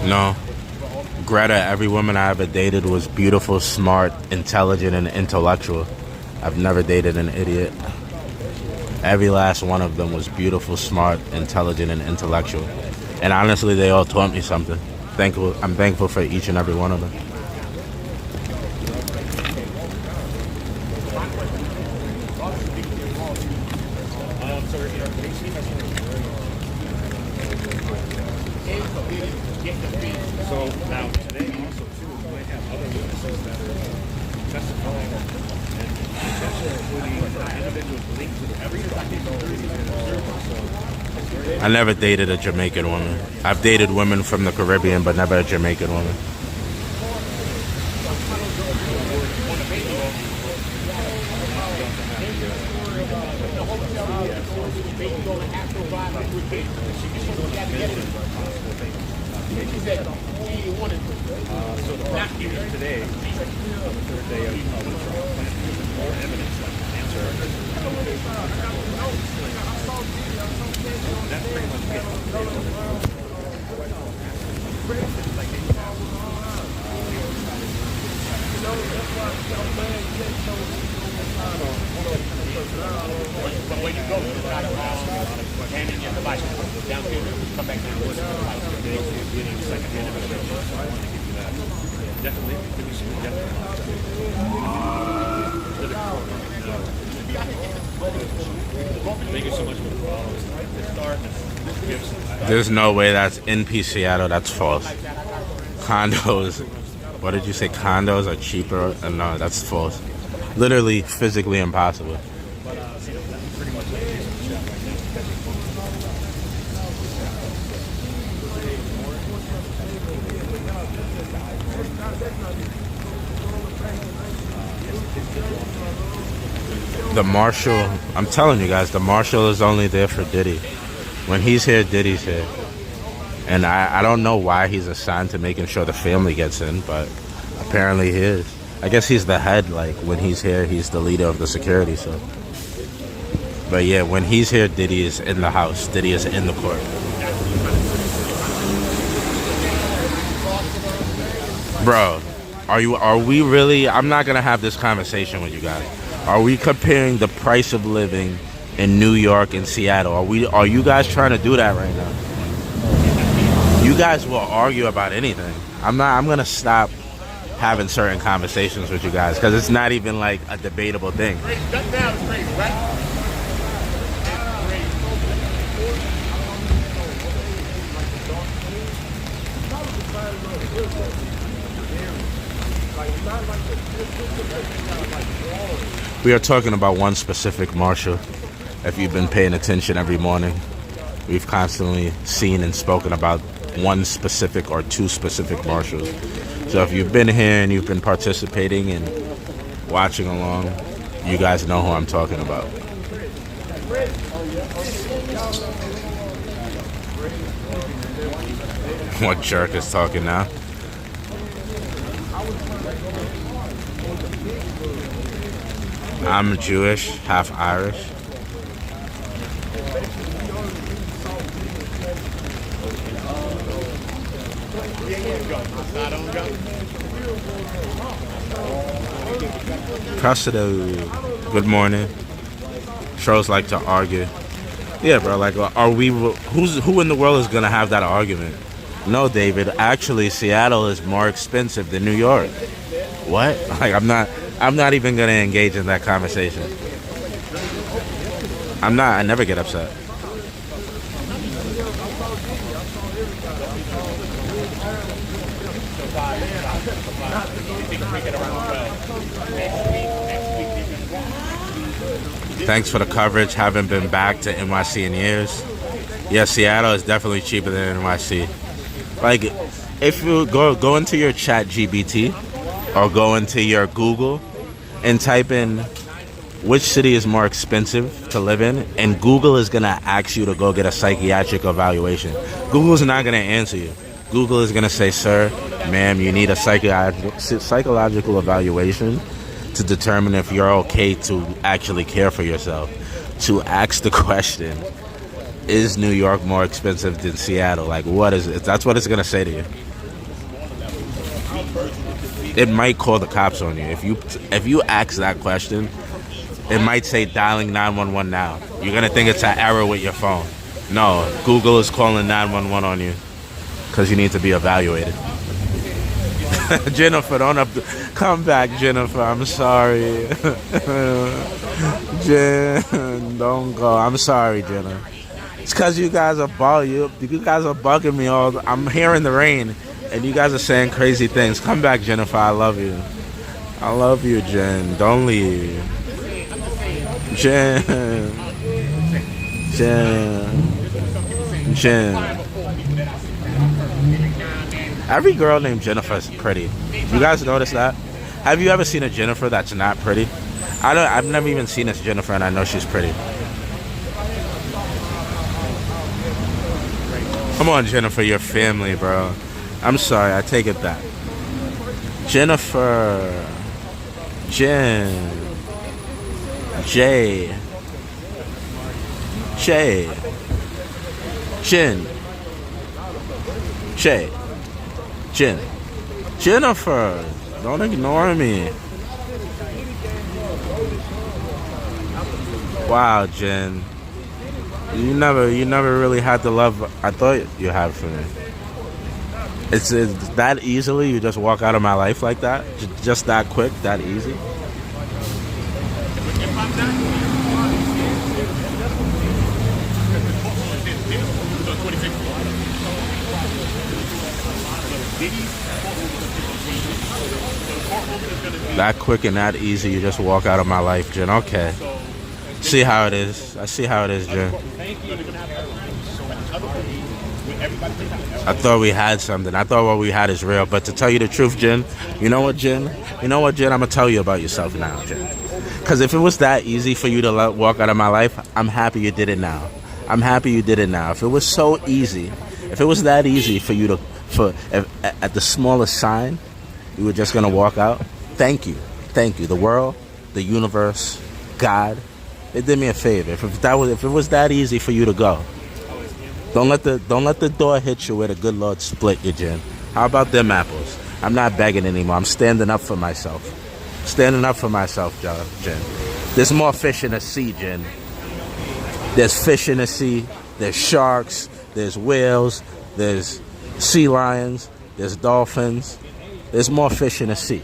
No. Greta, every woman I ever dated was beautiful, smart, intelligent, and intellectual. I've never dated an idiot. Every last one of them was beautiful, smart, intelligent, and intellectual. And honestly, they all taught me something. I'm thankful for each and every one of them. So now today also too, we might have other witnesses that are testifying and potentially including individuals linked to every. I never dated a Jamaican woman. I've dated women from the Caribbean, but never a Jamaican woman. So the prosecutor today, on the third day of the trial, plans to use more evidence that can answer our questions. That's pretty much it. But when you go to the side of the house, hand in your device, down here, come back down. Getting second-hand evidence. I want to give you that. Definitely, could be some Thank you so much for the follow. There's no way that's NP Seattle. That's false. Condos. What did you say? Condos are cheaper? No, that's false. Literally, physically impossible. The marshal, I'm telling you guys, the marshal is only there for Diddy. When he's here, Diddy's here. And I don't know why he's assigned to making sure the family gets in, but apparently he is. I guess he's the head, like when he's here, he's the leader of the security, so. But yeah, when he's here, Diddy is in the house. Diddy is in the court. Bro, are we really, I'm not gonna have this conversation with you guys. Are we comparing the price of living in New York and Seattle? Are you guys trying to do that right now? You guys will argue about anything. I'm gonna stop having certain conversations with you guys because it's not even like a debatable thing. We are talking about one specific marshal. If you've been paying attention every morning, we've constantly seen and spoken about one specific or two specific marshals. So if you've been here and you've been participating and watching along, you guys know who I'm talking about. What jerk is talking now? I'm Jewish, half Irish. Custody. Good morning. Trolls like to argue. Yeah, bro. Like, who in the world is gonna have that argument? No, David. Actually, Seattle is more expensive than New York. What? Like, I'm not even gonna engage in that conversation. I'm not. I never get upset. Thanks for the coverage. Haven't been back to NYC in years. Yeah, Seattle is definitely cheaper than NYC. Like, if you go into your chat GBT or go into your Google and type in which city is more expensive to live in, and Google is going to ask you to go get a psychiatric evaluation. Google's not going to answer you. Google is going to say, sir, ma'am, you need a psychological evaluation to determine if you're okay to actually care for yourself. To ask the question, is New York more expensive than Seattle? Like, what is it? That's what it's going to say to you. It might call the cops on you. If you ask that question, it might say dialing 911 now. You're going to think it's an error with your phone. No, Google is calling 911 on you because you need to be evaluated. Jennifer, don't have to come back, Jennifer. I'm sorry. Jen, don't go. I'm sorry, Jenna. It's because you guys are bugging me all. I'm hearing the rain, and you guys are saying crazy things. Come back, Jennifer. I love you. I love you, Jen. Don't leave. Jen. Every girl named Jennifer is pretty. You guys notice that? Have you ever seen a Jennifer that's not pretty? I've never even seen this Jennifer, and I know she's pretty. Come on, Jennifer, you're family, bro. I'm sorry, I take it back. Jennifer. Jen. Jay. Shay. Chin. Shay. Jen. Jennifer. Don't ignore me. Wow, Jen. You never really had the love I thought you had for me. It's that easily you just walk out of my life like that? Just that quick, that easy? That quick and that easy, you just walk out of my life, Jen. Okay. See how it is. I see how it is, Jen. I thought we had something. I thought what we had is real. But to tell you the truth, Jen, you know what, Jen? I'm going to tell you about yourself now, Jen. Because if it was that easy for you to walk out of my life, I'm happy you did it now. I'm happy you did it now. If it was so easy, if it was that easy for you at the smallest sign, you were just going to walk out, thank you. Thank you. The world, the universe, God, it did me a favor. If it was that easy for you to go, don't let the door hit you where the good Lord split you, Jen. How about them apples? I'm not begging anymore. I'm standing up for myself. Standing up for myself, Jen. There's more fish in the sea, Jen. There's fish in the sea. There's sharks. There's whales. There's sea lions. There's dolphins. There's more fish in the sea.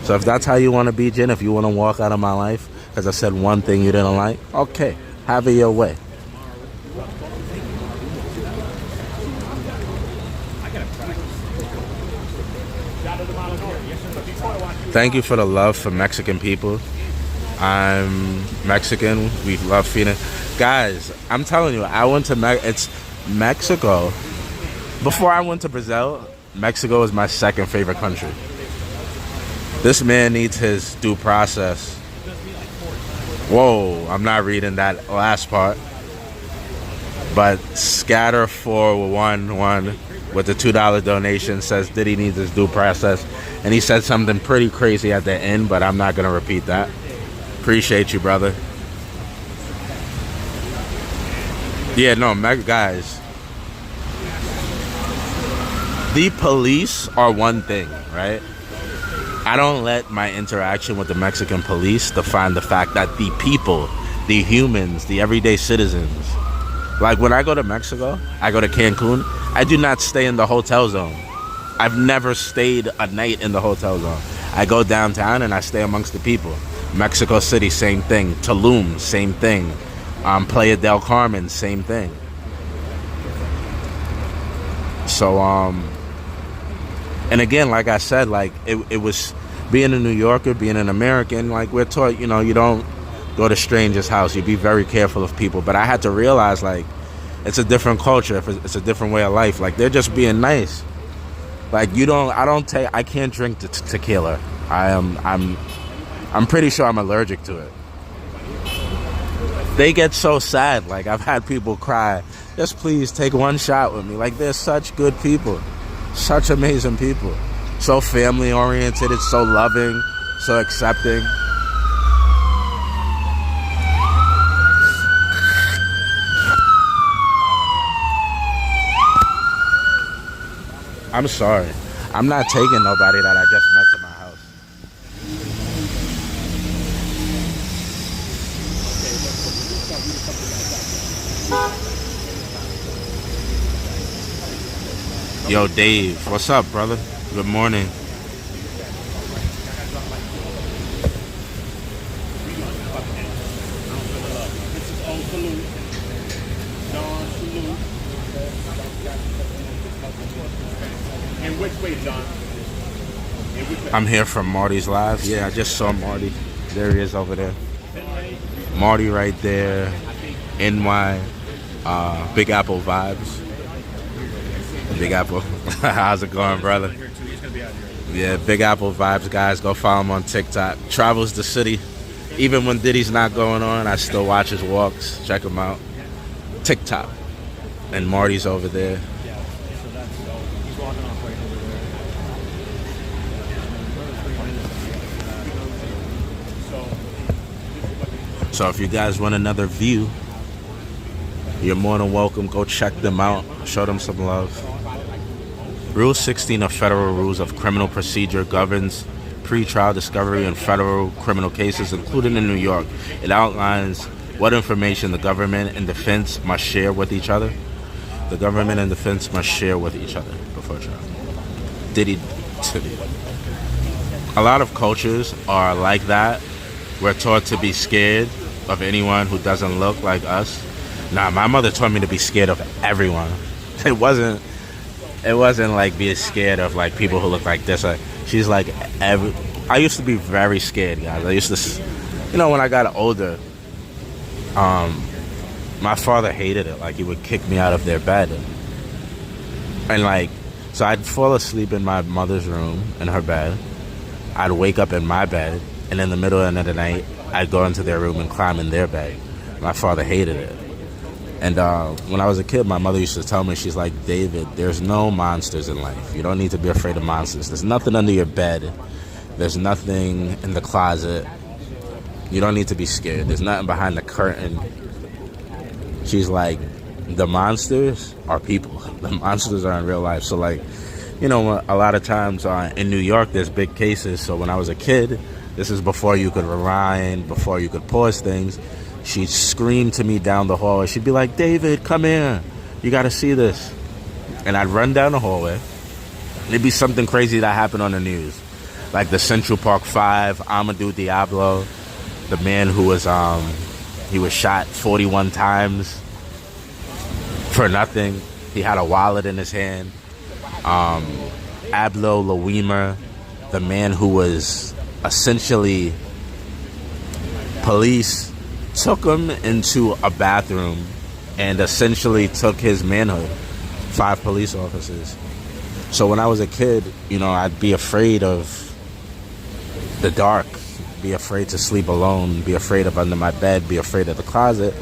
So if that's how you want to be, Jen, if you want to walk out of my life because I said one thing you didn't like, okay, have it your way. Thank you for the love for Mexican people. I'm Mexican. We love feeding. Guys, I'm telling you, I went to it's Mexico. Before I went to Brazil, Mexico is my second favorite country. This man needs his due process. Whoa, I'm not reading that last part. But Scatter 411 with the $2 donation says Diddy needs his due process. And he said something pretty crazy at the end, but I'm not going to repeat that. Appreciate you, brother. Yeah, no, guys. The police are one thing, right? I don't let my interaction with the Mexican police define the fact that the people, the humans, the everyday citizens, like when I go to Mexico, I go to Cancun, I do not stay in the hotel zone. I've never stayed a night in the hotel zone. I go downtown and I stay amongst the people. Mexico City, same thing. Tulum, same thing. Playa del Carmen, same thing. So, and again, like I said, like it was being a New Yorker, being an American, like we're taught, you know, you don't go to strangers' house. You be very careful of people. But I had to realize, like, it's a different culture. It's a different way of life. Like, they're just being nice. Like, I can't drink tequila. I'm pretty sure I'm allergic to it. They get so sad. Like, I've had people cry, just please take one shot with me. Like, they're such good people. Such amazing people. So family oriented. It's so loving, so accepting. I'm sorry. I'm not taking nobody that I just met to my house. Yo, Dave, what's up, brother? Good morning. In which way, John? I'm here from Marty's Live. Yeah, I just saw Marty. There he is over there. Marty right there. NY. Big Apple vibes. Big Apple. How's it going, brother? Yeah, Big Apple vibes, guys. Go follow him on TikTok. Travels the city. Even when Diddy's not going on, I still watch his walks. Check him out. TikTok. And Marty's over there. So if you guys want another view, you're more than welcome. Go check them out. Show them some love. Rule 16 of Federal Rules of Criminal Procedure governs pre-trial discovery in federal criminal cases, including in New York. It outlines what information the government and defense must share with each other. The government and defense must share with each other before trial. Diddy. A lot of cultures are like that. We're taught to be scared of anyone who doesn't look like us. Nah, my mother taught me to be scared of everyone. It wasn't like being scared of like people who look like this. She's like, I used to be very scared, guys. I used to, when I got older, my father hated it. Like, he would kick me out of their bed. And like, so I'd fall asleep in my mother's room, in her bed. I'd wake up in my bed, and in the middle of the night, I'd go into their room and climb in their bed. My father hated it. And when I was a kid, my mother used to tell me, she's like, David, there's no monsters in life. You don't need to be afraid of monsters. There's nothing under your bed. There's nothing in the closet. You don't need to be scared. There's nothing behind the curtain. She's like, the monsters are people. The monsters are in real life. So like, a lot of times in New York, there's big cases. So when I was a kid, this is before you could rewind, before you could pause things. She'd scream to me down the hallway. She'd be like, David, come here. You got to see this. And I'd run down the hallway. It'd be something crazy that happened on the news. Like the Central Park 5, Amadou Diablo, the man who was, he was shot 41 times for nothing. He had a wallet in his hand. Ablo Lawima, the man who was essentially police, took him into a bathroom and essentially took his manhood. 5 police officers. So when I was a kid, I'd be afraid of the dark, be afraid to sleep alone, be afraid of under my bed, be afraid of the closet.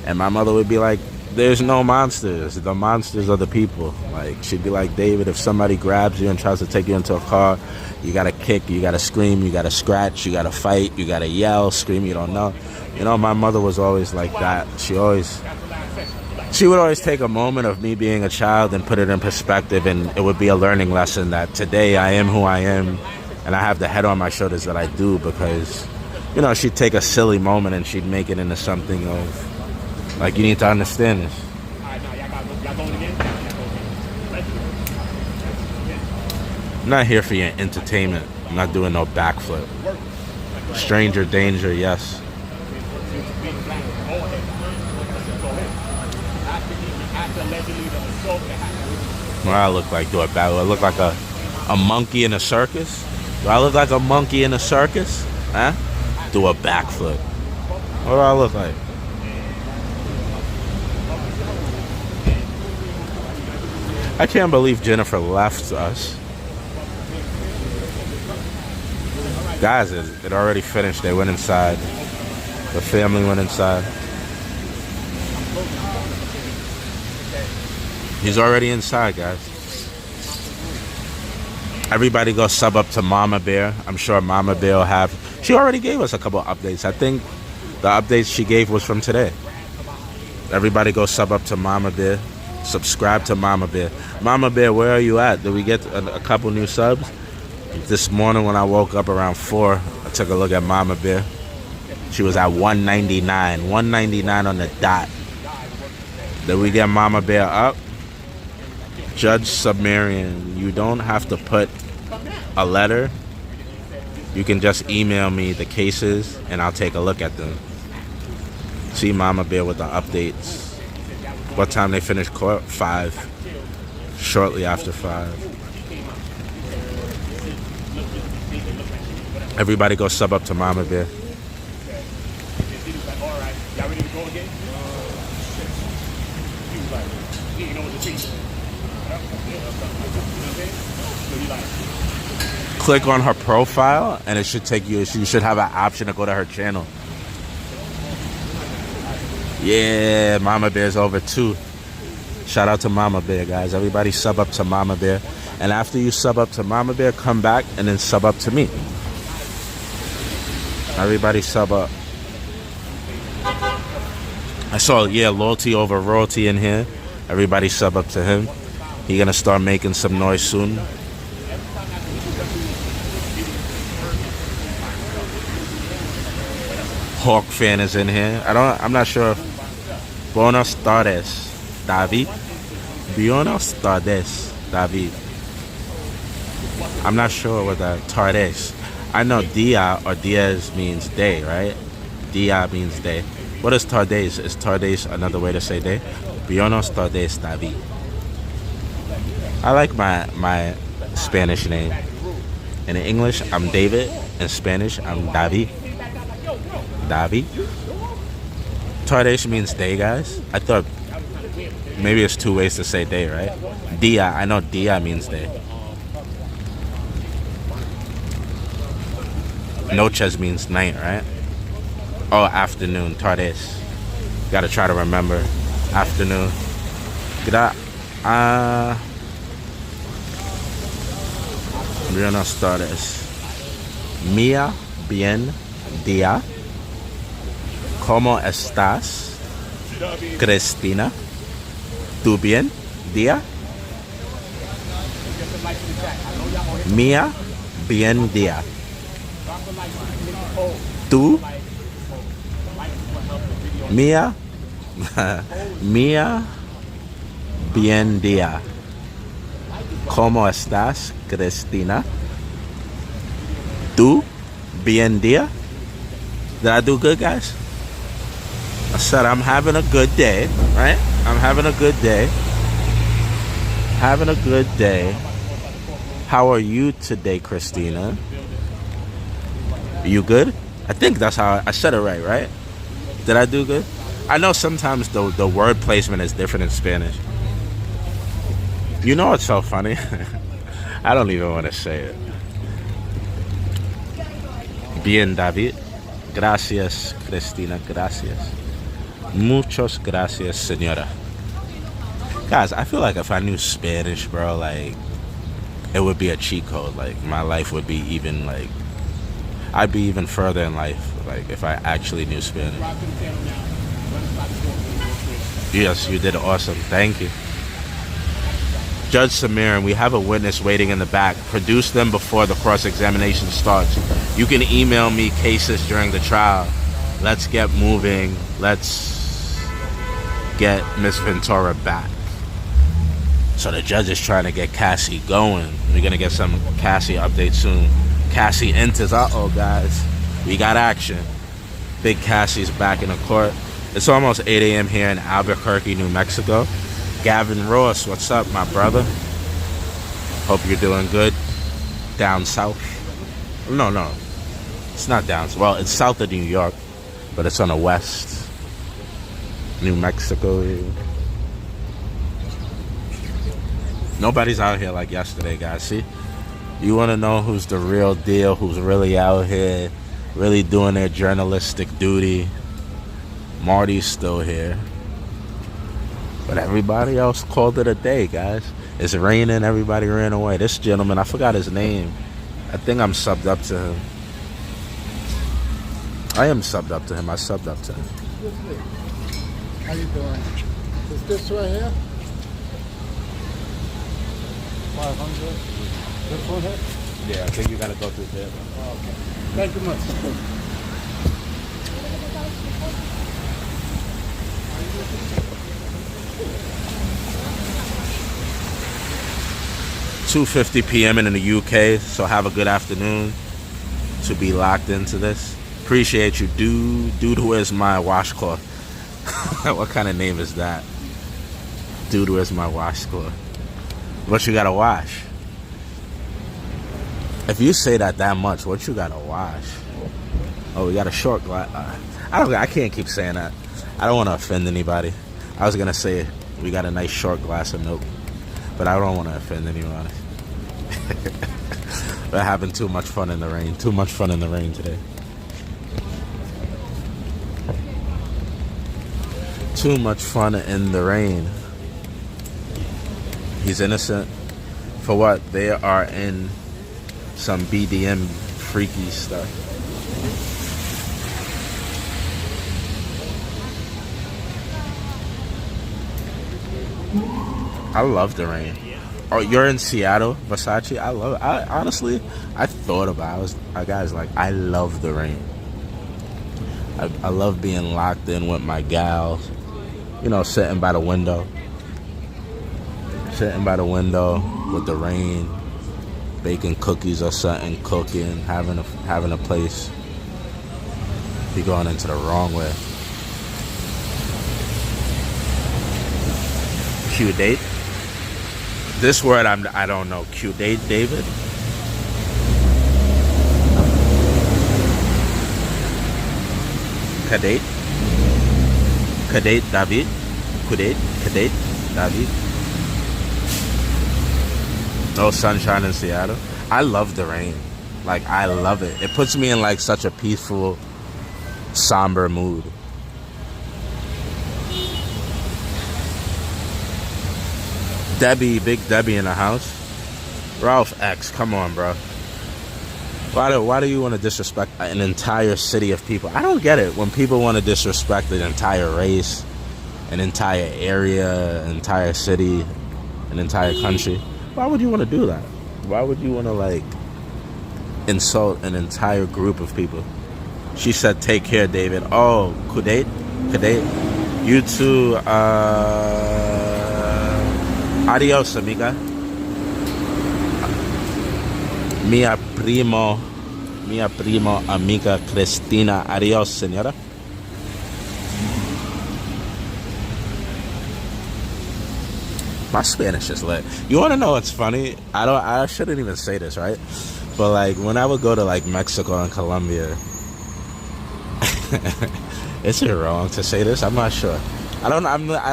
And my mother would be like, there's no monsters. The monsters are the people. Like, she'd be like, David, if somebody grabs you and tries to take you into a car, you gotta kick, you gotta scream, you gotta scratch, you gotta fight, you gotta yell, scream, you don't know. My mother was always like that. She would always take a moment of me being a child and put it in perspective, and it would be a learning lesson that today I am who I am, and I have the head on my shoulders that I do, because, she'd take a silly moment and she'd make it into something of, like, you need to understand this. I'm not here for your entertainment. I'm not doing no backflip. Stranger danger, yes. What do I look like? Do I back? Do I look like a monkey in a circus? Do I look like a monkey in a circus? Huh? Do a backflip. What do I look like? I can't believe Jennifer left us. Guys, it already finished. They went inside. The family went inside. He's already inside, guys. Everybody go sub up to Mama Bear. I'm sure Mama Bear will have... She already gave us a couple updates. I think the updates she gave was from today. Everybody go sub up to Mama Bear. Subscribe to Mama Bear. Mama Bear, where are you at? Did we get a couple new subs? This morning when I woke up around 4, I took a look at Mama Bear. She was at 199. 199 on the dot. Did we get Mama Bear up? Judge Sumerian, you don't have to put a letter. You can just email me the cases and I'll take a look at them. See Mama Bear with the updates. What time they finish court? 5. Shortly after 5. Everybody go sub up to Mama Bear. Click on her profile and it should take you, you should have an option to go to her channel. Yeah, Mama Bear's over too. Shout out to Mama Bear, guys. Everybody sub up to Mama Bear. And after you sub up to Mama Bear, come back and then sub up to me. Everybody sub up. I saw, yeah, loyalty over royalty in here. Everybody sub up to him. He gonna start making some noise soon. Hawk fan is in here. I'm not sure. Buenos tardes, David. Buenos tardes, David. I'm not sure what that tardes. I know dia or dias means day, right? Dia means day. What is tardes? Is tardes another way to say day? Buenos tardes, David. I like my Spanish name. In English, I'm David. In Spanish, I'm David. David. Tardes means day, guys. I thought maybe it's 2 ways to say day, right? Dia. I know dia means day. Noches means night, right? Oh, afternoon. Tardes. Gotta try to remember. Afternoon. Buenos tardes. Mía bien día. ¿Cómo estás? Cristina. ¿Tú bien día? Mía bien día. ¿Tú? Mía. Mía bien día. ¿Cómo estás, Cristina? ¿Tú bien día? Did I do good, guys? I said I'm having a good day, right? I'm having a good day. Having a good day. How are you today, Christina? Are you good? I think that's how I said it right? Did I do good? I know sometimes the word placement is different in Spanish. You know what's so funny? I don't even want to say it. Bien, David. Gracias, Cristina. Gracias. Muchos gracias, señora. Guys, I feel like if I knew Spanish, bro, like, it would be a cheat code. Like, my life would be even, like, I'd be even further in life, like, if I actually knew Spanish. Yes, you did awesome. Thank you. Judge Samir, and we have a witness waiting in the back. Produce them before the cross-examination starts. You can email me cases during the trial. Let's get moving. Let's get Miss Ventura back. So the judge is trying to get Cassie going. We're going to get some Cassie updates soon. Cassie enters. Uh-oh, guys. We got action. Big Cassie's back in the court. It's almost 8 a.m. here in Albuquerque, New Mexico. Gavin Ross, what's up, my brother? Hope you're doing good. Down south. No. It's not down. Well, it's south of New York, but it's on the west. New Mexico. Nobody's out here like yesterday, guys. See? You want to know who's the real deal, who's really out here, really doing their journalistic duty. Marty's still here. But everybody else called it a day, guys. It's raining, everybody ran away. This gentleman, I forgot his name. I think I'm subbed up to him. I am subbed up to him. I subbed up to him. How you doing? Is this right here? 500? This one here? Yeah, I think you gotta go through there. Okay. Thank you much. $2:50 p.m. in the UK, so have a good afternoon to be locked into this. Appreciate you, dude. Where's my washcloth? What kind of name is that? Dude, where's my washcloth? What you gotta wash? If you say that much, what you gotta wash? Oh, we got a short glass. I can't keep saying that. I don't want to offend anybody. I was gonna say we got a nice short glass of milk, but I don't want to offend anyone. We're having too much fun in the rain. Too much fun in the rain today. Too much fun in the rain. He's innocent. For what? They are in some BDM freaky stuff. I love the rain. Oh, you're in Seattle, Versace? I love it. Honestly, I thought about it. I love the rain. I love being locked in with my gals. You know, sitting by the window. Sitting by the window with the rain. Baking cookies or something, cooking, having a place. Be going into the wrong way. Cute date? This word I don't know. Cute date, David? Kadate? Kadate, David? Kadate, David? No sunshine in Seattle. I love the rain. Like, I love it. It puts me in like such a peaceful, somber mood. Debbie, Big Debbie in the house. Ralph X, come on, bro. Why do you want to disrespect an entire city of people? I don't get it. When people want to disrespect an entire race, an entire area, an entire city, an entire country, why would you want to do that? Why would you want to, like, insult an entire group of people? She said, take care, David. Oh, Kudate? You too, adios, amiga. Mia primo, amiga Cristina. Adios, señora. My Spanish is lit. You want to know what's funny? I shouldn't even say this, right? But like when I would go to like Mexico and Colombia, is it wrong to say this? I'm not sure. I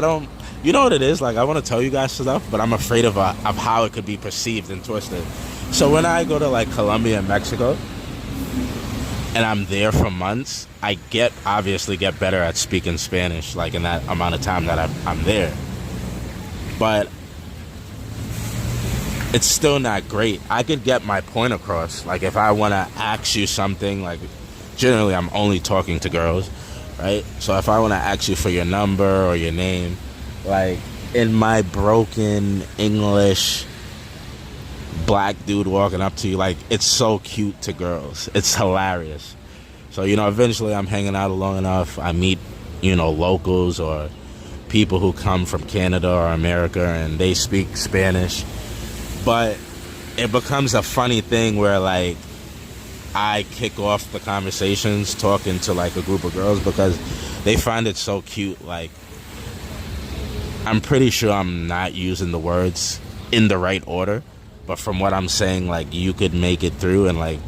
don't. You know what it is? Like I want to tell you guys stuff, but I'm afraid of how it could be perceived and twisted. So when I go to like Colombia and Mexico, and I'm there for months, I obviously get better at speaking Spanish, like in that amount of time that I'm there. But it's still not great. I could get my point across. Like if I want to ask you something, like generally I'm only talking to girls, right? So if I want to ask you for your number or your name, like in my broken English, black dude walking up to you, like it's so cute to girls. It's hilarious. So, you know, eventually I'm hanging out long enough. I meet, you know, locals or people who come from Canada or America and they speak Spanish. But it becomes a funny thing where, like, I kick off the conversations talking to, like, a group of girls because they find it so cute. Like, I'm pretty sure I'm not using the words in the right order, but from what I'm saying, like, you could make it through. And, like,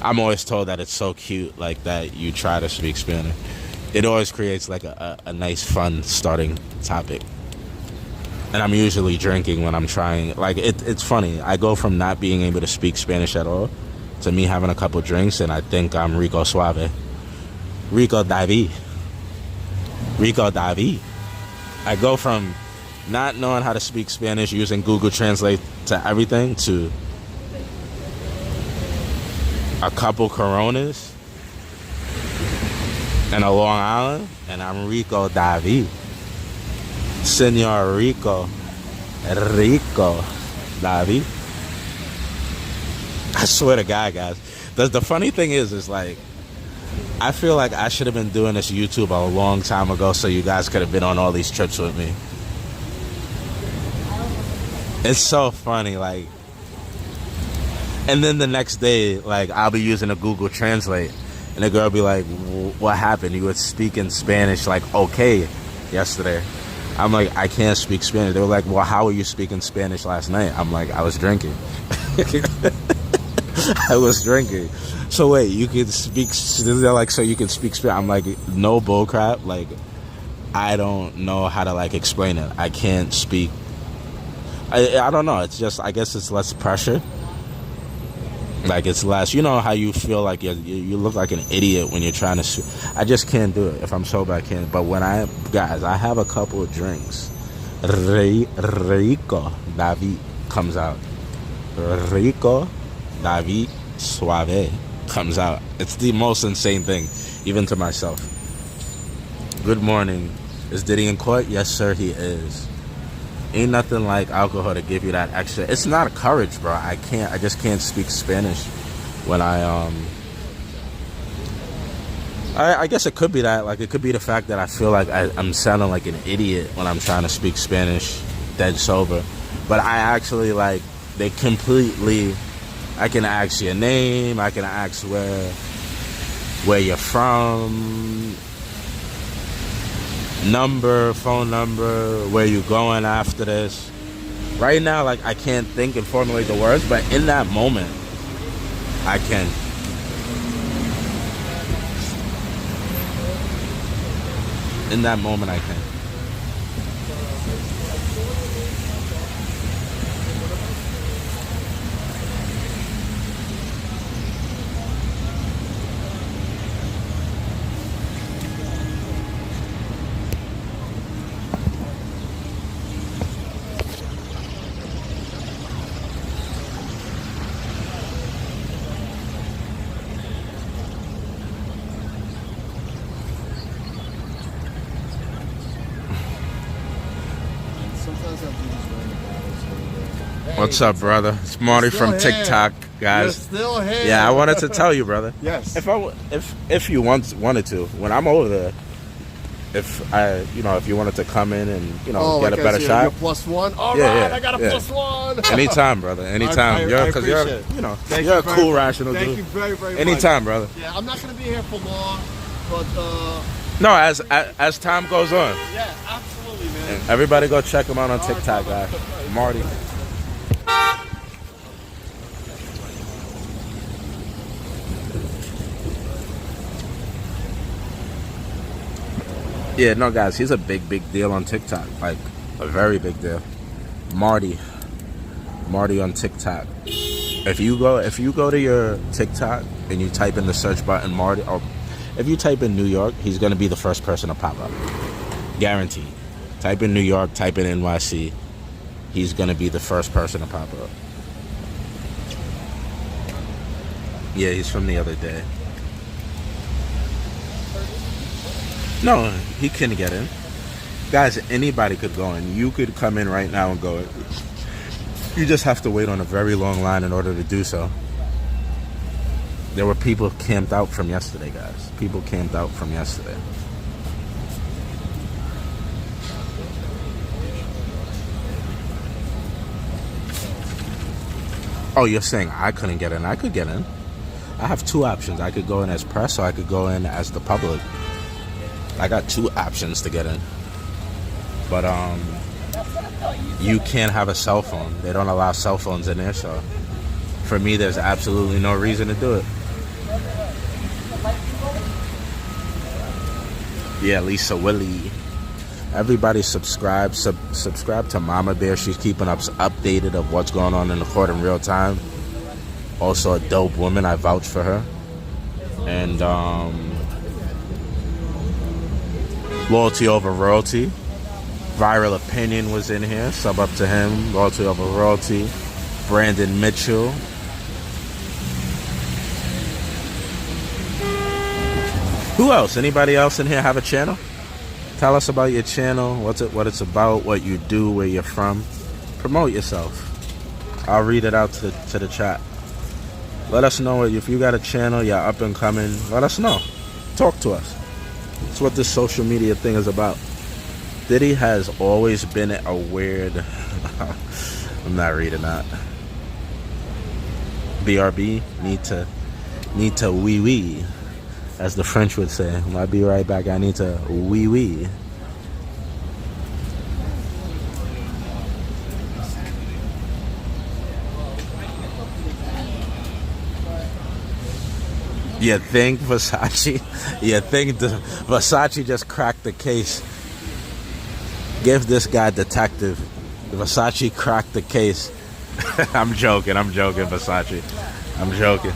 I'm always told that it's so cute, like, that you try to speak Spanish. It always creates, like, a nice, fun starting topic. And I'm usually drinking when I'm trying. Like, it's funny. I go from not being able to speak Spanish at all to me having a couple drinks, and I think I'm Rico Suave. Rico David. Rico David. I go from not knowing how to speak Spanish using Google Translate to everything to a couple Coronas and a Long Island, and I'm Rico David. Senor Rico David. I swear to God, guys. The funny thing is like, I feel like I should have been doing this YouTube a long time ago so you guys could have been on all these trips with me. It's so funny, like. And then the next day, like, I'll be using a Google Translate, and the girl be like, what happened? You were speaking Spanish, like, okay, yesterday. I'm like, I can't speak Spanish. They were like, well, how were you speaking Spanish last night? I'm like, I was drinking. I was drinking. So wait, you can speak, they're like, so you can speak Spanish? I'm like, no bullcrap. Like, I don't know how to, like, explain it. I can't speak. I don't know. It's just, I guess it's less pressure. Like, it's less, you know how you feel like you look like an idiot when you're trying to, I just can't do it. If I'm sober, I can't. But when I have a couple of drinks, Rico David comes out. Rico David Suave comes out. It's the most insane thing, even to myself. Good morning. Is Diddy in court? Yes, sir, he is. Ain't nothing like alcohol to give you that extra. It's not a courage, bro. I just can't speak Spanish when I guess it could be that. Like, it could be the fact that I feel like I'm sounding like an idiot when I'm trying to speak Spanish dead sober. But I actually, like, they completely, I can ask your name, I can ask where you're from, phone number, where you going after this. Right now, like, I can't think and formulate the words, but in that moment, I can. In that moment, I can. What's up, brother? It's Marty from TikTok, guys. You're still here. Yeah, I wanted to tell you, brother. Yes. If you wanted to, when I'm over there, if you wanted to come in and get like a better shot. You're +1. All Yeah, right, I got a +1. Anytime, brother. Anytime. I Because appreciate it. you're a cool, rational dude. Thank you very, very much. Anytime, brother. Yeah, I'm not gonna be here for long, but No, as time goes on. yeah, absolutely, man. And everybody go check him out on TikTok, guys. Marty. Yeah, no, guys, he's a big deal on TikTok. Like, a very big deal. Marty on TikTok. If you go to your TikTok and you type in the search button Marty, or if you type in New York, he's gonna be the first person to pop up. Guaranteed. Type in New York, type in NYC, he's gonna be the first person to pop up. Yeah, he's from the other day. No, he couldn't get in. Guys, anybody could go in. You could come in right now and go in. You just have to wait on a very long line in order to do so. There were people camped out from yesterday, guys. People camped out from yesterday. Oh, you're saying I couldn't get in? I could get in. I have two options. I could go in as press, or I could go in as the public. I got two options to get in. But you can't have a cell phone. They don't allow cell phones in there, so for me, there's absolutely no reason to do it. Yeah, Lisa Willie. Everybody subscribe to Mama Bear. She's keeping us updated of what's going on in the court in real time. Also a dope woman. I vouch for her. And Loyalty Over Royalty. Viral Opinion was in here. Sub up to him. Loyalty Over Royalty. Brandon Mitchell. Who else? Anybody else in here have a channel? Tell us about your channel, what it's about, what you do, where you're from. Promote yourself. I'll read it out to the chat. Let us know if you got a channel, you're up and coming. Let us know. Talk to us. That's what this social media thing is about. Diddy has always been a weird... I'm not reading that. BRB, need to wee-wee. As the French would say. I'll be right back. I need to wee-wee. You think Versace? You think Versace just cracked the case? Give this guy detective. Versace cracked the case. I'm joking, Versace. I'm joking.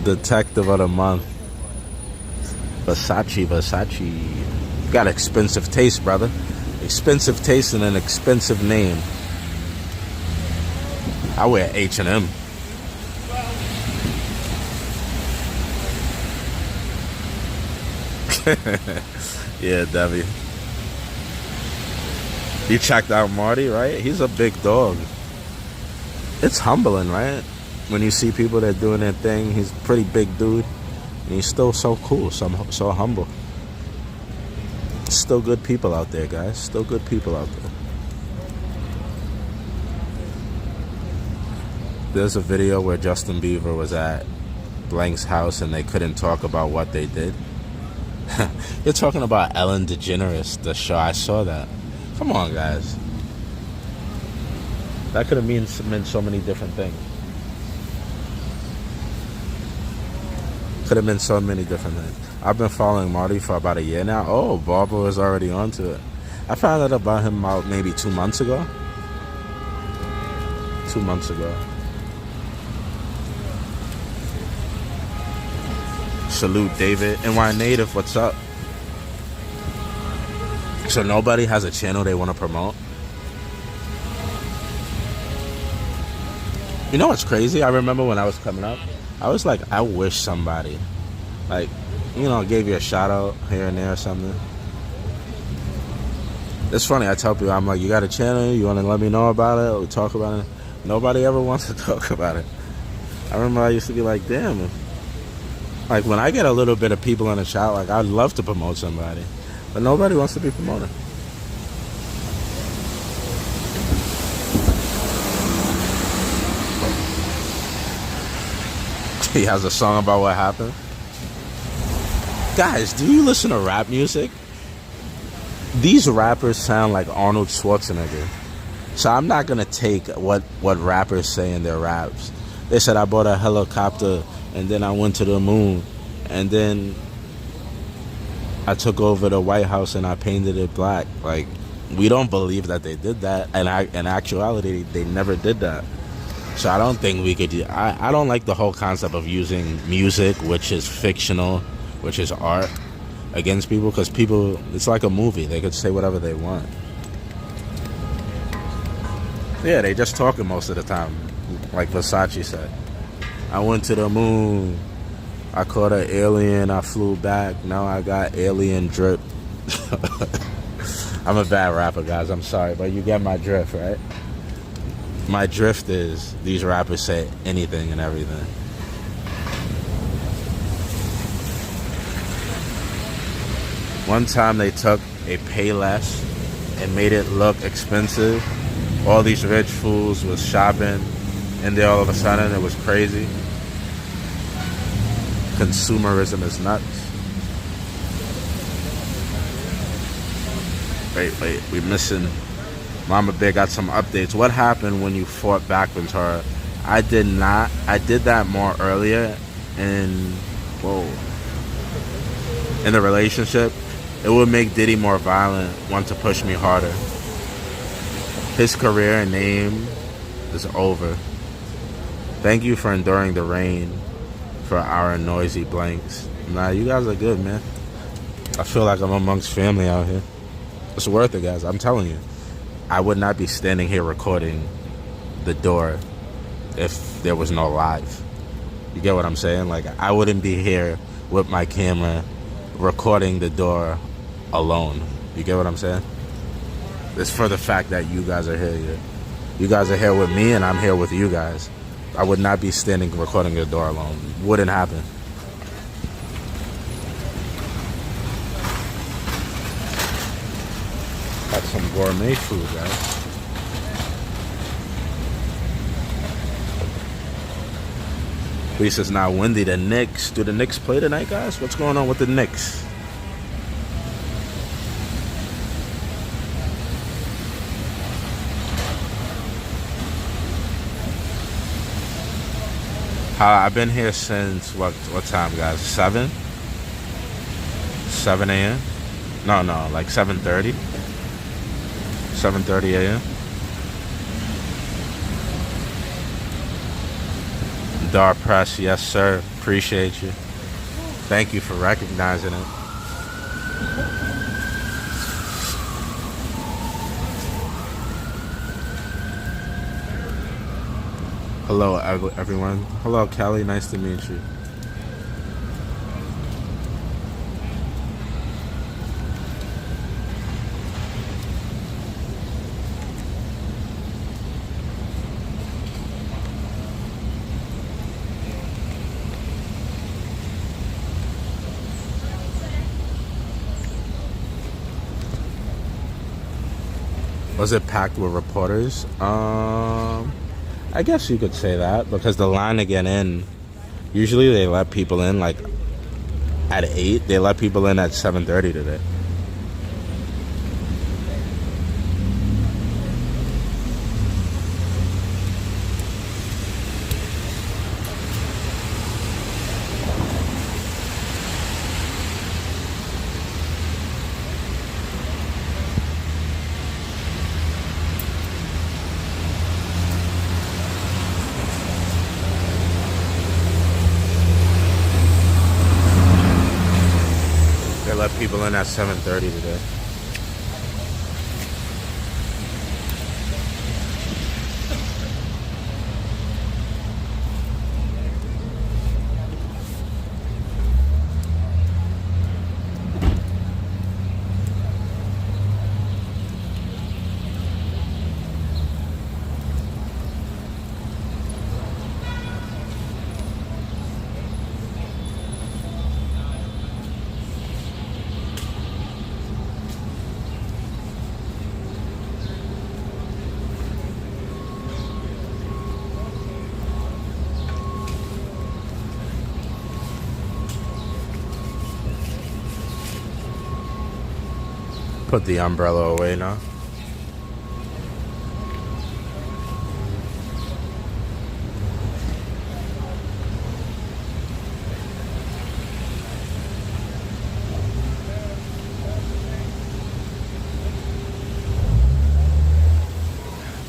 Detective of the month. Versace. Got expensive taste, brother. Expensive taste and an expensive name. I wear H&M. Yeah, Debbie. You checked out Marty, right? He's a big dog. It's humbling, right? When you see people that are doing their thing, he's a pretty big dude. And he's still so cool, so humble. Still good people out there, guys. Still good people out there. There's a video where Justin Bieber was at Blank's house and they couldn't talk about what they did. You're talking about Ellen DeGeneres, the show. I saw that. Come on, guys. That could have meant so many different things. Could have been so many different things. I've been following Marty for about a year now. Oh, Barbara was already onto it. I found out about him about maybe 2 months ago. 2 months ago. Salute, David. NY Native, what's up? So nobody has a channel they want to promote? You know what's crazy? I remember when I was coming up, I was like, I wish somebody, like, you know, gave you a shout out here and there or something. It's funny, I tell people, I'm like, you got a channel, you want to let me know about it, or talk about it? Nobody ever wants to talk about it. I remember I used to be like, damn. Like, when I get a little bit of people in the chat, like, I'd love to promote somebody. But nobody wants to be promoted. He has a song about what happened. Guys, do you listen to rap music? These rappers sound like Arnold Schwarzenegger. So I'm not going to take what rappers say in their raps. They said, I bought a helicopter and then I went to the moon and then I took over the White House and I painted it black. Like, we don't believe that they did that. And in actuality, they never did that. So I don't think we could... I don't like the whole concept of using music, which is fictional, which is art, against people. Because people... It's like a movie. They could say whatever they want. Yeah, they just talking most of the time. Like Versace said. I went to the moon. I caught an alien. I flew back. Now I got alien drip. I'm a bad rapper, guys. I'm sorry. But you get my drift, right? My drift is these rappers say anything and everything. One time they took a Payless and made it look expensive. All these rich fools was shopping, and then all of a sudden it was crazy. Consumerism is nuts. Wait, we missing. Mama Bear got some updates. What happened when you fought back with her? I did not. I did that more earlier in the relationship. It would make Diddy more violent, want to push me harder. His career and name is over. Thank you for enduring the rain for our noisy blanks. Nah, you guys are good, man. I feel like I'm amongst family out here. It's worth it, guys. I'm telling you. I would not be standing here recording the door if there was no live. You get what I'm saying? Like, I wouldn't be here with my camera recording the door alone. You get what I'm saying? It's for the fact that you guys are here. You guys are here with me, and I'm here with you guys. I would not be standing recording the door alone. Wouldn't happen. Got some gourmet food, guys. At least it's not windy. The Knicks. Do the Knicks play tonight, guys? What's going on with the Knicks? I've been here since what time, guys? 7 a.m. No, like 7:30. 7:30 a.m. Dar Press, yes sir. Appreciate you. Thank you for recognizing it. Hello, everyone. Hello, Kelly. Nice to meet you. Was it packed with reporters? I guess you could say that, because the line to get in, usually they let people in like at 8. They let people in at 7:30 today. Let people in at 7:30 today. Put the umbrella away now.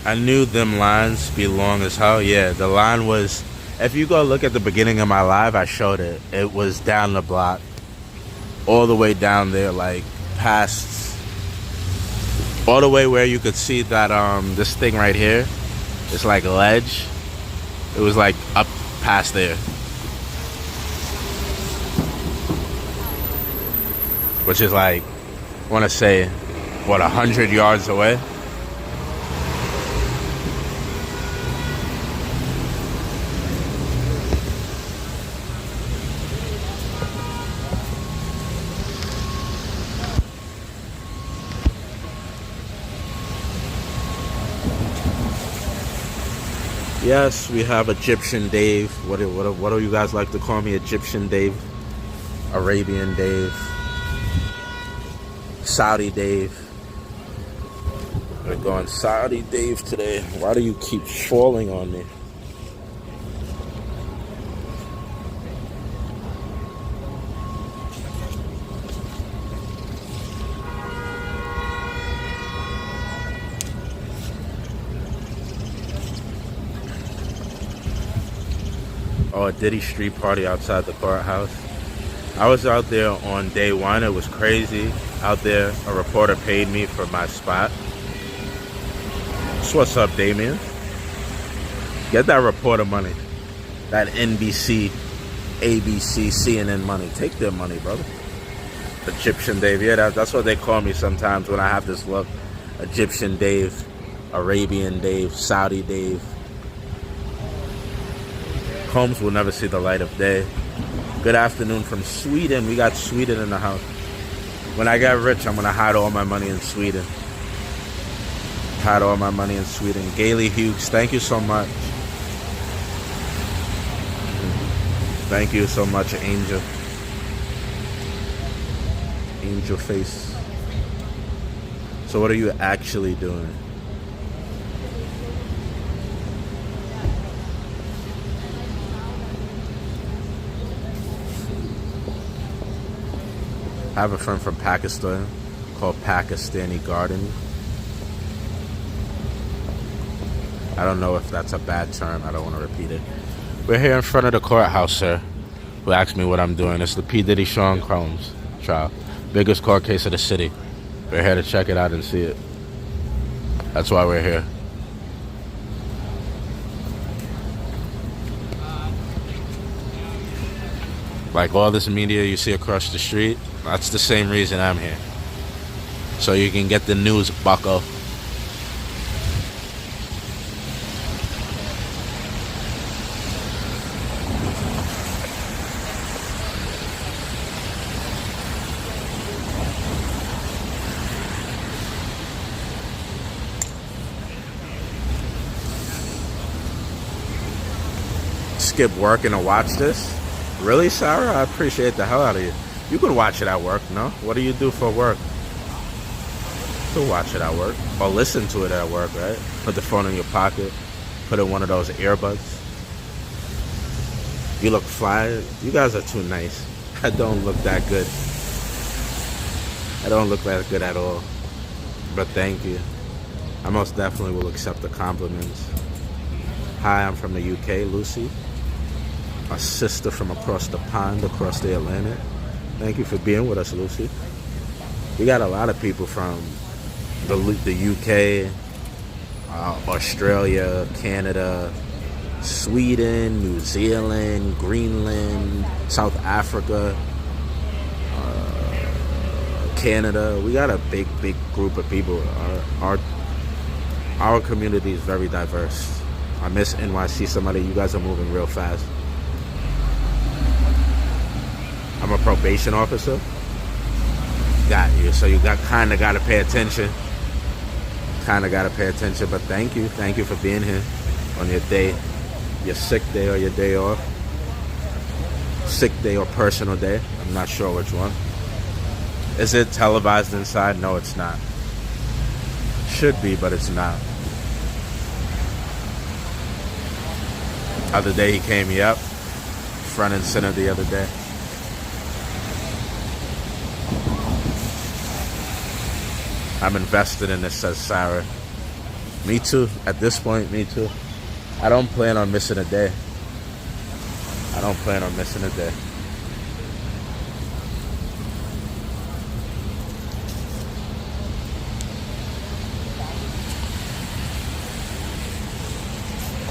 I knew them lines be long as hell. Yeah, the line was, if you go look at the beginning of my live, I showed it. It was down the block, all the way down there, like past, all the way where you could see that this thing right here, it's like ledge. It was like up past there, which is like, I want to say, what, 100 yards away. Yes, we have Egyptian Dave. What do you guys like to call me? Egyptian Dave, Arabian Dave, Saudi Dave. We're going Saudi Dave today. Why do you keep falling on me? Oh, a Diddy street party outside the courthouse. I was out there on day one. It was crazy. Out there, a reporter paid me for my spot. So what's up, Damien? Get that reporter money. That NBC, ABC, CNN money. Take their money, brother. Egyptian Dave. Yeah, that's what they call me sometimes when I have this look. Egyptian Dave, Arabian Dave, Saudi Dave. Homes will never see the light of day. Good afternoon from Sweden. We got Sweden in the house. When I get rich, I'm going to hide all my money in Sweden. Hide all my money in Sweden. Gailey Hughes, thank you so much. Thank you so much, Angel. Angel face. So what are you actually doing? I have a friend from Pakistan called Pakistani Garden. I don't know if that's a bad term. I don't want to repeat it. We're here in front of the courthouse, sir. Who asked me what I'm doing. It's the P. Diddy Sean Combs trial. Biggest court case of the city. We're here to check it out and see it. That's why we're here. Like all this media you see across the street, that's the same reason I'm here. So you can get the news, bucko. Skip work and to watch this? Really, Sarah? I appreciate the hell out of you. You could watch it at work, no? What do you do for work? You could watch it at work. Or listen to it at work, right? Put the phone in your pocket. Put in one of those earbuds. You look fly. You guys are too nice. I don't look that good. I don't look that good at all. But thank you. I most definitely will accept the compliments. Hi, I'm from the UK, Lucy. A sister from across the pond, across the Atlantic. Thank you for being with us, Lucy. We got a lot of people from the UK, Australia, Canada, Sweden, New Zealand, Greenland, South Africa, Canada. We got a big group of people. Our community is very diverse. I miss NYC. Somebody, you guys are moving real fast. I'm a probation officer. Got you. So you kind of got to pay attention. But thank you. Thank you for being here on your day, your sick day or your day off. Sick day or personal day. I'm not sure which one. Is it televised inside? No, it's not. Should be, but it's not. Other day he came me up, front and center the other day. I'm invested in this, says Sarah. Me too. At this point, me too. I don't plan on missing a day.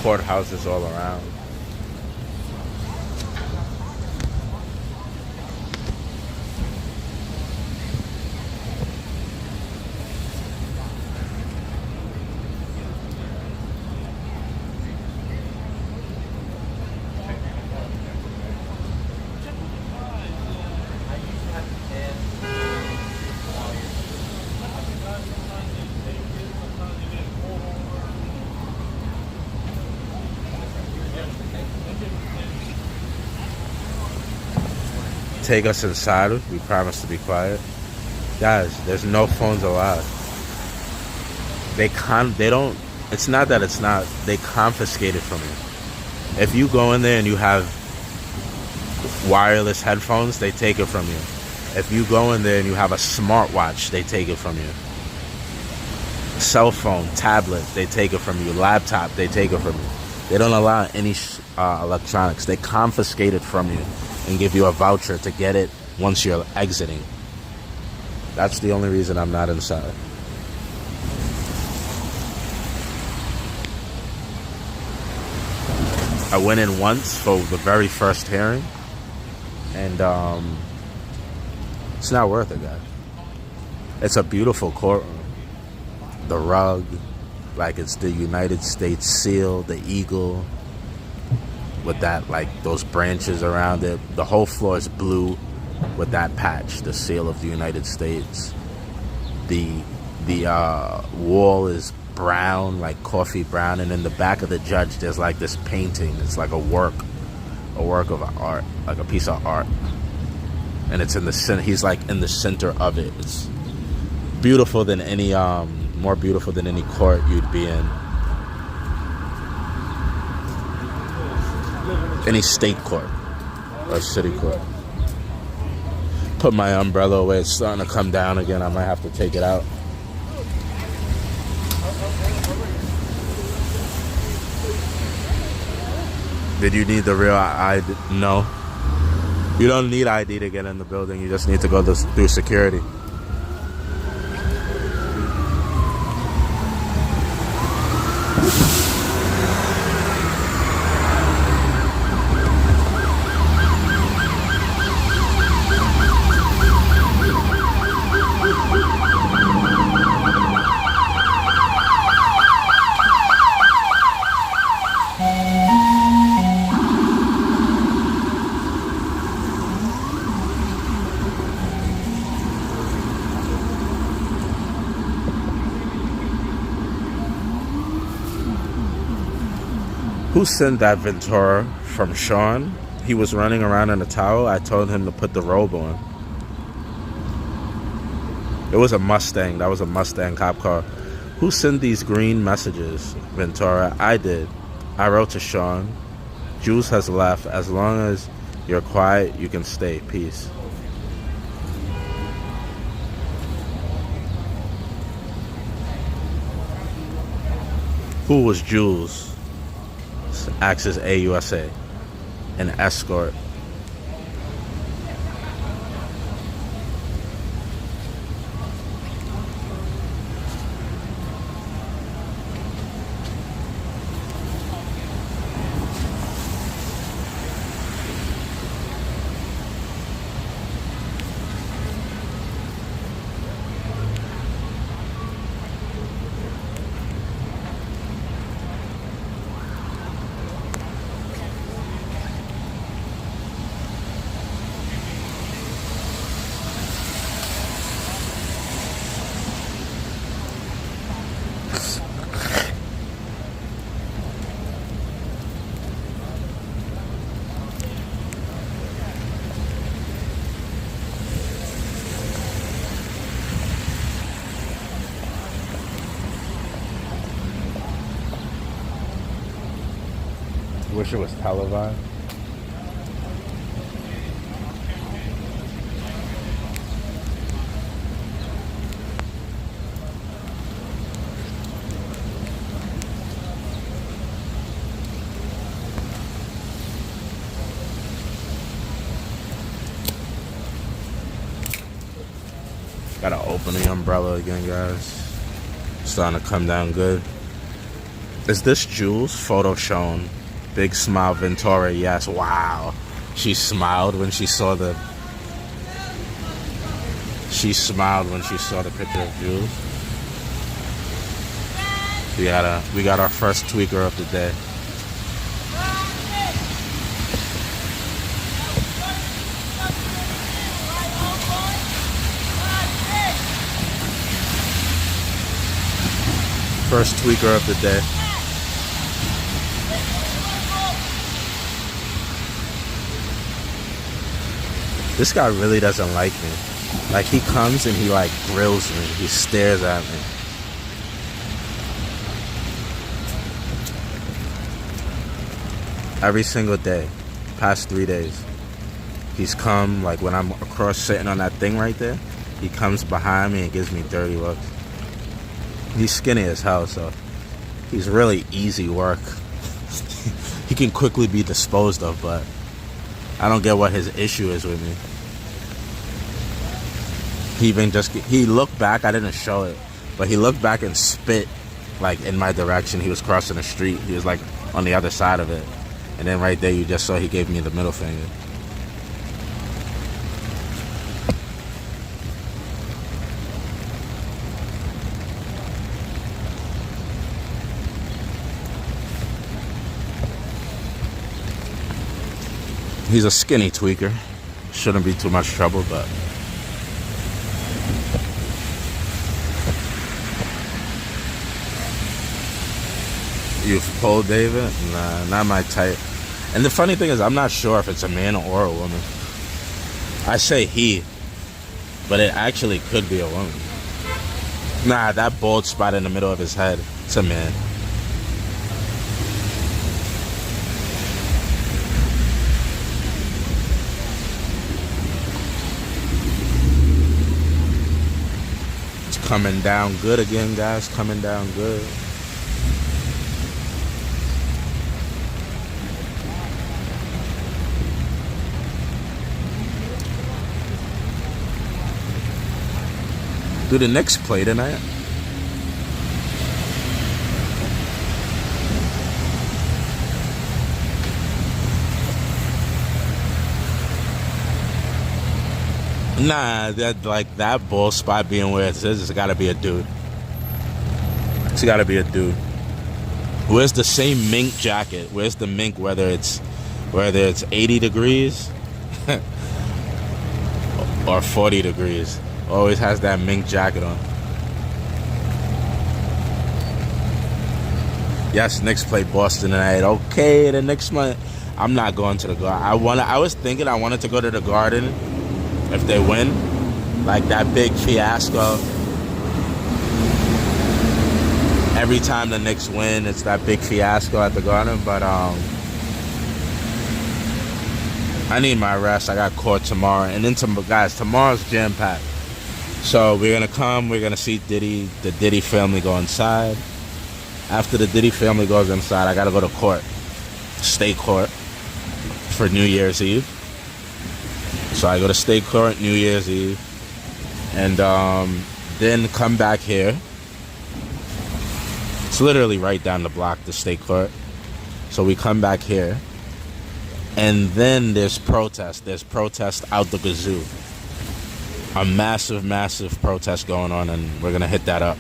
Courthouses all around. take us inside. We promise to be quiet. Guys, there's no phones allowed. They don't, it's not that it's not, they confiscate it from you. If you go in there and you have wireless headphones, they take it from you. If you go in there and you have a smartwatch, they take it from you. Cell phone, tablet, they take it from you. Laptop, they take it from you. They don't allow any electronics. They confiscate it from you and give you a voucher to get it once you're exiting. That's the only reason I'm not inside. I went in once for the very first hearing, and it's not worth it, guys. It's a beautiful courtroom. The rug, like it's the United States seal, the eagle, with that, like those branches around it. The whole floor is blue with that patch, the seal of the United States. The wall is brown, like coffee brown, and in the back of the judge there's like this painting. It's like a work of art, like a piece of art, and it's in the center. He's like in the center of it. It's beautiful than any more beautiful than any court you'd be in, any state court or city court. Put my umbrella away. It's starting to come down again. I might have to take it out. Did you need the real ID? No. You don't need ID to get in the building. You just need to go through security. Who sent that Ventura from Sean? He was running around in a towel. I told him to put the robe on. It was a Mustang. That was a Mustang cop car. Who sent these green messages, Ventura? I did. I wrote to Sean. Jules has left. As long as you're quiet, you can stay. Peace. Who was Jules? Axis AUSA, an escort. Wish it was televised. Gotta open the umbrella again, guys. Starting to come down good. Is this Jules? Photo shown. Big smile, Ventura. Yes. Wow. She smiled when she saw the. She smiled when she saw the picture of Jules. We got our first tweaker of the day. First tweaker of the day. This guy really doesn't like me. Like, he comes and he like grills me. He stares at me. Every single day, past 3 days. He's come, like when I'm across sitting on that thing right there, he comes behind me and gives me dirty looks. He's skinny as hell, so he's really easy work. He can quickly be disposed of, but I don't get what his issue is with me. He looked back, I didn't show it, but he looked back and spit like in my direction. He was crossing the street. He was like on the other side of it. And then right there you just saw he gave me the middle finger. He's a skinny tweaker. Shouldn't be too much trouble, but you've pulled David? Nah, not my type. And the funny thing is, I'm not sure if it's a man or a woman. I say he, but it actually could be a woman. Nah, that bald spot in the middle of his head, it's a man. It's coming down good again, guys. Coming down good. Do the Knicks play tonight? Nah, that ball spot being where it is, it's gotta be a dude. It's gotta be a dude. Where's the same mink jacket? Where's the mink, whether it's 80 degrees or 40 degrees? Always has that mink jacket on. Yes, Knicks play Boston tonight. Okay, the Knicks might. I'm not going to the Garden. I was thinking I wanted to go to the Garden if they win. Like that big fiasco. Every time the Knicks win, it's that big fiasco at the Garden. But I need my rest. I got court tomorrow, and then guys, tomorrow's jam packed. So we're gonna see Diddy, the Diddy family go inside. After the Diddy family goes inside, I gotta go to court, state court, for New Year's Eve. So I go to state court New Year's Eve, and then come back here. It's literally right down the block, the state court. So we come back here, and then there's protest. There's protest out the gazoo. A massive, massive protest going on, and we're gonna hit that up.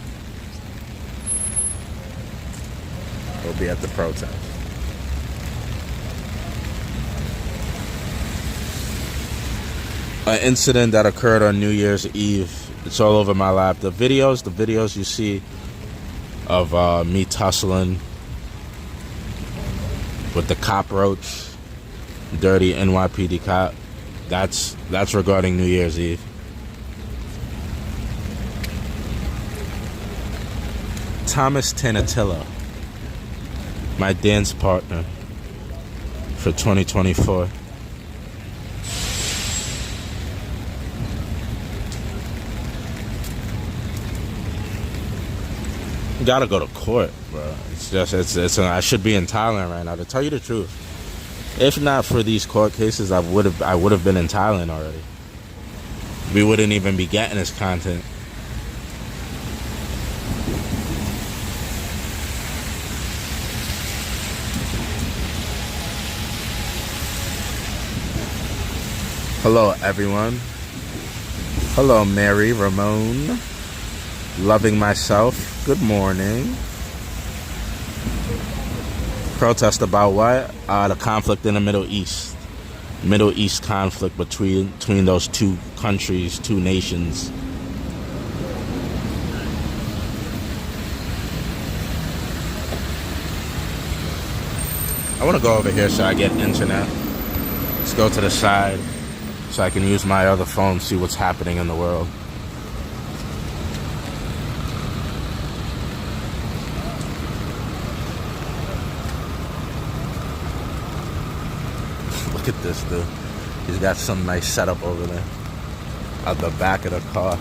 We'll be at the protest. An incident that occurred on New Year's Eve. It's all over my lap. The videos you see of me tussling with the cockroach, dirty NYPD cop. That's regarding New Year's Eve. Thomas Tanatillo, my dance partner for 2024. Gotta go to court, bro. I should be in Thailand right now. To tell you the truth, if not for these court cases, I would have been in Thailand already. We wouldn't even be getting this content. Hello, everyone. Hello, Mary Ramone. Loving myself. Good morning. Protest about what? The conflict in the Middle East. Middle East conflict between those two countries, two nations. I want to go over here so I get internet. Let's go to the side so I can use my other phone, see what's happening in the world. Look at this dude. He's got some nice setup over there at the back of the car.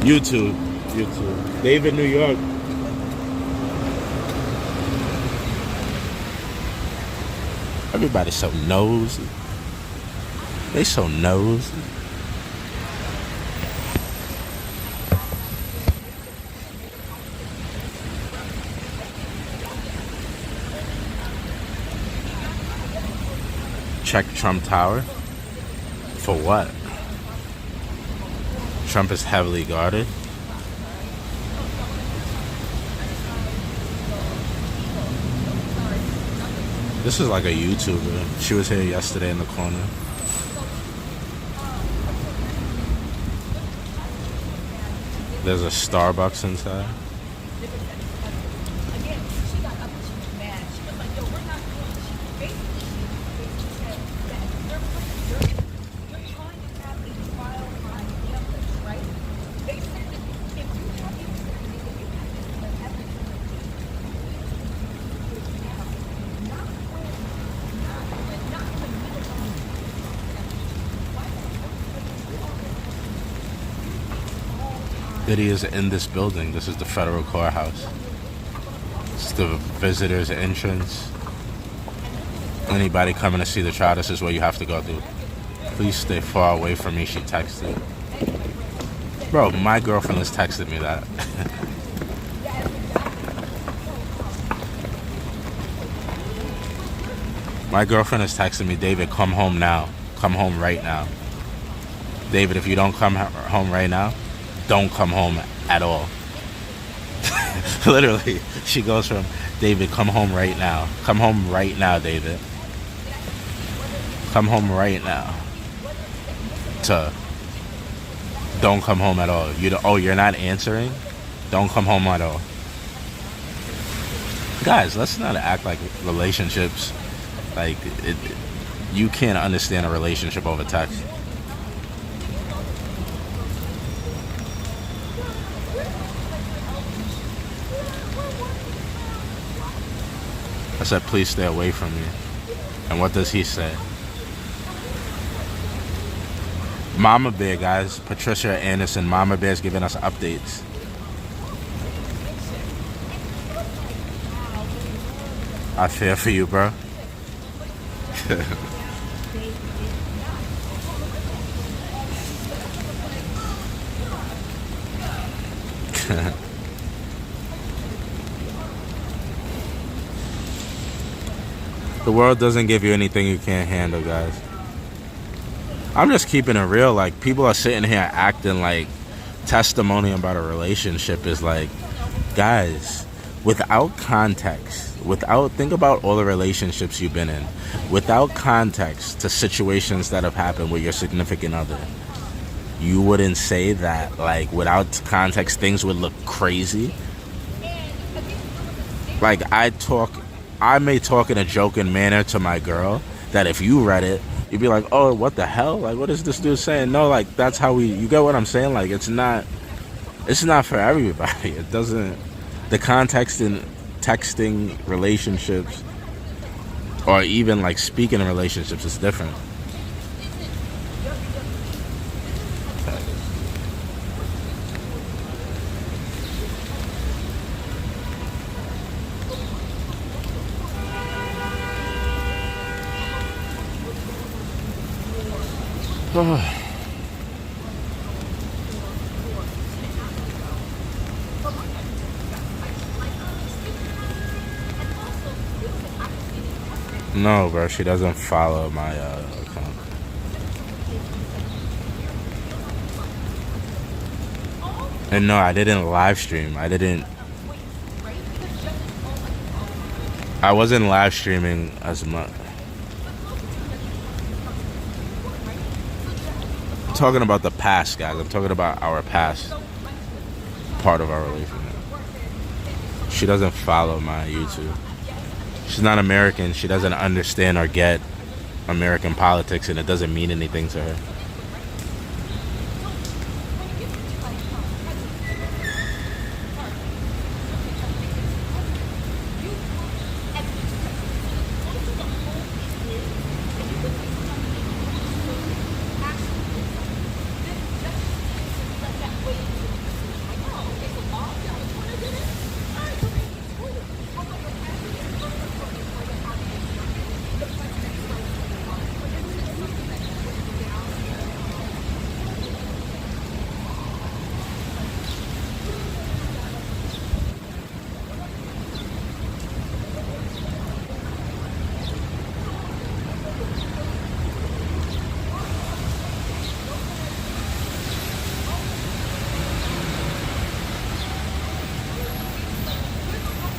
YouTube. David, New York. Everybody's so nosy. They so nosy. Check Trump Tower. For what? Trump is heavily guarded. This is like a YouTuber. She was here yesterday in the corner. There's a Starbucks inside. Diddy is in this building. This is the federal courthouse. It's the visitor's entrance. Anybody coming to see the trial, this is where you have to go through. Please stay far away from me, she texted. Bro, my girlfriend has texted me that. My girlfriend has texted me, David, come home now. Come home right now. David, if you don't come home right now, don't come home at all. Literally, she goes from, David, come home right now. Come home right now, David. Come home right now. To, don't come home at all. You're not answering? Don't come home at all. Guys, let's not act like relationships, like, you can't understand a relationship over text. I said, please stay away from me. And what does he say? Mama Bear, guys. Patricia Anderson. Mama Bear's giving us updates. I fear for you, bro. The world doesn't give you anything you can't handle, guys. I'm just keeping it real. Like, people are sitting here acting like testimony about a relationship is like, guys, without context, think about all the relationships you've been in, without context to situations that have happened with your significant other, you wouldn't say that, like, without context, things would look crazy. Like, I may talk in a joking manner to my girl that if you read it, you'd be like, oh, what the hell? Like, what is this dude saying? No, like, that's how you get what I'm saying? Like, it's not for everybody. It doesn't, the context in texting relationships or even, like, speaking in relationships is different. No, bro, she doesn't follow my account. And no, I didn't live stream. I wasn't live streaming as much. I'm talking about the past, guys. I'm talking about our past part of our relationship. She doesn't follow my YouTube. She's not American. She doesn't understand or get American politics, and it doesn't mean anything to her.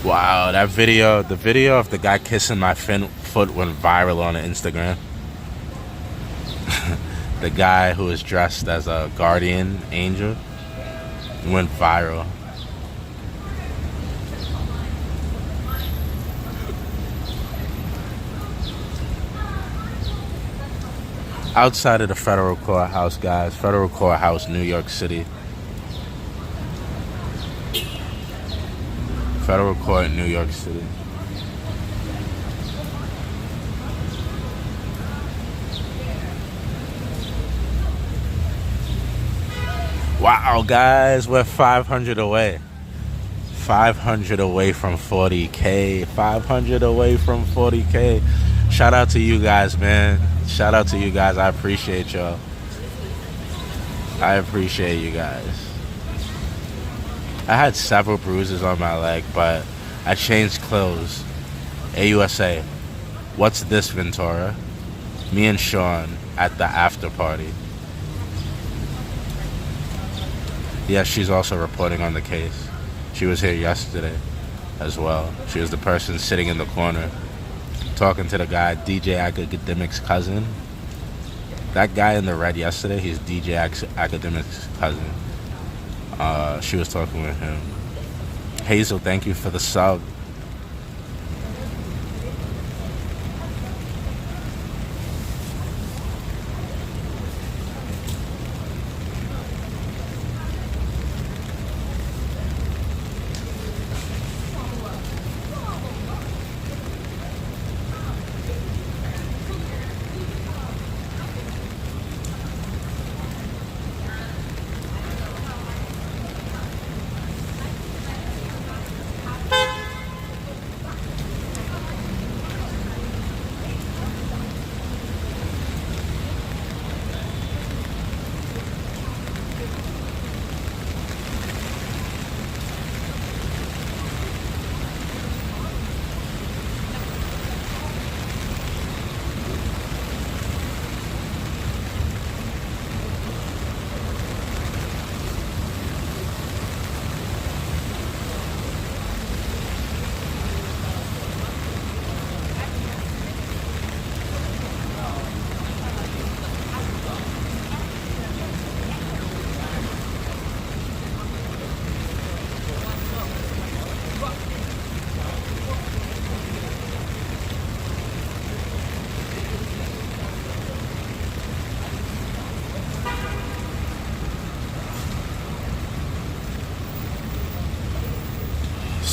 Wow, the video of the guy kissing my foot went viral on Instagram. The guy who was dressed as a guardian angel went viral. Outside of the federal courthouse, guys, federal courthouse, New York City. Federal court, New York City. Wow, guys, we're 500 away. 500 away from 40K. 500 away from 40K. Shout out to you guys, man. Shout out to you guys. I appreciate y'all. I appreciate you guys. I had several bruises on my leg, but I changed clothes. AUSA. What's this, Ventura? Me and Sean at the after party. Yeah, she's also reporting on the case. She was here yesterday as well. She was the person sitting in the corner talking to the guy, DJ Academic's cousin. That guy in the red yesterday, he's DJ Academic's cousin. She was talking with him. Hazel, thank you for the sub.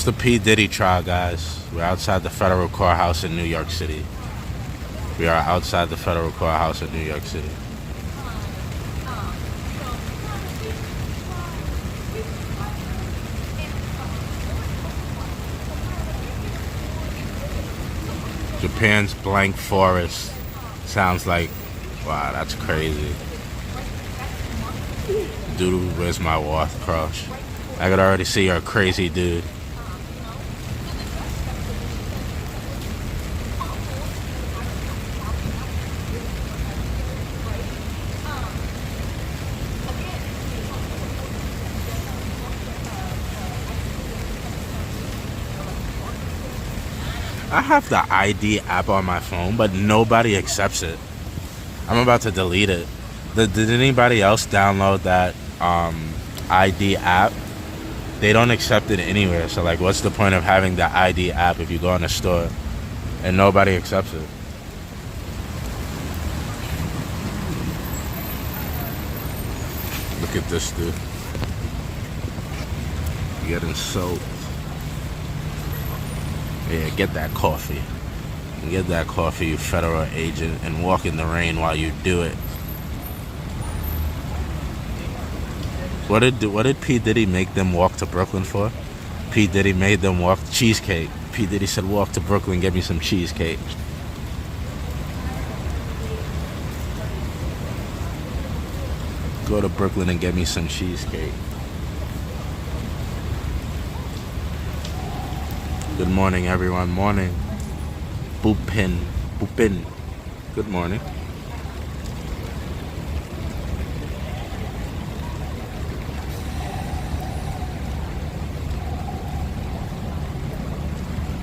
The P. Diddy trial, guys. We're outside the federal courthouse in New York City. We are outside the federal courthouse in New York City. Japan's blank forest sounds like, wow, that's crazy. Dude, where's my Warth crush? I could already see you're a crazy dude. I have the ID app on my phone, but nobody accepts it. I'm about to delete it. Did anybody else download that ID app? they don't accept it anywhere. So like, what's the point of having the ID app if you go in a store and nobody accepts it? Look at this dude. You're getting soaked. Yeah, get that coffee. Get that coffee, you federal agent, and walk in the rain while you do it. What did P. Diddy make them walk to Brooklyn for? P. Diddy made them walk cheesecake. P. Diddy said, walk to Brooklyn, get me some cheesecake. Go to Brooklyn and get me some cheesecake. Good morning, everyone. Morning. Boopin. Good morning.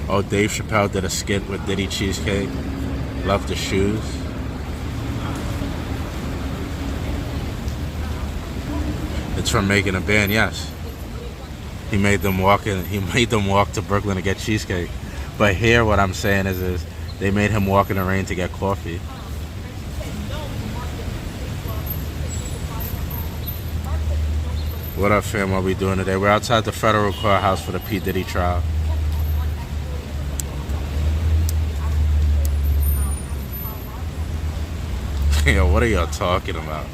Oh, Dave Chappelle did a skit with Diddy Cheesecake. Love the shoes. It's from Making a Band, yes. He made them walk to Brooklyn to get cheesecake. But here what I'm saying is they made him walk in the rain to get coffee. What up, fam? What are we doing today? We're outside the federal courthouse for the P. Diddy trial. Yo, what are y'all talking about?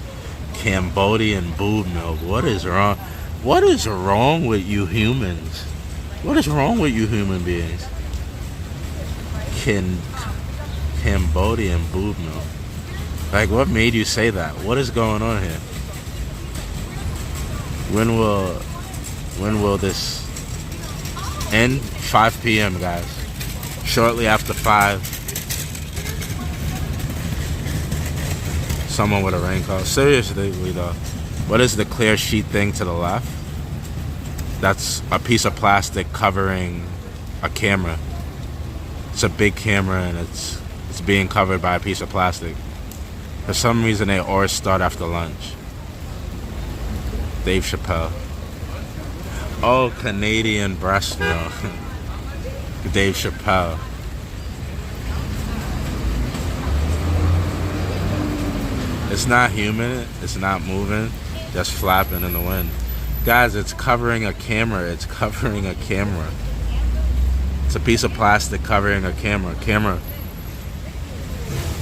Cambodian boob milk. What is wrong? What is wrong with you humans? What is wrong with you human beings? Cambodian boob milk. Like, what made you say that? What is going on here? When will this end? 5 p.m. guys. Shortly after 5. Someone with a raincoat. Seriously though, what is the clear sheet thing to the left? That's a piece of plastic covering a camera. It's a big camera and it's being covered by a piece of plastic. For some reason they always start after lunch. Dave Chappelle. Oh, Canadian breast milk. Dave Chappelle. It's not human, it's not moving, just flapping in the wind. Guys, it's covering a camera. It's covering a camera. It's a piece of plastic covering a camera.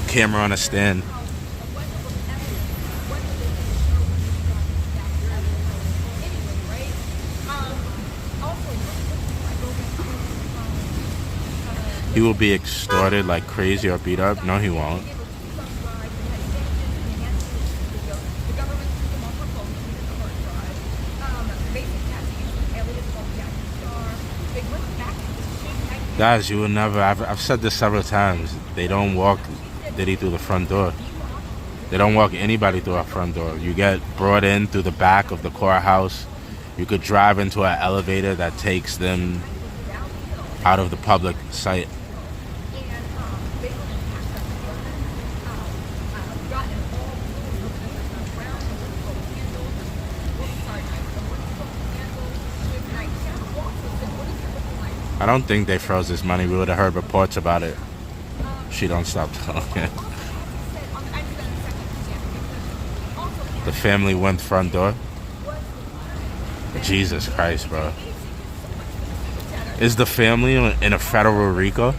Camera on a stand. He will be extorted like crazy or beat up. No, he won't. Guys, you will never, I've said this several times, they don't walk Diddy through the front door. They don't walk anybody through our front door. You get brought in through the back of the courthouse. You could drive into an elevator that takes them out of the public sight. I don't think they froze this money. We would have heard reports about it. She don't stop talking. The family went front door. Jesus Christ, bro. Is the family in a federal RICO?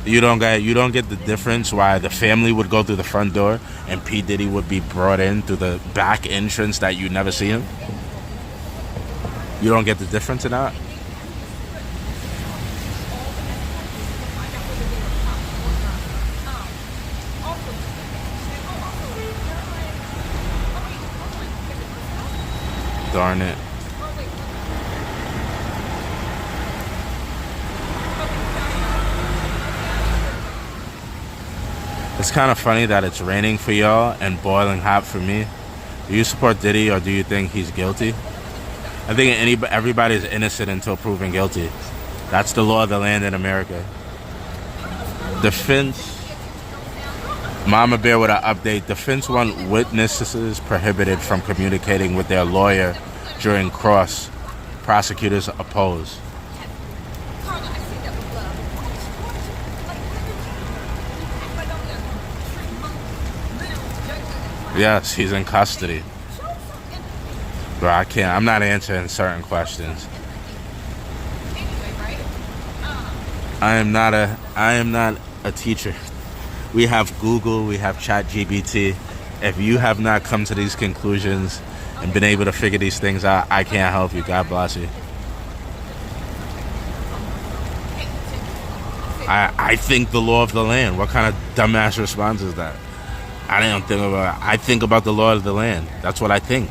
You don't get the difference why the family would go through the front door and P. Diddy would be brought in through the back entrance that you never see him? You don't get the difference in that? Darn it. It's kind of funny that it's raining for y'all and boiling hot for me. Do you support Diddy or do you think he's guilty? I think everybody's innocent until proven guilty. That's the law of the land in America. Defense. Mama Bear with an update. Defense want witnesses prohibited from communicating with their lawyer during cross. prosecutors oppose. Yes, he's in custody. Bro, I can't. I'm not answering certain questions. I am not a teacher. We have Google, we have ChatGPT. If you have not come to these conclusions and been able to figure these things out, I can't help you. God bless you. I think the law of the land. What kind of dumbass response is that? I think about the law of the land. That's what I think.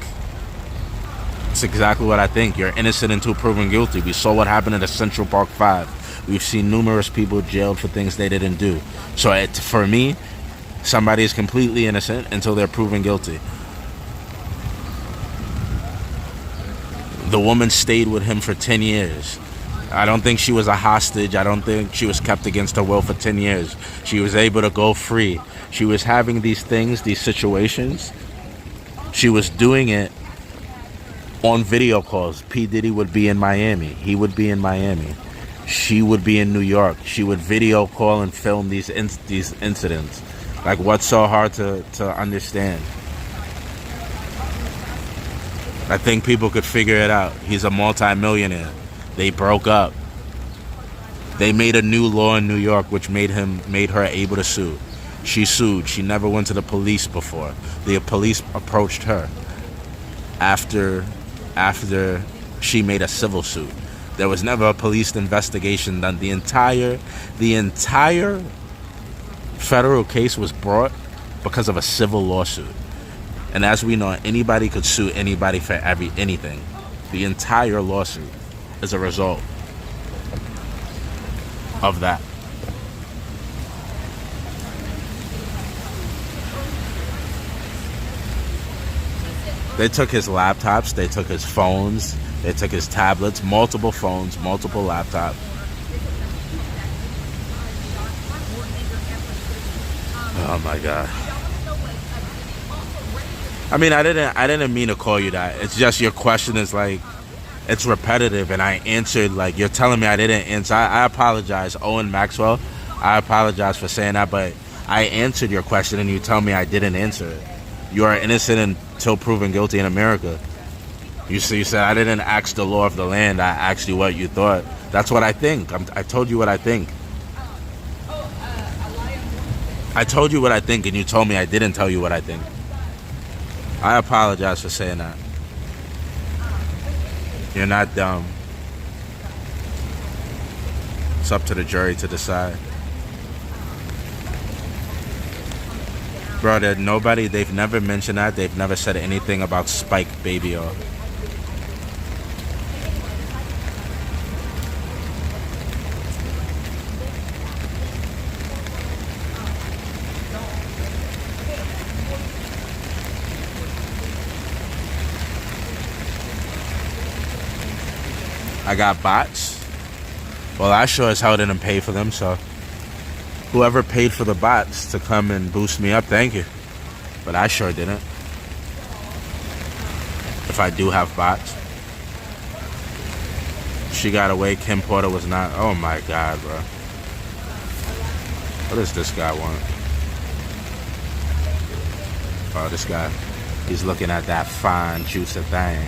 It's exactly what I think. You're innocent until proven guilty. We saw what happened at the Central Park 5. We've seen numerous people jailed for things they didn't do. So for me, somebody is completely innocent until they're proven guilty. The woman stayed with him for 10 years. I don't think she was a hostage. I don't think she was kept against her will for 10 years. She was able to go free. She was having these things, these situations. She was doing it on video calls. P. Diddy would be in Miami. He would be in Miami. She would be in New York. She would video call and film these incidents. Like, what's so hard to understand? I think people could figure it out. He's a multi-millionaire. They broke up. They made a new law in New York which made her able to sue. She sued. She never went to the police before. The police approached her after she made a civil suit. There was never a police investigation done. The entire federal case was brought because of a civil lawsuit. And as we know, anybody could sue anybody for anything. The entire lawsuit is a result of that. They took his laptops, they took his phones, they took his tablets, multiple phones, multiple laptops. Oh my God. I mean, I didn't mean to call you that. It's just your question is like, it's repetitive, and I answered like you're telling me I didn't answer. I apologize, Owen Maxwell. I apologize for saying that, but I answered your question, and you tell me I didn't answer it. You are innocent until proven guilty in America. You said I didn't ask the law of the land. I asked you what you thought. That's what I think. I told you what I think. I told you what I think, and you told me I didn't tell you what I think. I apologize for saying that. You're not dumb. It's up to the jury to decide. Bro, they've never mentioned that. They've never said anything about Spike Baby or. I got bots. Well, I sure as hell didn't pay for them, so whoever paid for the bots to come and boost me up, thank you. But I sure didn't. If I do have bots. She got away, Kim Porter was not. Oh my God, bro. What does this guy want? Oh, this guy. He's looking at that fine, juicy thing.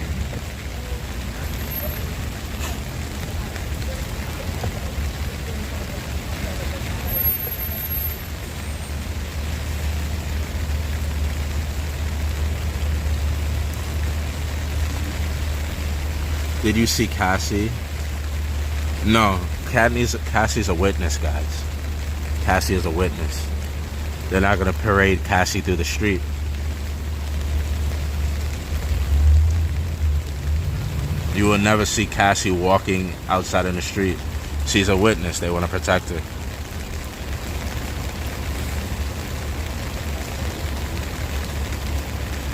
Did you see Cassie? No, Cassie's a witness, guys. Cassie is a witness. They're not going to parade Cassie through the street. You will never see Cassie walking outside in the street. She's a witness. They want to protect her.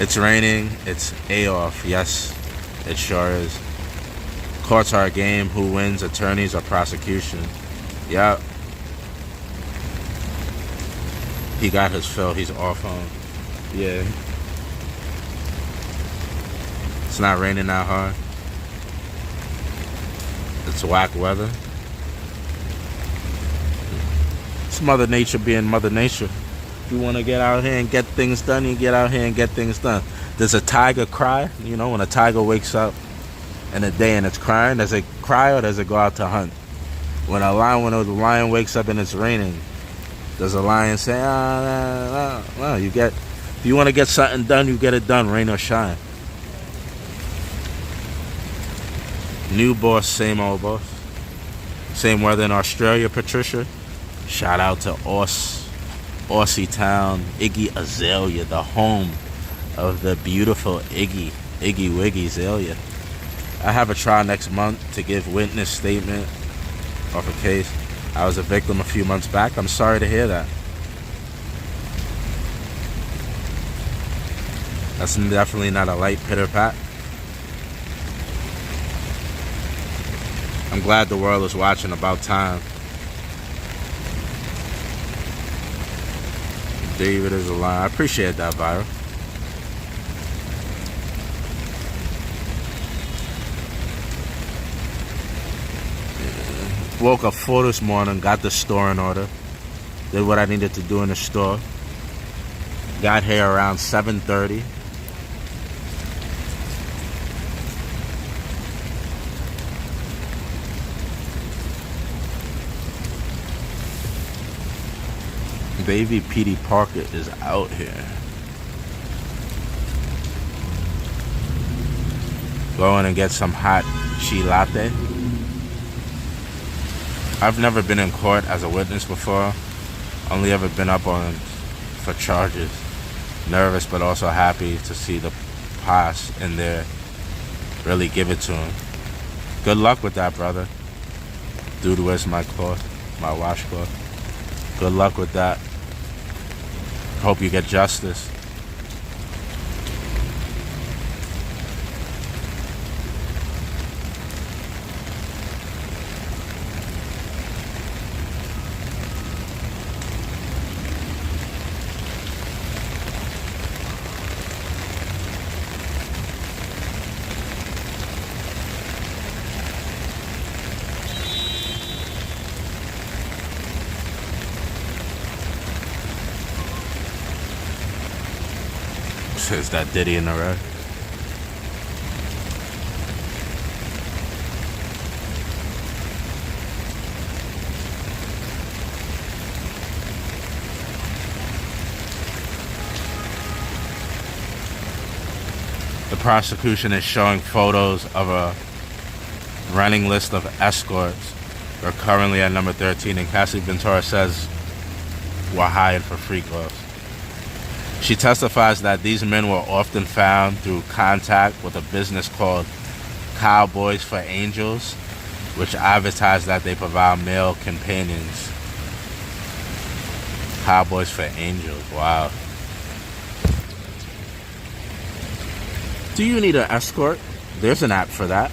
It's raining. It's A-off. Yes, it sure is. Courts are a game. Who wins, attorneys or prosecution? Yep. He got his fill. He's off home. Yeah. It's not raining that hard. It's whack weather. It's Mother Nature being Mother Nature. If you want to get out here and get things done, you get out here and get things done. Does a tiger cry? You know, when a tiger wakes up in the day and it's crying, does it cry or does it go out to hunt? When a lion wakes up and it's raining, does a lion say, well, if you want to get something done, you get it done, rain or shine. New boss, same old boss. Same weather in Australia, Patricia. Shout out to Aussie Town, Iggy Azalea, the home of the beautiful Iggy Wiggy Azalea. I have a trial next month to give witness statement of a case. I was a victim a few months back. I'm sorry to hear that. That's definitely not a light pitter pat. I'm glad the world is watching. About time. David is alive. I appreciate that, Byron. Woke up 4 this morning, got the store in order, did what I needed to do in the store, got here around 7:30. Baby Petey Parker is out here. Going and get some hot chai latte. I've never been in court as a witness before. Only ever been up on for charges. Nervous but also happy to see the pass in there. Really give it to him. Good luck with that, brother. Dude, where's my cloth? My washcloth. Good luck with that. Hope you get justice. Is that Diddy in the red? The prosecution is showing photos of a running list of escorts. We're currently at number 13, and Cassie Ventura says we're hired for free gloves. She testifies that these men were often found through contact with a business called Cowboys for Angels, which advertised that they provide male companions. Cowboys for Angels, wow. Do you need an escort? There's an app for that.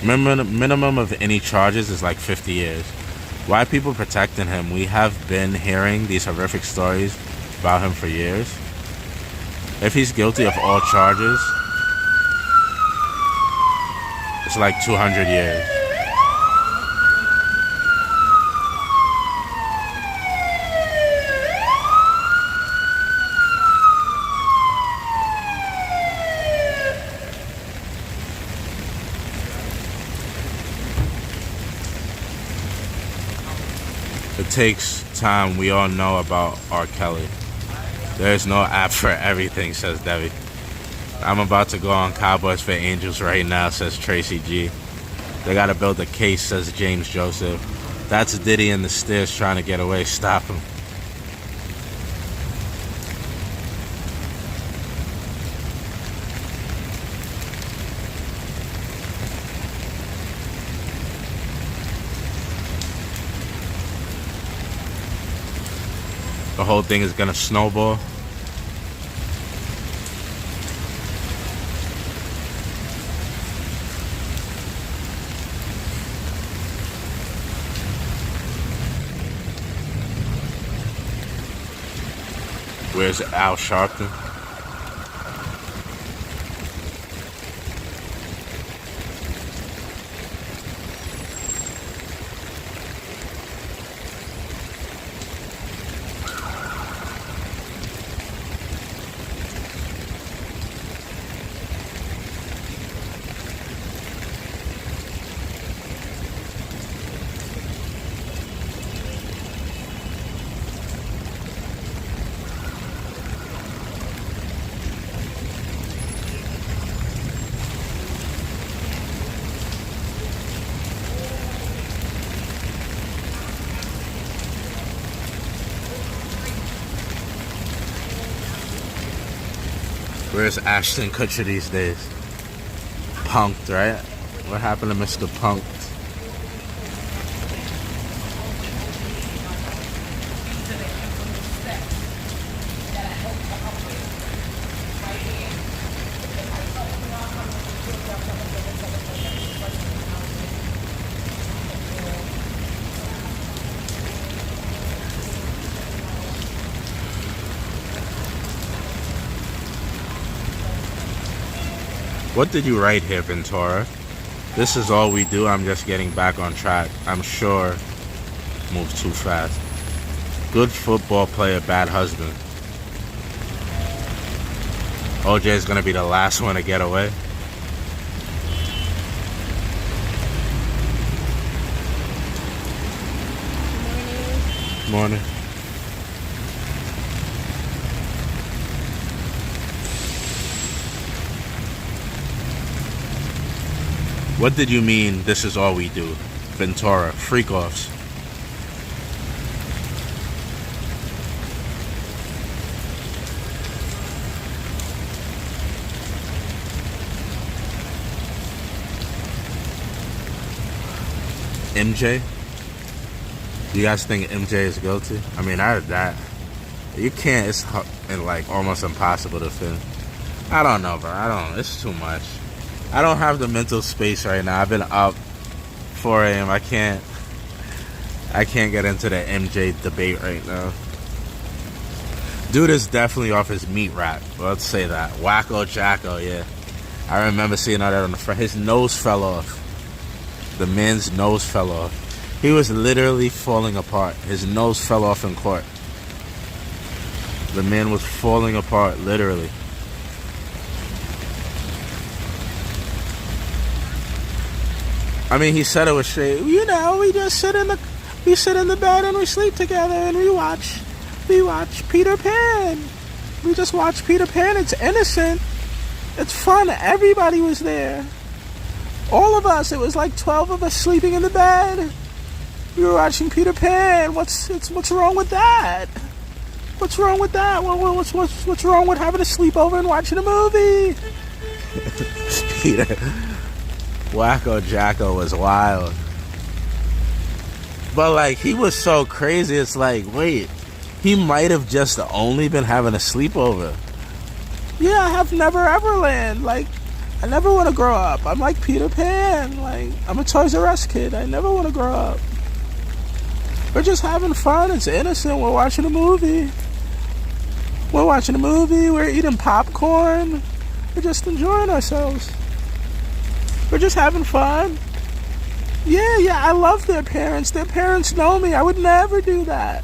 Minimum of any charges is like 50 years. Why are people protecting him? We have been hearing these horrific stories about him for years. If he's guilty of all charges, it's like 200 years. It takes time. We all know about R. Kelly. There's no app for everything, says Debbie. I'm about to go on Cowboys for Angels right now, says Tracy G. They gotta build a case, says James Joseph. That's Diddy in the stairs trying to get away. Stop him. The whole thing is gonna snowball. Where's Al Sharpton? Where's Ashton Kutcher these days? Punked, right? What happened to Mr. Punked? What did you write here, Ventura? This is all we do. I'm just getting back on track. I'm sure. Move too fast. Good football player, bad husband. OJ is going to be the last one to get away. Morning. What did you mean, this is all we do? Ventura, freak-offs. MJ? Do you guys think MJ is guilty? I mean, that you can't. It's like almost impossible to film. I don't know, bro. It's too much. I don't have the mental space right now. I've been up 4 a.m. I can't get into the MJ debate right now. Dude is definitely off his meat rack. Let's say that. Wacko Jacko, yeah. I remember seeing all that on the front. His nose fell off. The man's nose fell off. He was literally falling apart. His nose fell off in court. The man was falling apart, literally. I mean, he said it was straight. You know, we sit in the bed and we sleep together and we watch Peter Pan. We just watch Peter Pan. It's innocent. It's fun. Everybody was there. All of us. It was like 12 of us sleeping in the bed. We were watching Peter Pan. What's wrong with that? What's wrong with that? What's wrong with having a sleepover and watching a movie? Peter. Wacko Jacko was wild. But like, he was so crazy, it's like, wait, he might have just only been having a sleepover. Yeah, I have never ever land. Like, I never want to grow up. I'm like Peter Pan. Like, I'm a Toys R Us kid. I never want to grow up. We're just having fun. It's innocent. We're watching a movie. We're eating popcorn. We're just enjoying ourselves. We're just having fun. Yeah, I love their parents. Their parents know me. I would never do that.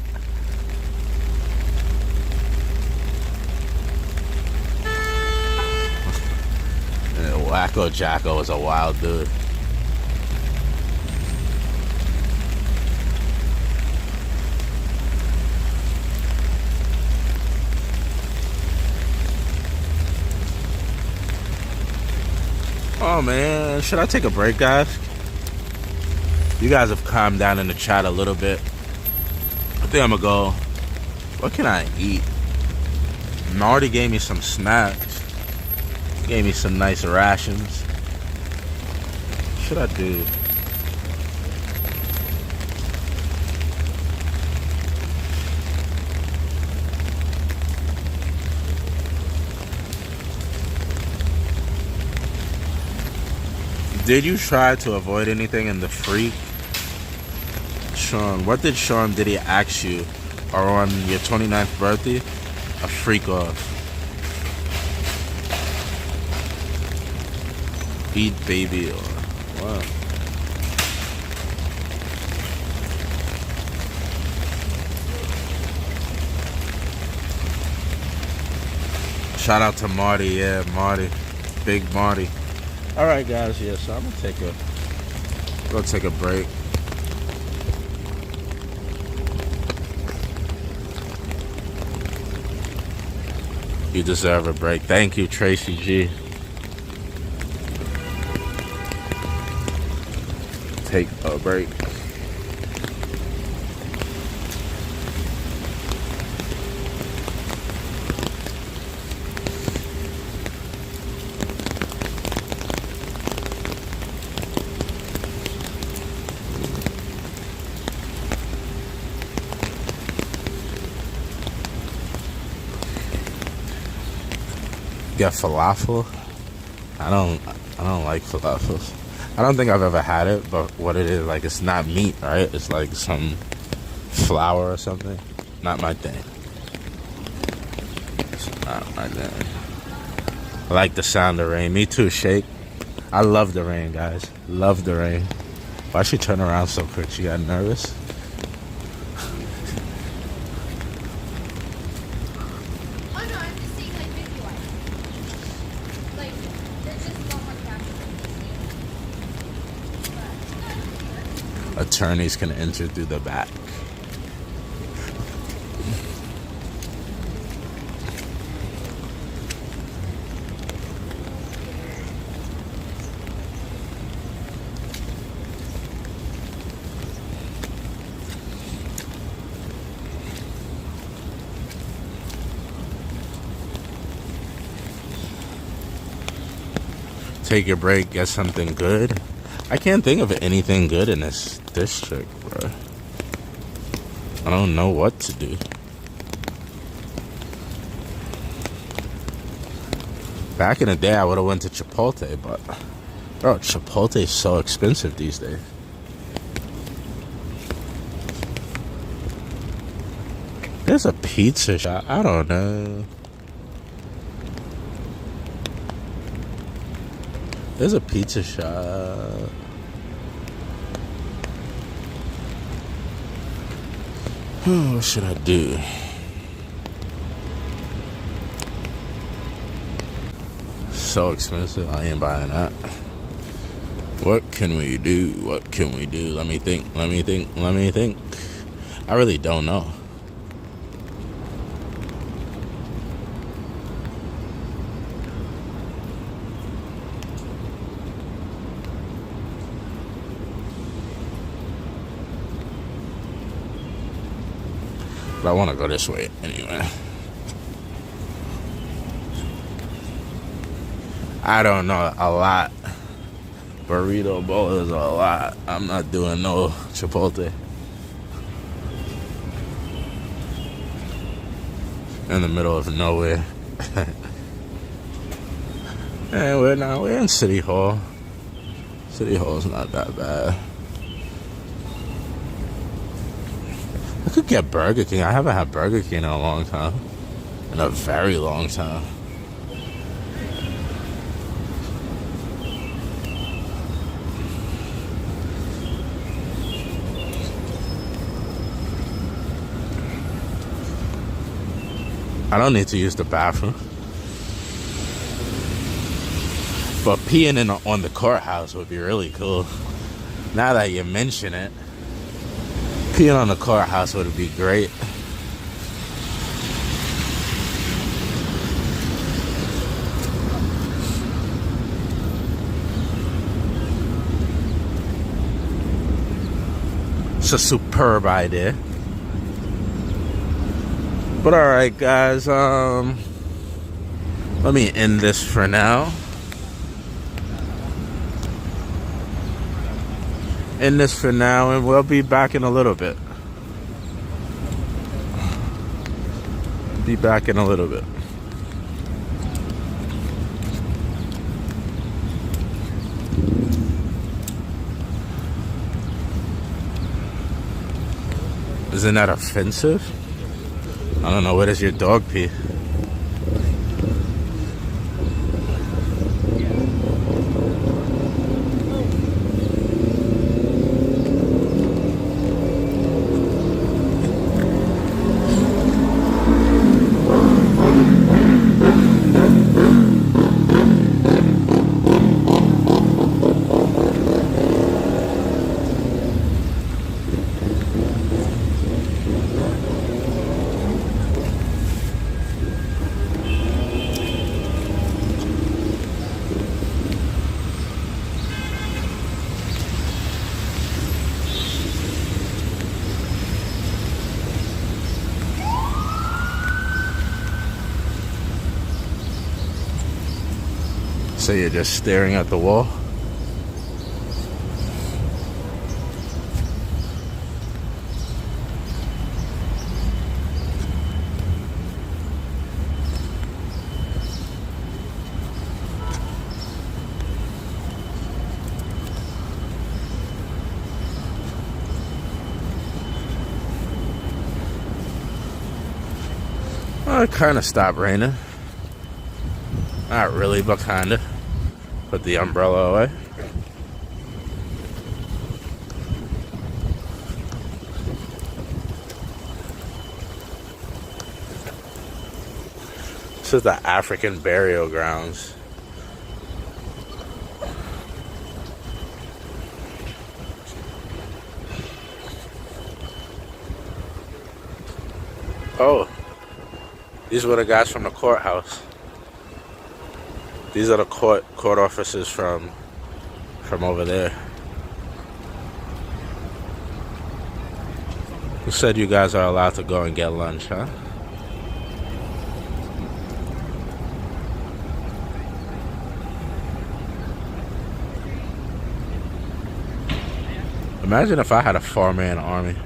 Wacko Jacko was a wild dude. Oh man, should I take a break, guys? You guys have calmed down in the chat a little bit. I think I'm gonna go. What can I eat? Marty gave me some snacks. Gave me some nice rations. What should I do? Did you try to avoid anything in the freak? Sean, what did Sean Diddy ask you or on your 29th birthday? A freak off. Eat baby or what? Shout out to Marty, yeah, Marty. Big Marty. Alright guys, yeah, so I'm gonna take a break. You deserve a break. Thank you, Tracy G. Take a break. get falafel. I don't like falafels. I don't think I've ever had it, but what it is, like, it's not meat, right? It's like some flour or something. Not my thing. It's not my thing. I like the sound of rain. Me too, Shake. I love the rain, guys. Love the rain. Why'd she turn around so quick? She got nervous? Attorneys can enter through the back. Take your break, get something good. I can't think of anything good in this district, bro. I don't know what to do. Back in the day, I would have went to Chipotle, but bro, Chipotle is so expensive these days. There's a pizza shop. I don't know. There's a pizza shop. What should I do? So expensive. I ain't buying that. What can we do? What can we do? Let me think. I really don't know. But I want to go this way anyway. I don't know, a lot. Burrito bowl is a lot. I'm not doing no Chipotle. In the middle of nowhere. And we're in City Hall. City Hall's not that bad. I could get Burger King. I haven't had Burger King in a long time. In a very long time. I don't need to use the bathroom. But peeing on the courthouse would be really cool. Now that you mention it. Peeing on the courthouse would be great. It's a superb idea. But alright guys, let me end this for now. End this for now, and we'll be back in a little bit. Be back in a little bit. Isn't that offensive? I don't know, where does your dog pee? So you're just staring at the wall? It kind of stopped raining. Not really, but kind of. Put the umbrella away. This is the African burial grounds. Oh, these were the guys from the courthouse. These are the court officers from over there. Who said you guys are allowed to go and get lunch, huh? Imagine if I had a 4-man army.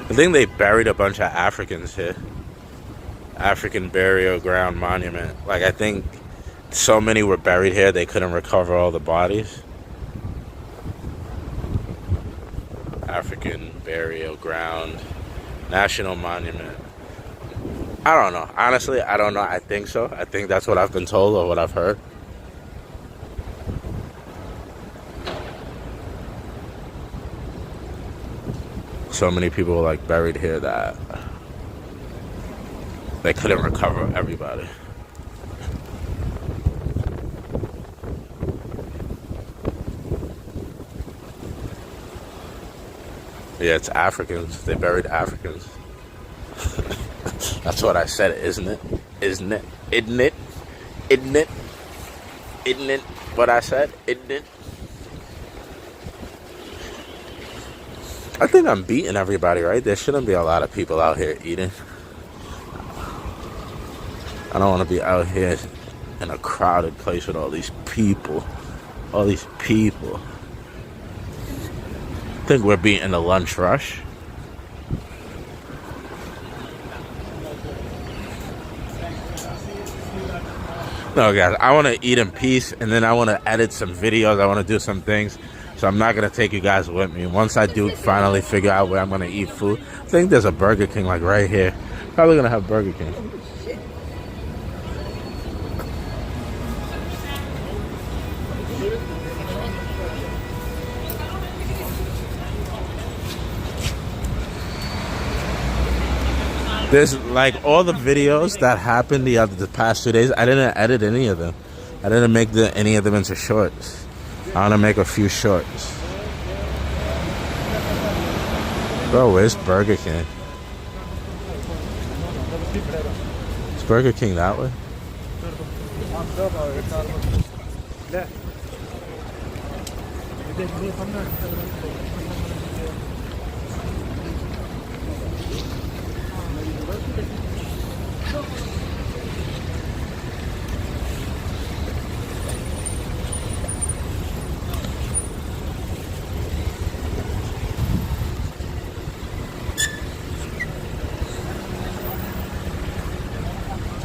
I think they buried a bunch of Africans here. African burial ground monument. Like, I think so many were buried here they couldn't recover all the bodies. African burial ground national monument. I don't know. Honestly, I don't know. I think so. I think that's what I've been told or what I've heard. So many people were like buried here that they couldn't recover everybody. Yeah, it's Africans. They buried Africans. That's what I said, isn't it? Isn't it? Isn't it? Isn't it? Isn't it what I said? Isn't it? I think I'm beating everybody, right? There shouldn't be a lot of people out here eating. I don't want to be out here in a crowded place with all these people. All these people. I think we're beating the lunch rush. No, guys, I want to eat in peace, and then I want to edit some videos. I want to do some things. So I'm not going to take you guys with me. Once I do finally figure out where I'm going to eat food, I think there's a Burger King like right here. Probably going to have Burger King. There's like all the videos that happened the past 2 days. I didn't edit any of them. I didn't make any of them into shorts. I want to make a few shorts. Bro, where's Burger King? Is Burger King that way?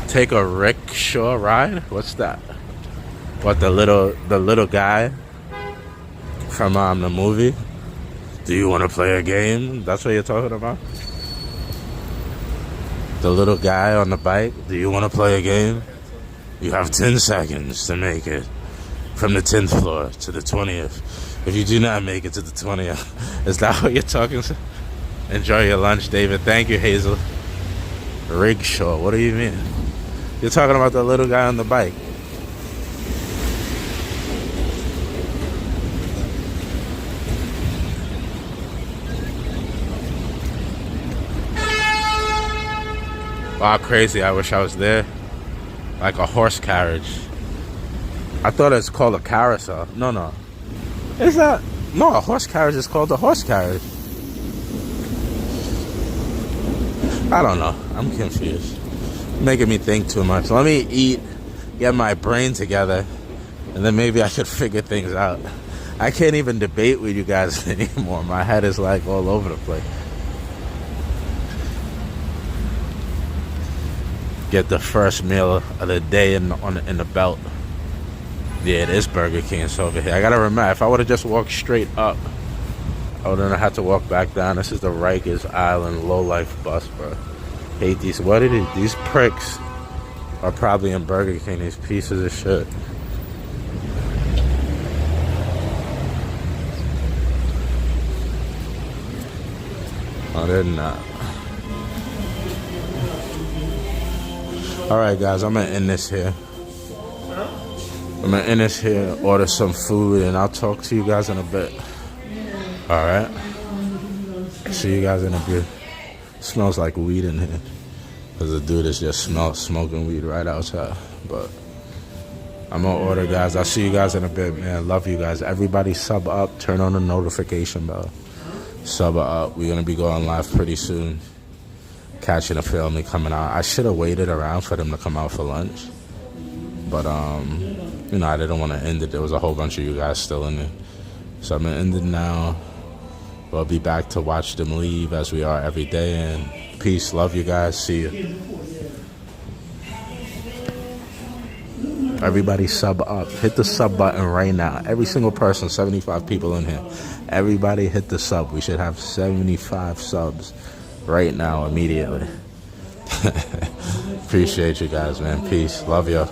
Take a rickshaw ride? What's that? What, the little guy from the movie? Do you want to play a game? That's what you're talking about? The little guy on the bike? Do you want to play a game? You have 10 seconds to make it from the 10th floor to the 20th. If you do not make it to the 20th, is that what you're talking to? Enjoy your lunch, David. Thank you, Hazel. Rickshaw, what do you mean? You're talking about the little guy on the bike. Wow, crazy. I wish I was there. Like a horse carriage. I thought it's called a carousel. No. Is that? No, a horse carriage is called a horse carriage. I don't know. I'm confused. Making me think too much. Let me eat, get my brain together, and then maybe I could figure things out. I can't even debate with you guys anymore. My head is like all over the place. Get the first meal of the day in the belt. Yeah, it is Burger King. It's over here. I gotta remember, if I would have just walked straight up, I wouldn't have had to walk back down. This is the Rikers Island low-life bus, bro. Hate these. What are these pricks are probably in Burger King. These pieces of shit. Oh, they're not. Alright, guys, I'm gonna end this here. Order some food, and I'll talk to you guys in a bit. Alright? See you guys in a bit. Smells like weed in here. Because the dude is just smoking weed right outside. But I'm gonna order, guys. I'll see you guys in a bit, man. Love you guys. Everybody sub up. Turn on the notification bell. Sub up. We're gonna be going live pretty soon. Catching a family coming out. I should have waited around for them to come out for lunch. But you know, I didn't want to end it. There was a whole bunch of you guys still in there. So I'm gonna end it now. We'll be back to watch them leave as we are every day. And peace. Love you guys. See you. Everybody sub up. Hit the sub button right now. Every single person, 75 people in here. Everybody hit the sub. We should have 75 subs right now, immediately. Appreciate you guys, man. Peace. Love you.